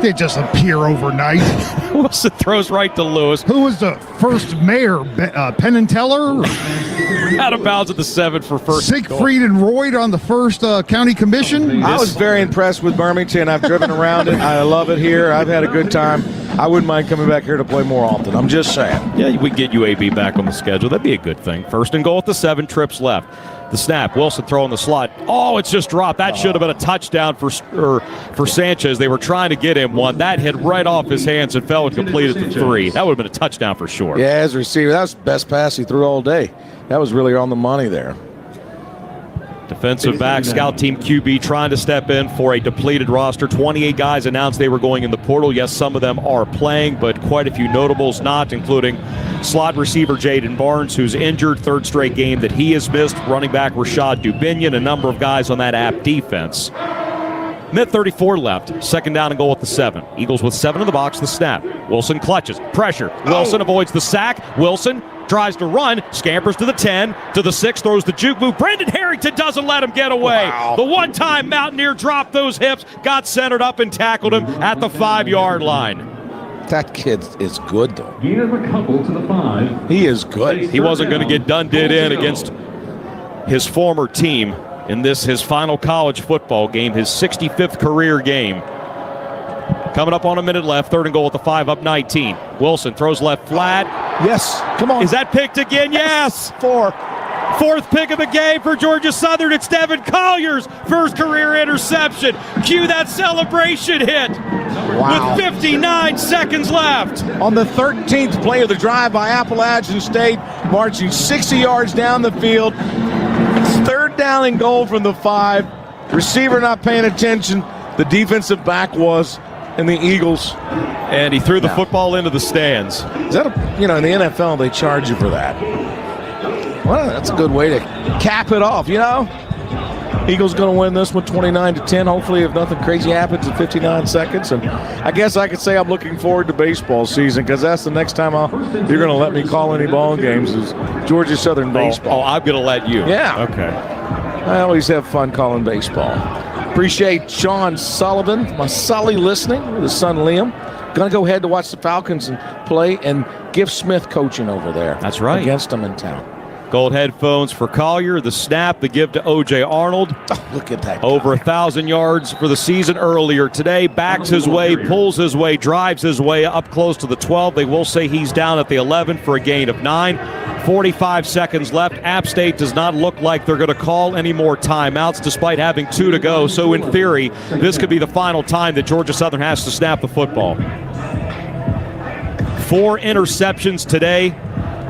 They just appear overnight. Wilson throws right to Lewis. Who was the first mayor? Penn and Teller? Out of bounds at the 7 for first. Siegfried and Royd on the first county commission. I was very impressed with Birmingham. I've driven around it. I love it here. I've had a good time. I wouldn't mind coming back here to play more often. I'm just saying. Yeah, we get UAB back on the schedule. That'd be a good thing. 1st and goal at the 7, trips left. The snap, Wilson throwing the slot. Oh, it's just dropped. That should have been a touchdown for Sanchez. They were trying to get him one. That hit right off his hands and fell and completed the 3. That would have been a touchdown for sure. Yeah, as a receiver, that was the best pass he threw all day. That was really on the money there. Defensive back, scout team QB trying to step in for a depleted roster. 28 guys announced they were going in the portal. Yes, some of them are playing, but quite a few notables not, including slot receiver Jaden Barnes, who's injured, 3rd straight game that he has missed. Running back Rashad Dubinion, a number of guys on that App defense. Minute 34 left. 2nd down and goal at the 7. Eagles with 7 in the box. The snap. Wilson clutches. Pressure. Wilson avoids the sack. Wilson tries to run. Scampers to the 10. To the 6. Throws the juke move. Brendan Harrington doesn't let him get away. Wow. The one-time Mountaineer dropped those hips. Got centered up and tackled him at the 5-yard line. That kid is good, though. Gain of a couple to the 5. He is good. He wasn't going to get done in against his former team in this, his final college football game, his 65th career game. Coming up on a minute left, 3rd and goal at the 5, up 19. Wilson throws left flat. Yes, come on. Is that picked again? Yes. 4. 4th pick of the game for Georgia Southern. It's Devin Collier's first career interception. Cue that celebration hit. Wow. With 59 seconds left. On the 13th play of the drive by Appalachian State, marching 60 yards down the field. 3rd down and goal from the 5. Receiver not paying attention. The defensive back was, and the Eagles. And he threw the football into the stands. Is that in the NFL they charge you for that? Well, that's a good way to cap it off, Eagles going to win this one 29-10. Hopefully, if nothing crazy happens in 59 seconds. And I guess I could say I'm looking forward to baseball season because that's the next time you're going to let me call any ball games is Georgia Southern baseball. Oh, I'm going to let you. Yeah. Okay. I always have fun calling baseball. Appreciate Sean Sullivan, my Sully, listening with his son Liam. Going to go ahead to watch the Falcons and play and give Smith coaching over there. That's right. Against them in town. Gold headphones for Collier. The snap, the give to O.J. Arnold. Oh, look at that. Over 1,000 yards for the season earlier today. Backs his way, pulls his way, drives his way up close to the 12. They will say he's down at the 11 for a gain of 9. 45 seconds left. App State does not look like they're going to call any more timeouts despite having 2 to go. So in theory, this could be the final time that Georgia Southern has to snap the football. 4 interceptions today.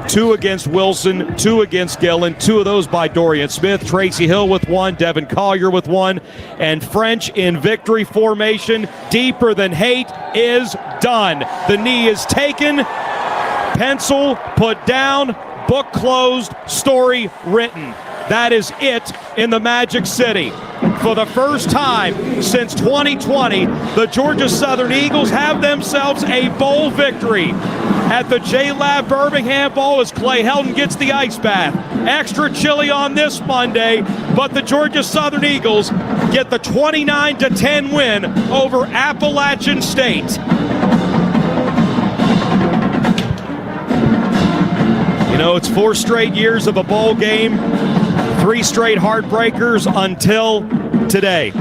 2 against Wilson, 2 against Gillen, 2 of those by Dorian Smith, Tracy Hill with 1, Devin Collier with 1, and French in victory formation. Deeper than hate is done. The knee is taken, pencil put down, book closed, story written. That is it in the Magic City. For the first time since 2020, the Georgia Southern Eagles have themselves a bowl victory. at the J-Lab Birmingham Bowl as Clay Helton gets the ice bath. Extra chilly on this Monday, but the Georgia Southern Eagles get the 29-10 win over Appalachian State. You know, it's 4 straight years of a bowl game, 3 straight heartbreakers until today.